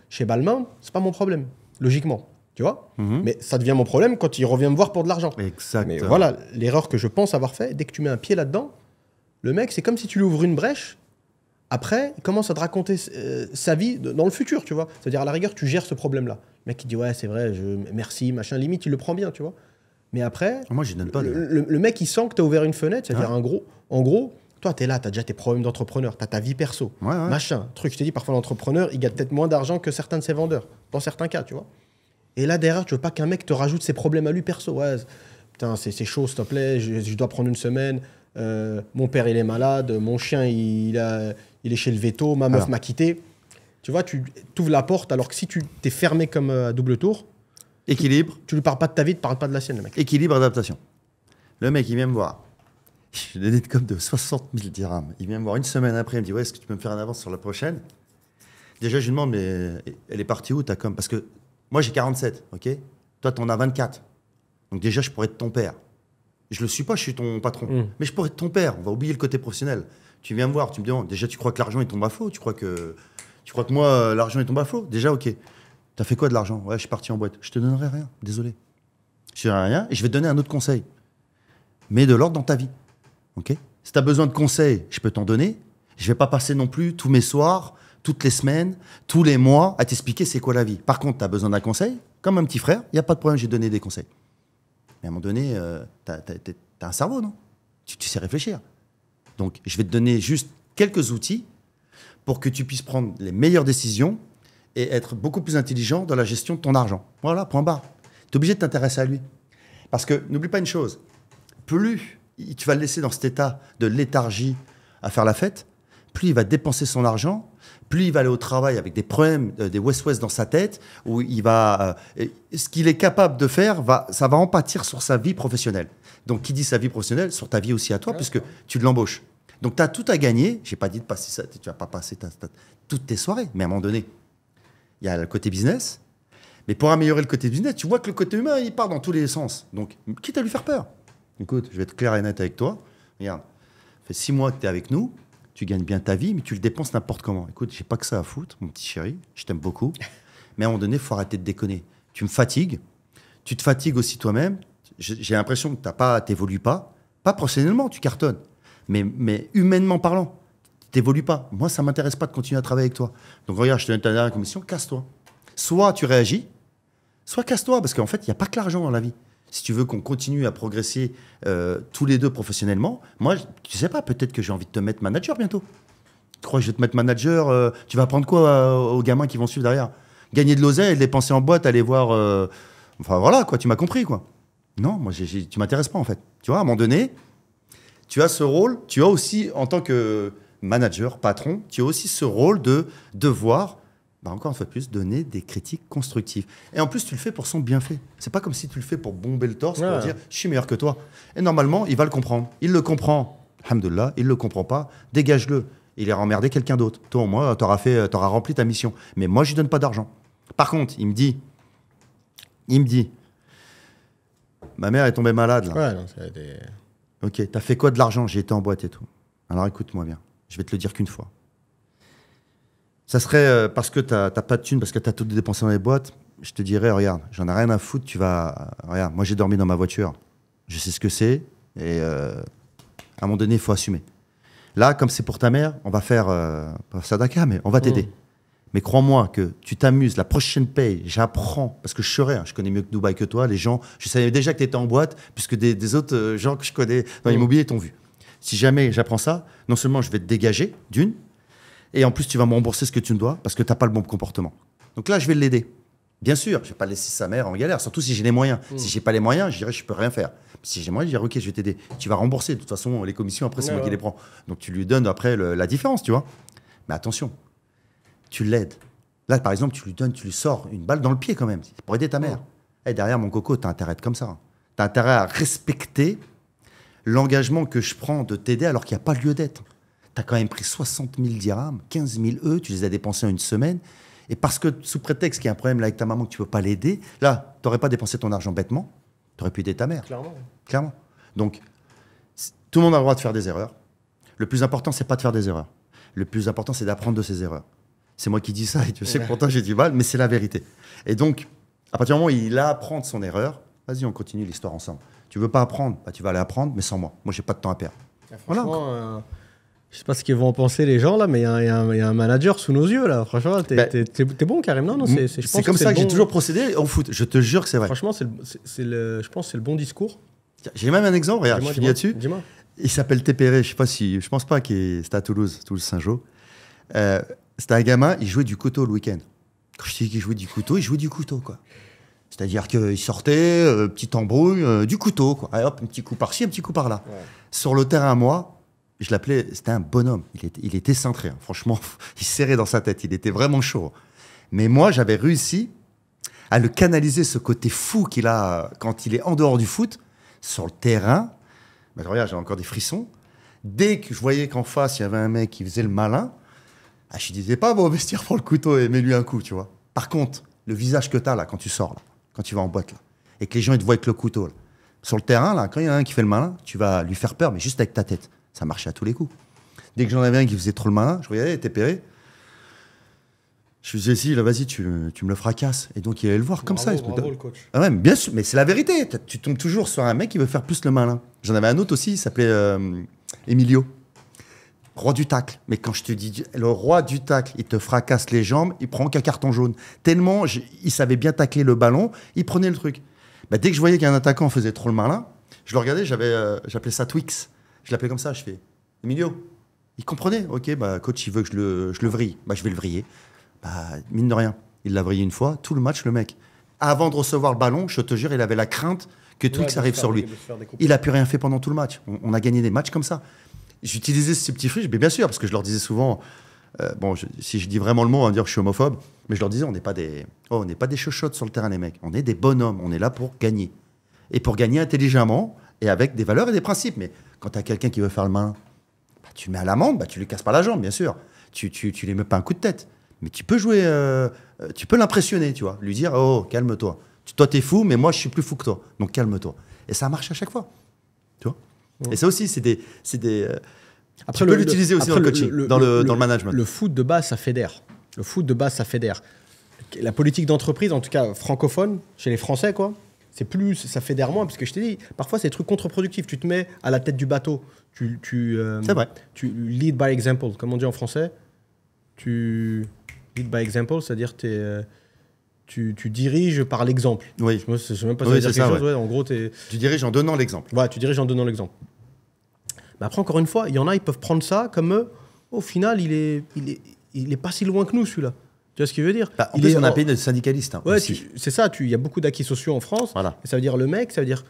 chez Balmain, c'est pas mon problème, logiquement. Tu vois. Mais ça devient mon problème quand il revient me voir pour de l'argent. Exactement. Mais voilà, l'erreur que je pense avoir fait, dès que tu mets un pied là-dedans, le mec, c'est comme si tu lui ouvres une brèche. Après, il commence à te raconter sa vie dans le futur, tu vois. C'est-à-dire, à la rigueur, tu gères ce problème-là. Le mec, il dit, ouais, c'est vrai, merci, machin, limite, il le prend bien, tu vois. Mais après, moi, je donne pas. Le mec, il sent que tu as ouvert une fenêtre. C'est-à-dire, en gros, toi, tu es là, tu as déjà tes problèmes d'entrepreneur, tu as ta vie perso, machin, truc. Je t'ai dit, parfois, l'entrepreneur, il gagne peut-être moins d'argent que certains de ses vendeurs, dans certains cas, tu vois. Et là, derrière, tu veux pas qu'un mec te rajoute ses problèmes à lui perso. Ouais, putain, c'est chaud, s'il te plaît, je dois prendre une semaine. Mon père, il est malade. Mon chien, il est chez le veto. Ma meuf m'a quitté. Tu vois, tu ouvres la porte, alors que si tu t'es fermé comme à double tour... Équilibre. Tu lui parles pas de ta vie, tu parles pas de la sienne, le mec. Équilibre, adaptation. Le mec, il vient me voir. Je lui ai donné une com de 60 000 dirhams. Il vient me voir une semaine après, il me dit, ouais, est-ce que tu peux me faire une avance sur la prochaine? Déjà, je lui demande, mais elle est partie où ta com? Parce que moi, j'ai 47, ok? Toi, t'en as 24. Donc déjà, je pourrais être ton père. Je le suis pas, je suis ton patron. Mais je pourrais être ton père. On va oublier le côté professionnel. Tu viens me voir, tu me dis, oh, déjà, tu crois que l'argent, il tombe à flot? Tu crois que moi, l'argent, il tombe à flot? Déjà, ok. T'as fait quoi de l'argent? Ouais, je suis parti en boîte. Je te donnerai rien, désolé. Je te donnerai rien et je vais te donner un autre conseil. Mets de l'ordre dans ta vie, ok? Si t'as besoin de conseils, je peux t'en donner. Je vais pas passer non plus tous mes soirs, toutes les semaines, tous les mois à t'expliquer c'est quoi la vie. Par contre, t'as besoin d'un conseil, comme un petit frère, il n'y a pas de problème, j'ai donné des conseils. Mais à un moment donné, t'as un cerveau, non? Tu sais réfléchir. Donc, je vais te donner juste quelques outils pour que tu puisses prendre les meilleures décisions et être beaucoup plus intelligent dans la gestion de ton argent. Voilà, point barre. Tu es obligé de t'intéresser à lui. Parce que, n'oublie pas une chose, plus tu vas le laisser dans cet état de léthargie à faire la fête, plus il va dépenser son argent, plus il va aller au travail avec des problèmes, des west-west dans sa tête, où il va, ce qu'il est capable de faire, ça va en pâtir sur sa vie professionnelle. Donc, qui dit sa vie professionnelle, sur ta vie aussi à toi, puisque tu l'embauches. Donc, tu as tout à gagner. Je n'ai pas dit de passer ça, tu ne vas pas passer toutes tes soirées, mais à un moment donné, il y a le côté business. Mais pour améliorer le côté business, tu vois que le côté humain, il part dans tous les sens. Donc, quitte à lui faire peur. Écoute, je vais être clair et net avec toi. Regarde, ça fait 6 mois que tu es avec nous. Tu gagnes bien ta vie, mais tu le dépenses n'importe comment. Écoute, j'ai pas que ça à foutre, mon petit chéri. Je t'aime beaucoup. Mais à un moment donné, il faut arrêter de déconner. Tu me fatigues. Tu te fatigues aussi toi-même. J'ai l'impression que tu n'évolues pas. Pas professionnellement, tu cartonnes. Mais humainement parlant, tu n'évolues pas. Moi, ça ne m'intéresse pas de continuer à travailler avec toi. Donc, regarde, je te donne ta dernière commission, casse-toi. Soit tu réagis, soit casse-toi. Parce qu'en fait, il n'y a pas que l'argent dans la vie. Si tu veux qu'on continue à progresser tous les deux professionnellement, moi, tu sais pas, peut-être que j'ai envie de te mettre manager bientôt. Tu crois que je vais te mettre manager tu vas apprendre quoi aux gamins qui vont suivre derrière? Gagner de l'oseille, le dépenser en boîte, aller voir... Enfin, voilà, quoi, tu m'as compris, quoi. Non, moi, tu m'intéresses pas, en fait. Tu vois, à un moment donné, tu as ce rôle, tu as aussi, en tant que manager, patron, tu as aussi ce rôle de devoir bah encore une fois de plus, donner des critiques constructives. Et en plus, tu le fais pour son bienfait. C'est pas comme si tu le fais pour bomber le torse, pour dire je suis meilleur que toi. Et normalement, il va le comprendre. Il le comprend, alhamdoulilah. Il le comprend pas, dégage-le. Il ira emmerder quelqu'un d'autre. Toi, au moins, t'auras rempli ta mission. Mais moi, je lui donne pas d'argent. Par contre, il me dit, ma mère est tombée malade là. Ouais, non, Ok, t'as fait quoi de l'argent? J'ai été en boîte et tout. Alors écoute-moi bien, je vais te le dire qu'une fois. Ça serait parce que t'as pas de thunes, parce que t'as tout dépensé dans les boîtes, je te dirais, regarde, j'en ai rien à foutre, regarde, moi j'ai dormi dans ma voiture, je sais ce que c'est, et à un moment donné, il faut assumer. Là, comme c'est pour ta mère, on va faire, pas sadaka, mais on va t'aider. Mais crois-moi que tu t'amuses, la prochaine paye, j'apprends, parce que je serai, je connais mieux que Dubaï que toi, les gens, je savais déjà que tu étais en boîte, puisque des autres gens que je connais dans l'immobilier t'ont vu. Si jamais j'apprends ça, non seulement je vais te dégager, d'une, et en plus tu vas me rembourser ce que tu me dois, parce que tu n'as pas le bon comportement. Donc là, je vais l'aider. Bien sûr, je ne vais pas laisser sa mère en galère, surtout si j'ai les moyens. Si je n'ai pas les moyens, je dirais je ne peux rien faire. Si j'ai les moyens, je dirais ok, je vais t'aider. Tu vas rembourser, de toute façon, les commissions, après, c'est moi qui les prends. Donc tu lui donnes après la différence, tu vois. Mais attention, tu l'aides. Là, par exemple, tu lui sors une balle dans le pied quand même, pour aider ta mère. Et derrière, mon coco, tu as intérêt à être comme ça. Tu as intérêt à respecter l'engagement que je prends de t'aider alors qu'il n'y a pas lieu d'être. Tu as quand même pris 60 000 dirhams, 15 000 tu les as dépensés en une semaine. Et parce que, sous prétexte qu'il y a un problème là avec ta maman, que tu ne peux pas l'aider, là, tu n'aurais pas dépensé ton argent bêtement, tu aurais pu aider ta mère. Clairement. Donc, tout le monde a le droit de faire des erreurs. Le plus important, c'est pas de faire des erreurs. Le plus important, c'est d'apprendre de ses erreurs. C'est moi qui dis ça, et tu sais que pourtant j'ai du mal, mais c'est la vérité. Et donc, à partir du moment où il a à apprendre de son erreur, vas-y, on continue l'histoire ensemble. Tu veux pas apprendre, bah, tu vas aller apprendre, mais sans moi. Moi, j'ai pas de temps à perdre. Franchement, je sais pas ce qu'ils vont en penser les gens là, mais il y a un manager sous nos yeux là. Franchement, t'es bon Karim, non, c'est comme ça que j'ai toujours procédé en foot. Je te jure que c'est vrai. Franchement, je pense que c'est le bon discours. J'ai même un exemple. Regarde, je finis là-dessus. Dis-moi. Il s'appelle Tépéré. Je pense pas c'était à Toulouse Saint-Jean. C'était un gamin. Il jouait du couteau le week-end. Quand je dis qu'il jouait du couteau, il jouait du couteau quoi. C'est-à-dire qu'il sortait, petite embrouille, du couteau quoi. Allez, hop, un petit coup par-ci, un petit coup par-là. Ouais. Sur le terrain, moi. Je l'appelais, c'était un bonhomme. Il était cintré, hein. Franchement, il serrait dans sa tête. Il était vraiment chaud. Mais moi, j'avais réussi à le canaliser, ce côté fou qu'il a quand il est en dehors du foot, sur le terrain. Ben, regarde, j'ai encore des frissons. Dès que je voyais qu'en face, il y avait un mec qui faisait le malin, je ne disais pas, va au vestiaire pour le couteau et mets-lui un coup, tu vois. Par contre, le visage que tu as là, quand tu sors, là, quand tu vas en boîte, là, et que les gens ils te voient avec le couteau, là, sur le terrain, là, quand il y en a un qui fait le malin, tu vas lui faire peur, mais juste avec ta tête. Ça marchait à tous les coups. Dès que j'en avais un qui faisait trop le malin, je regardais, il était péré. Je lui disais, si, là, vas-y, tu me le fracasses. Et donc, il allait le voir comme ça. Bravo, le coach. Ah ouais, bien sûr, mais c'est la vérité. Tu tombes toujours sur un mec qui veut faire plus le malin. J'en avais un autre aussi, il s'appelait Emilio. Roi du tacle. Mais quand je te dis, le roi du tacle, il te fracasse les jambes, il prend qu'un carton jaune. Tellement, il savait bien tacler le ballon, il prenait le truc. Bah, dès que je voyais qu'un attaquant faisait trop le malin, je le regardais, j'appelais ça Twix. Je l'appelais comme ça, je fais Emilio. Il comprenait. Ok, bah, coach, il veut que je le vrille. Bah, je vais le vriller. Bah, mine de rien, il l'a vrillé une fois, tout le match, le mec. Avant de recevoir le ballon, je te jure, il avait la crainte que Twix arrive sur lui. Il n'a plus rien fait pendant tout le match. On a gagné des matchs comme ça. J'utilisais ce petit friche, mais bien sûr, parce que je leur disais souvent, si je dis vraiment le mot, on va dire que je suis homophobe, mais je leur disais, on n'est pas des chochottes sur le terrain, les mecs. On est des bonhommes, on est là pour gagner. Et pour gagner intelligemment, et avec des valeurs et des principes. Mais quand tu as quelqu'un qui veut faire le malin, bah, tu le mets à l'amende, bah, tu lui casses pas la jambe, bien sûr. Tu lui mets pas un coup de tête. Mais tu peux jouer, tu peux l'impressionner, tu vois. Lui dire, oh, calme-toi. Toi, t'es fou, mais moi, je suis plus fou que toi. Donc, calme-toi. Et ça marche à chaque fois. Tu vois. Et ça aussi, c'est des après, tu peux l'utiliser aussi dans le coaching, dans le management. Le foot de base, ça fédère. La politique d'entreprise, en tout cas francophone, chez les Français, quoi. C'est plus, ça fédère moins, parce que je t'ai dit, parfois c'est des trucs contre-productifs. Tu te mets à la tête du bateau. C'est vrai. Tu lead by example, comme on dit en français. Tu lead by example, c'est-à-dire tu diriges par l'exemple. Oui. Je sais même pas si ça veut dire quelque chose. Ouais, en gros, tu diriges en donnant l'exemple. Ouais, tu diriges en donnant l'exemple. Mais après, encore une fois, il y en a, ils peuvent prendre ça comme eux. Au final, il est pas si loin que nous, celui-là. Tu vois ce qu'il veut dire? En plus, on a un pays de syndicalistes. Hein, ouais, c'est ça. Il y a beaucoup d'acquis sociaux en France. Voilà. Et ça veut dire le mec, ça veut dire...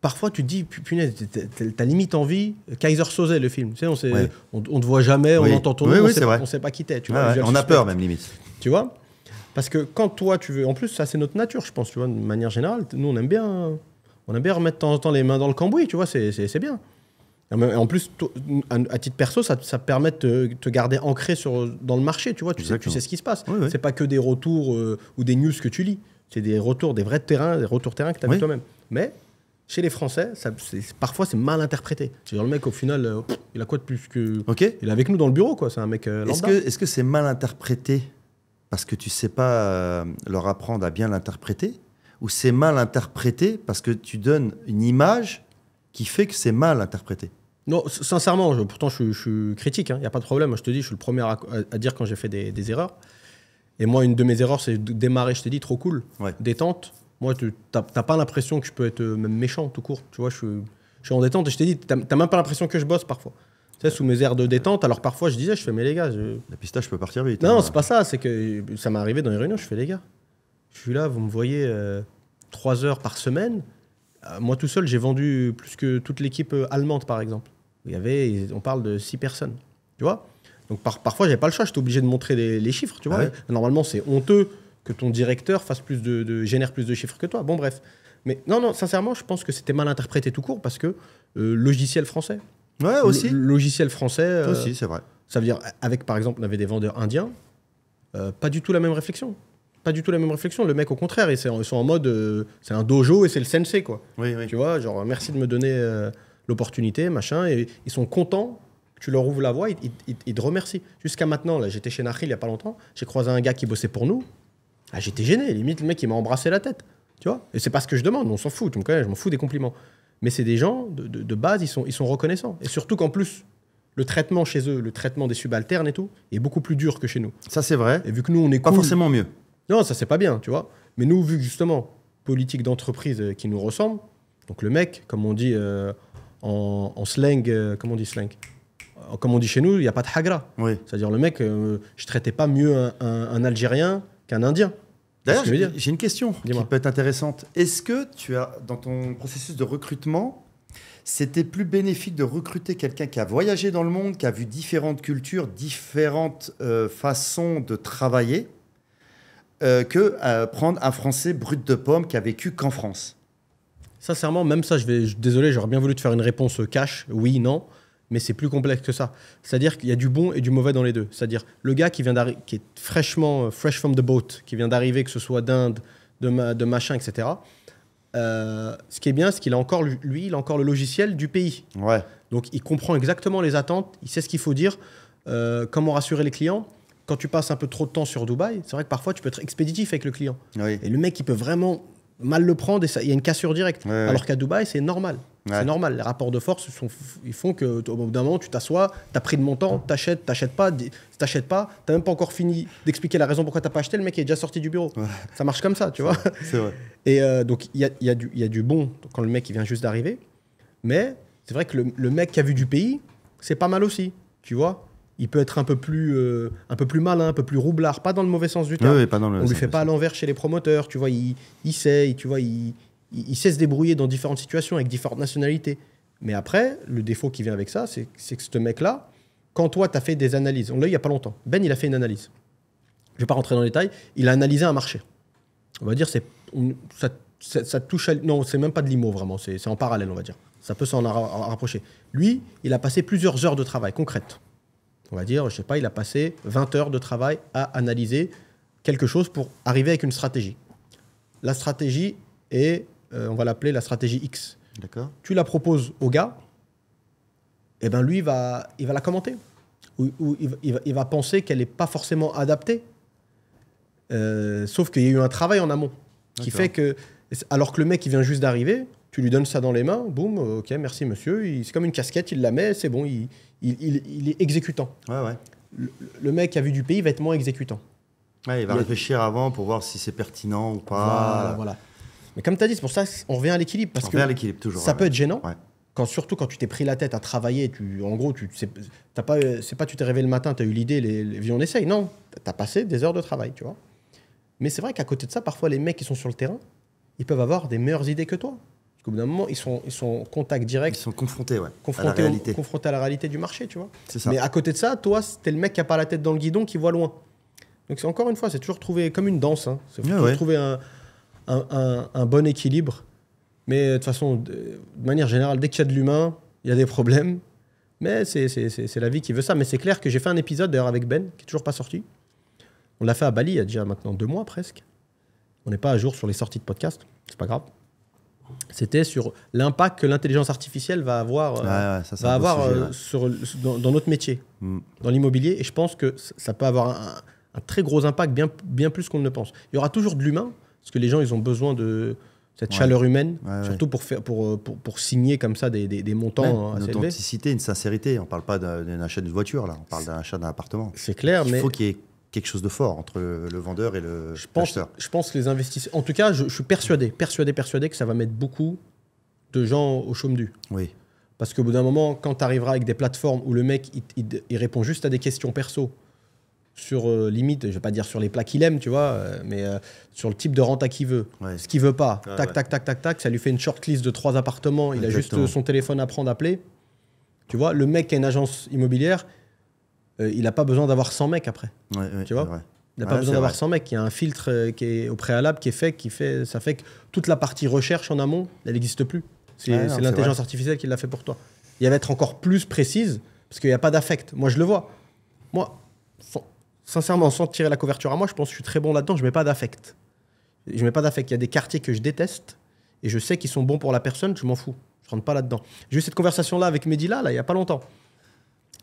Parfois, tu te dis, punaise, t'as limite envie... Kaiser Soze, le film. Tu sais, on te voit jamais, on entend ton nom, on sait pas qui t'es. On a peur même, limite. Tu vois? Parce que quand toi, tu veux... En plus, ça, c'est notre nature, je pense, tu vois, de manière générale. Nous, on aime bien remettre de temps en temps les mains dans le cambouis, tu vois, c'est bien. En plus, à titre perso, ça permet de te garder ancré dans le marché, tu vois, tu sais ce qui se passe. Oui, oui. C'est pas que des retours ou des news que tu lis, c'est des retours, des vrais terrains, des retours terrain que tu as vu toi-même. Mais chez les Français, parfois c'est mal interprété. C'est-à-dire le mec, au final, il a quoi de plus que... Il est avec nous dans le bureau, quoi. C'est un mec lambda. Est-ce que c'est mal interprété parce que tu sais pas leur apprendre à bien l'interpréter, ou c'est mal interprété parce que tu donnes une image qui fait que c'est mal interprété? Non, sincèrement, pourtant je suis critique, il n'y a pas de problème. Je te dis, je suis le premier à dire quand j'ai fait des erreurs. Et moi, une de mes erreurs, c'est de démarrer, je t'ai dit, trop cool, détente. Moi, t'as pas l'impression que je peux être même méchant, tout court. Tu vois, je suis en détente et je t'ai dit, t'as même pas l'impression que je bosse parfois. Tu sais, sous mes airs de détente, alors parfois je disais, mais les gars... La pistache peut partir vite. Non, c'est pas ça, c'est que ça m'est arrivé dans les réunions, je fais, les gars, je suis là, vous me voyez 3 heures par semaine. Moi, tout seul, j'ai vendu plus que toute l'équipe allemande, par exemple. On parle de 6 personnes, tu vois. Donc parfois, j'avais pas le choix, j'étais obligé de montrer les chiffres, tu vois. Normalement, c'est honteux que ton directeur génère plus de chiffres que toi. Bon, bref. Mais non, sincèrement, je pense que c'était mal interprété tout court parce que logiciel français. Ouais, aussi. Logiciel français. Aussi, c'est vrai. Ça veut dire, par exemple, on avait des vendeurs indiens, pas du tout la même réflexion. Pas du tout la même réflexion. Le mec, au contraire, ils sont en mode, c'est un dojo et c'est le sensei, quoi. Oui. Tu vois, genre, merci de me donner l'opportunité, machin. Et ils sont contents que tu leur ouvres la voie, ils te remercient. Jusqu'à maintenant, là, j'étais chez Nakhil il n'y a pas longtemps, j'ai croisé un gars qui bossait pour nous. Ah, j'étais gêné, limite, le mec, il m'a embrassé la tête. Tu vois. Et c'est pas ce que je demande, on s'en fout, tu me connais, je m'en fous des compliments. Mais c'est des gens, de base, ils sont reconnaissants. Et surtout qu'en plus, le traitement chez eux, le traitement des subalternes et tout, est beaucoup plus dur que chez nous. Ça, c'est vrai. Et vu que nous, on est pas forcément mieux. Non, ça, c'est pas bien, tu vois. Mais nous, vu que justement, politique d'entreprise qui nous ressemble, donc le mec, comme on dit en slang, comment on dit slang? Comme on dit chez nous, il n'y a pas de hagra. Oui. C'est-à-dire le mec, je traitais pas mieux un Algérien qu'un Indien. D'ailleurs, j'ai une question qui peut être intéressante. Est-ce que tu as, dans ton processus de recrutement, c'était plus bénéfique de recruter quelqu'un qui a voyagé dans le monde, qui a vu différentes cultures, différentes façons de travailler, que prendre un Français brut de pomme qui a vécu qu'en France? Sincèrement, même ça, désolé, j'aurais bien voulu te faire une réponse cash, oui, non, mais c'est plus complexe que ça. C'est-à-dire qu'il y a du bon et du mauvais dans les deux. C'est-à-dire le gars qui est fresh from the boat, qui vient d'arriver, que ce soit d'Inde, de machin, etc. Ce qui est bien, c'est qu'il a encore, lui, il a encore le logiciel du pays. Ouais. Donc, il comprend exactement les attentes, il sait ce qu'il faut dire, comment rassurer les clients. Quand tu passes un peu trop de temps sur Dubaï, c'est vrai que parfois, tu peux être expéditif avec le client. Oui. Et le mec, il peut vraiment mal le prendre et il y a une cassure directe. Ouais, alors qu'à Dubaï, c'est normal. Ouais. C'est normal. Les rapports de force, ils font qu'au bout d'un moment, tu t'assois, tu as pris de mon temps, t'achètes pas. Si t'achètes pas, t'as même pas encore fini d'expliquer la raison pourquoi t'as pas acheté, le mec est déjà sorti du bureau. Ouais. Ça marche comme ça, tu vois. C'est vrai. Et donc, il y a du bon quand le mec il vient juste d'arriver. Mais c'est vrai que le mec qui a vu du pays, c'est pas mal aussi, tu vois. Il peut être un peu plus malin, un peu plus roublard, pas dans le mauvais sens du terme. Oui, pas dans le On lui fait pas à l'envers chez les promoteurs, tu vois, il sait, tu vois, il sait se débrouiller dans différentes situations avec différentes nationalités. Mais après, le défaut qui vient avec ça, c'est que ce mec-là, quand toi, tu as fait des analyses, on l'a eu il n'y a pas longtemps, Ben, il a fait une analyse. Je ne vais pas rentrer dans les détails, il a analysé un marché. On va dire, ça touche à... Non, c'est même pas de l'IMO, vraiment, c'est en parallèle, on va dire. Ça peut s'en rapprocher. Lui, il a passé plusieurs heures de travail concrètes. On va dire, je sais pas, il a passé 20 heures de travail à analyser quelque chose pour arriver avec une stratégie. La stratégie est, on va l'appeler la stratégie X. D'accord. Tu la proposes au gars, et ben lui, il va la commenter. Ou il va penser qu'elle n'est pas forcément adaptée. Sauf qu'il y a eu un travail en amont qui fait que, alors que le mec, il vient juste d'arriver, tu lui donnes ça dans les mains, boum, ok, merci monsieur, c'est comme une casquette, il la met, c'est bon, il est exécutant. Ouais. Le mec qui a vu du pays va être moins exécutant. Ouais, il va réfléchir avant pour voir si c'est pertinent ou pas. Voilà. Mais comme tu as dit, c'est pour ça qu'on revient à l'équilibre. Parce que toujours, ça peut être gênant, surtout quand tu t'es pris la tête à travailler. En gros, c'est pas tu t'es réveillé le matin, tu as eu l'idée, viens on essaye. Non, tu as passé des heures de travail, tu vois. Mais c'est vrai qu'à côté de ça, parfois les mecs qui sont sur le terrain, ils peuvent avoir des meilleures idées que toi. Parce qu'au bout d'un moment, ils sont en contact direct. Ils sont confrontés, confrontés à la réalité du marché, tu vois. C'est ça. Mais à côté de ça, toi, t'es le mec qui n'a pas la tête dans le guidon, qui voit loin. Donc, encore une fois, c'est toujours trouver comme une danse. Hein. C'est toujours trouver un bon équilibre. Mais de toute façon, de manière générale, dès qu'il y a de l'humain, il y a des problèmes. Mais c'est la vie qui veut ça. Mais c'est clair que j'ai fait un épisode d'ailleurs avec Ben, qui n'est toujours pas sorti. On l'a fait à Bali il y a déjà maintenant 2 mois presque. On n'est pas à jour sur les sorties de podcast. C'est pas grave. C'était sur l'impact que l'intelligence artificielle va avoir, dans notre métier, dans l'immobilier. Et je pense que ça peut avoir un très gros impact, bien plus qu'on ne le pense. Il y aura toujours de l'humain, parce que les gens ils ont besoin de cette chaleur humaine, surtout pour signer comme ça des montants assez élevés. Une authenticité, une sincérité. On ne parle pas d'un achat d'une voiture, là. On parle d'un achat d'un appartement. C'est clair, mais... Il faut qu'il y ait quelque chose de fort entre le vendeur et l'acheteur. Je pense que les investisseurs... En tout cas, je suis persuadé que ça va mettre beaucoup de gens au chômage. Oui. Parce qu'au bout d'un moment, quand tu arriveras avec des plateformes où le mec, il répond juste à des questions perso, sur limite, je vais pas dire sur les plats qu'il aime, tu vois, mais sur le type de renta qu'il veut, ce qu'il veut pas, tac, ça lui fait une shortlist de 3 appartements, il a juste son téléphone à prendre, appeler. Tu vois, le mec qui a une agence immobilière, il n'a pas besoin d'avoir 100 mecs après. Tu vois, il n'a pas besoin d'avoir 100 mecs. Il y a un filtre qui est au préalable, ça fait que toute la partie recherche en amont, elle n'existe plus. C'est l'intelligence artificielle qui l'a fait pour toi. Et elle va être encore plus précise parce qu'il n'y a pas d'affect. Moi, je le vois. Moi, sincèrement, sans tirer la couverture à moi, je pense que je suis très bon là-dedans. Je ne mets pas d'affect. Je mets pas d'affect. Il y a des quartiers que je déteste et je sais qu'ils sont bons pour la personne. Je m'en fous. Je rentre pas là-dedans. J'ai eu cette conversation-là avec Mehdi là, il n'y a pas longtemps.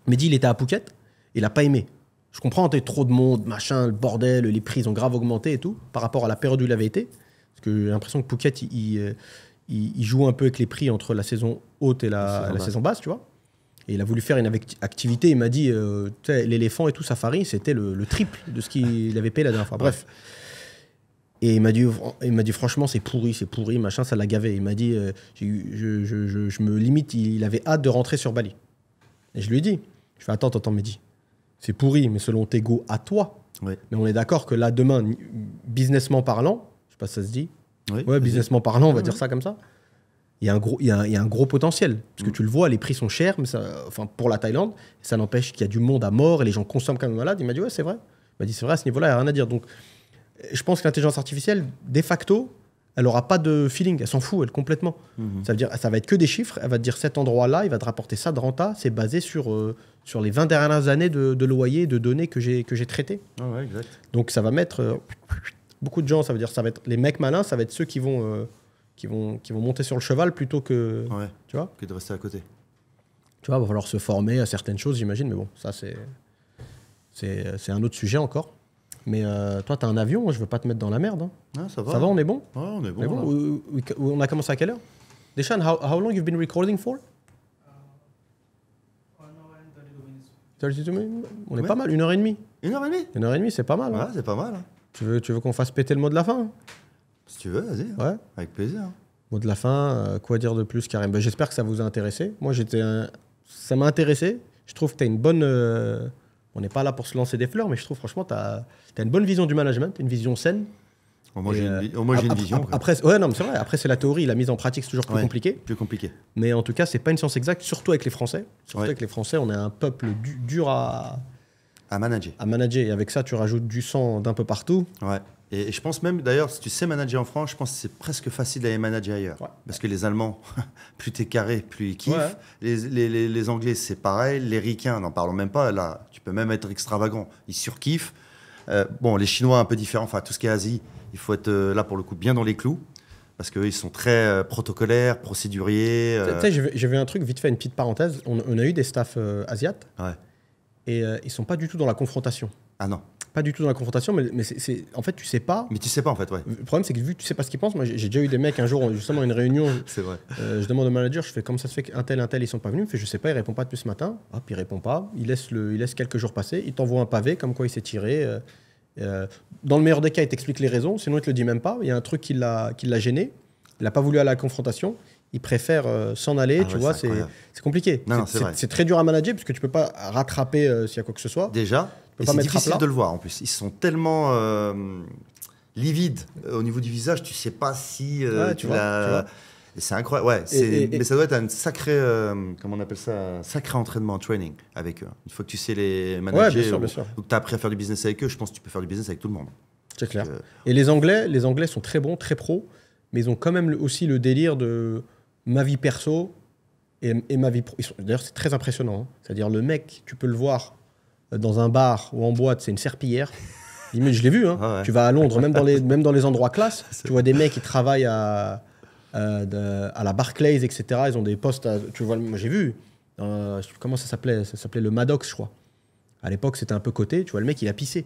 Mehdi, il était à Phuket. Il n'a pas aimé. Je comprends, t'as trop de monde, machin, le bordel, les prix ont grave augmenté et tout, par rapport à la période où il avait été. Parce que j'ai l'impression que Phuket, il joue un peu avec les prix entre la saison haute et la saison basse, tu vois. Et il a voulu faire une activité, il m'a dit, l'éléphant et tout, safari, c'était le triple de ce qu'il avait payé la dernière fois. Bref. Et il m'a dit franchement, c'est pourri, machin, ça l'a gavé. Il m'a dit, je me limite, il avait hâte de rentrer sur Bali. Et je lui ai dit, je fais, attends, Mehdi. C'est pourri, mais selon tes goûts à toi. Oui. Mais on est d'accord que là, demain, businessment parlant, je sais pas si ça se dit. Oui, businessment parlant, on va dire ça comme ça. Il y a un gros potentiel. Parce que tu le vois, les prix sont chers, mais pour la Thaïlande, ça n'empêche qu'il y a du monde à mort et les gens consomment comme malades. Il m'a dit, ouais, c'est vrai. Il m'a dit, c'est vrai, à ce niveau-là, il n'y a rien à dire. Donc, je pense que l'intelligence artificielle, de facto, elle n'aura pas de feeling. Elle s'en fout, elle, complètement. Ça veut dire, ça va être que des chiffres. Elle va te dire, cet endroit-là, il va te rapporter ça de renta. C'est basé sur les 20 dernières années de loyer, de données que j'ai traitées. Ah ouais, exact. Donc, ça va mettre beaucoup de gens. Ça veut dire, ça va être les mecs malins, ça va être ceux qui vont monter sur le cheval plutôt que, tu vois, que de rester à côté. Tu vois, il va falloir se former à certaines choses, j'imagine. Mais bon, ça, c'est un autre sujet encore. Mais toi, tu as un avion, moi, je veux pas te mettre dans la merde. Hein. Ah, ça va. Ça va, on est bon? Ouais, on est bon. On a commencé à quelle heure? Deshan, how long you've been recording for? 32 minutes. On est pas mal, 1h30. 1h30? 1h30, c'est pas mal. Ouais, hein. c'est pas mal. Hein. Tu veux qu'on fasse péter le mot de la fin? Si tu veux, vas-y. Ouais. Avec plaisir. Mot de la fin, quoi dire de plus, Karim? J'espère que ça vous a intéressé. Moi, ça m'a intéressé. Je trouve que tu as une bonne... On n'est pas là pour se lancer des fleurs, mais je trouve franchement tu as une bonne vision du management, une vision saine. Moi, j'ai une vision. Après, non, mais c'est vrai. Après, c'est la théorie. La mise en pratique, c'est toujours plus compliqué. Plus compliqué. Mais en tout cas, c'est pas une science exacte, surtout avec les Français. Avec les Français, on est un peuple dur à manager. Et avec ça, tu rajoutes du sang d'un peu partout. Ouais. Et je pense même, d'ailleurs, si tu sais manager en France, je pense que c'est presque facile d'aller manager ailleurs. Ouais. Parce que les Allemands, plus t'es carré, plus ils kiffent. Ouais. Les Anglais, c'est pareil. Les Ricains, n'en parlons même pas. Là, tu peux même être extravagant. Ils surkiffent. Les Chinois, un peu différents. Enfin, tout ce qui est Asie, il faut être là, pour le coup, bien dans les clous. Parce qu'ils sont très protocolaires, procéduriers. Tu sais, j'ai vu un truc, vite fait, une petite parenthèse. On a eu des staffs asiates. Ouais. Et ils sont pas du tout dans la confrontation. Ah non. Pas du tout dans la confrontation, mais en fait, tu sais pas. Mais tu sais pas, en fait, ouais. Le problème, c'est que vu que tu sais pas ce qu'ils pensent, moi, j'ai déjà eu des mecs un jour, justement, une réunion. C'est vrai. Je demande au manager, je fais comment ça se fait qu'un tel, ils sont pas venus. Il fait, je sais pas, il répond pas depuis ce matin. Hop, il répond pas. Il laisse quelques jours passer. Il t'envoie un pavé, comme quoi il s'est tiré. Dans le meilleur des cas, il t'explique les raisons. Sinon, il te le dit même pas. Il y a un truc qui l'a gêné. Il n'a pas voulu aller à la confrontation. Il préfère s'en aller, tu vois. C'est compliqué. C'est très dur à manager parce que tu peux pas rattraper s'il y a quoi que ce soit. Déjà. Et c'est difficile de le voir en plus. Ils sont tellement livides au niveau du visage, tu sais pas si tu vois. Et c'est incroyable, ouais. Mais ça doit être un sacré, comment on appelle ça, un sacré entraînement, training avec eux. Une fois que tu sais les manager bien sûr. ou que tu as appris à faire du business avec eux, je pense que tu peux faire du business avec tout le monde. C'est clair. Et les Anglais sont très bons, très pros, mais ils ont quand même aussi le délire de ma vie perso et ma vie pro. D'ailleurs, c'est très impressionnant. Hein. C'est-à-dire, le mec, tu peux le voir dans un bar ou en boîte, c'est une serpillière. Je l'ai vu, hein. Ah ouais. Tu vas à Londres, même dans les endroits classe, tu vois des mecs qui travaillent à la Barclays, etc. Ils ont des postes, tu vois, moi j'ai vu, comment ça s'appelait? Ça s'appelait le Maddox, je crois. À l'époque, c'était un peu coté. Tu vois, le mec, il a pissé.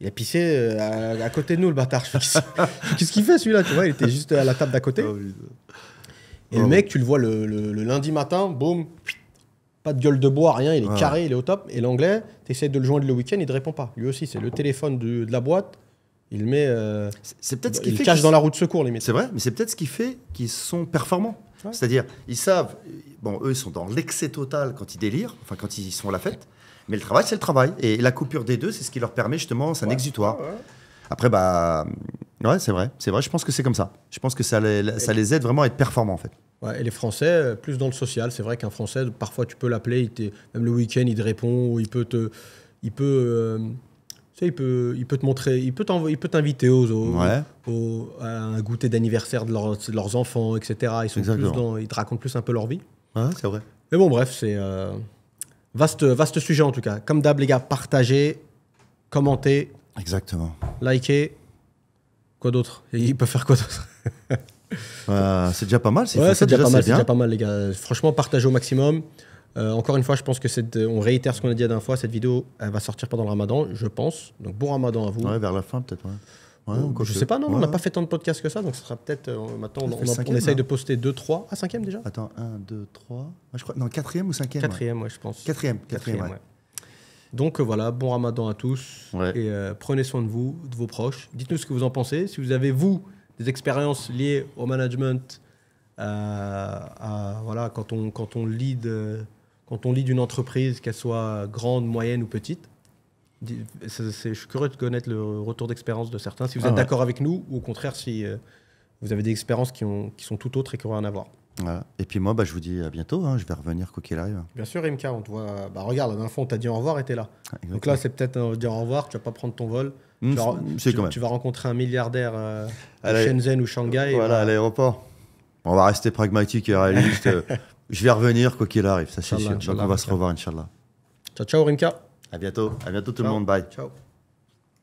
Il a pissé à côté de nous, le bâtard. Qu'est-ce qu'il fait, celui-là? Tu vois, il était juste à la table d'à côté. Et le mec, tu le vois le lundi matin, boum, pas de gueule de bois, rien, il est carré, il est au top. Et l'anglais, tu essaies de le joindre le week-end, il ne te répond pas. Lui aussi, c'est le téléphone de la boîte. Il le met. C'est peut-être ce qui il fait cache dans la roue de secours, limite. C'est vrai, mais c'est peut-être ce qui fait qu'ils sont performants. Ouais. C'est-à-dire, ils savent. Bon, eux, ils sont dans l'excès total quand ils délirent, enfin, quand ils sont à la fête. Mais le travail, c'est le travail. Et la coupure des deux, c'est ce qui leur permet justement, c'est un exutoire. Ouais. Après, ouais, c'est vrai. C'est vrai, je pense que c'est comme ça. Je pense que ça les aide vraiment à être performants, en fait. Ouais, et les Français, plus dans le social. C'est vrai qu'un Français, parfois, tu peux l'appeler, même le week-end, il te répond, il peut te montrer, il peut t'inviter à un goûter d'anniversaire de leurs enfants, etc. Ils te racontent plus un peu leur vie. Ouais, c'est vrai. Mais bon, bref, c'est vaste sujet en tout cas. Comme d'hab, les gars, partagez, commentez. Exactement. Likez. Quoi d'autre? Il peut faire quoi d'autre? C'est déjà pas mal. C'est déjà pas mal, les gars. Franchement, partagez au maximum. Encore une fois, je pense que on réitère ce qu'on a dit la dernière fois. Cette vidéo, elle va sortir pendant le Ramadan, je pense. Donc, bon Ramadan à vous. Ouais, vers la fin, peut-être. Ouais. Je sais pas, non, on n'a pas fait tant de podcasts que ça. Donc, ce sera peut-être. Maintenant, on essaye de poster 2, 3. Ah, 5e déjà? Attends, 1, 2, 3. Je crois. Non, 4e ou 5e? 4e, ouais, je pense. 4e, ouais. Donc voilà, bon Ramadan à tous. Ouais. Et prenez soin de vous, de vos proches. Dites-nous ce que vous en pensez. Si vous avez, vous, des expériences liées au management, voilà, quand on lead une entreprise, qu'elle soit grande, moyenne ou petite, je suis curieux de connaître le retour d'expérience de certains. Si vous êtes d'accord avec nous, ou au contraire, si vous avez des expériences qui sont tout autres et qui n'ont rien à voir. Voilà. Et puis moi, je vous dis à bientôt. Hein. Je vais revenir quoi qu'il arrive. Bien sûr, Rimka, on te voit. Regarde, la dernière fois, on t'a dit au revoir et t'es là. Exactement. Donc là, c'est peut-être dire au revoir. Tu vas pas prendre ton vol. Tu vas rencontrer un milliardaire à Shenzhen ou Shanghai. Voilà, à l'aéroport. On va rester pragmatique et réaliste. Je vais revenir quoi qu'il arrive, ça c'est sûr. Donc on va se revoir, Inch'Allah. Ciao, ciao, Rimka. À bientôt tout le monde. Bye. Ciao.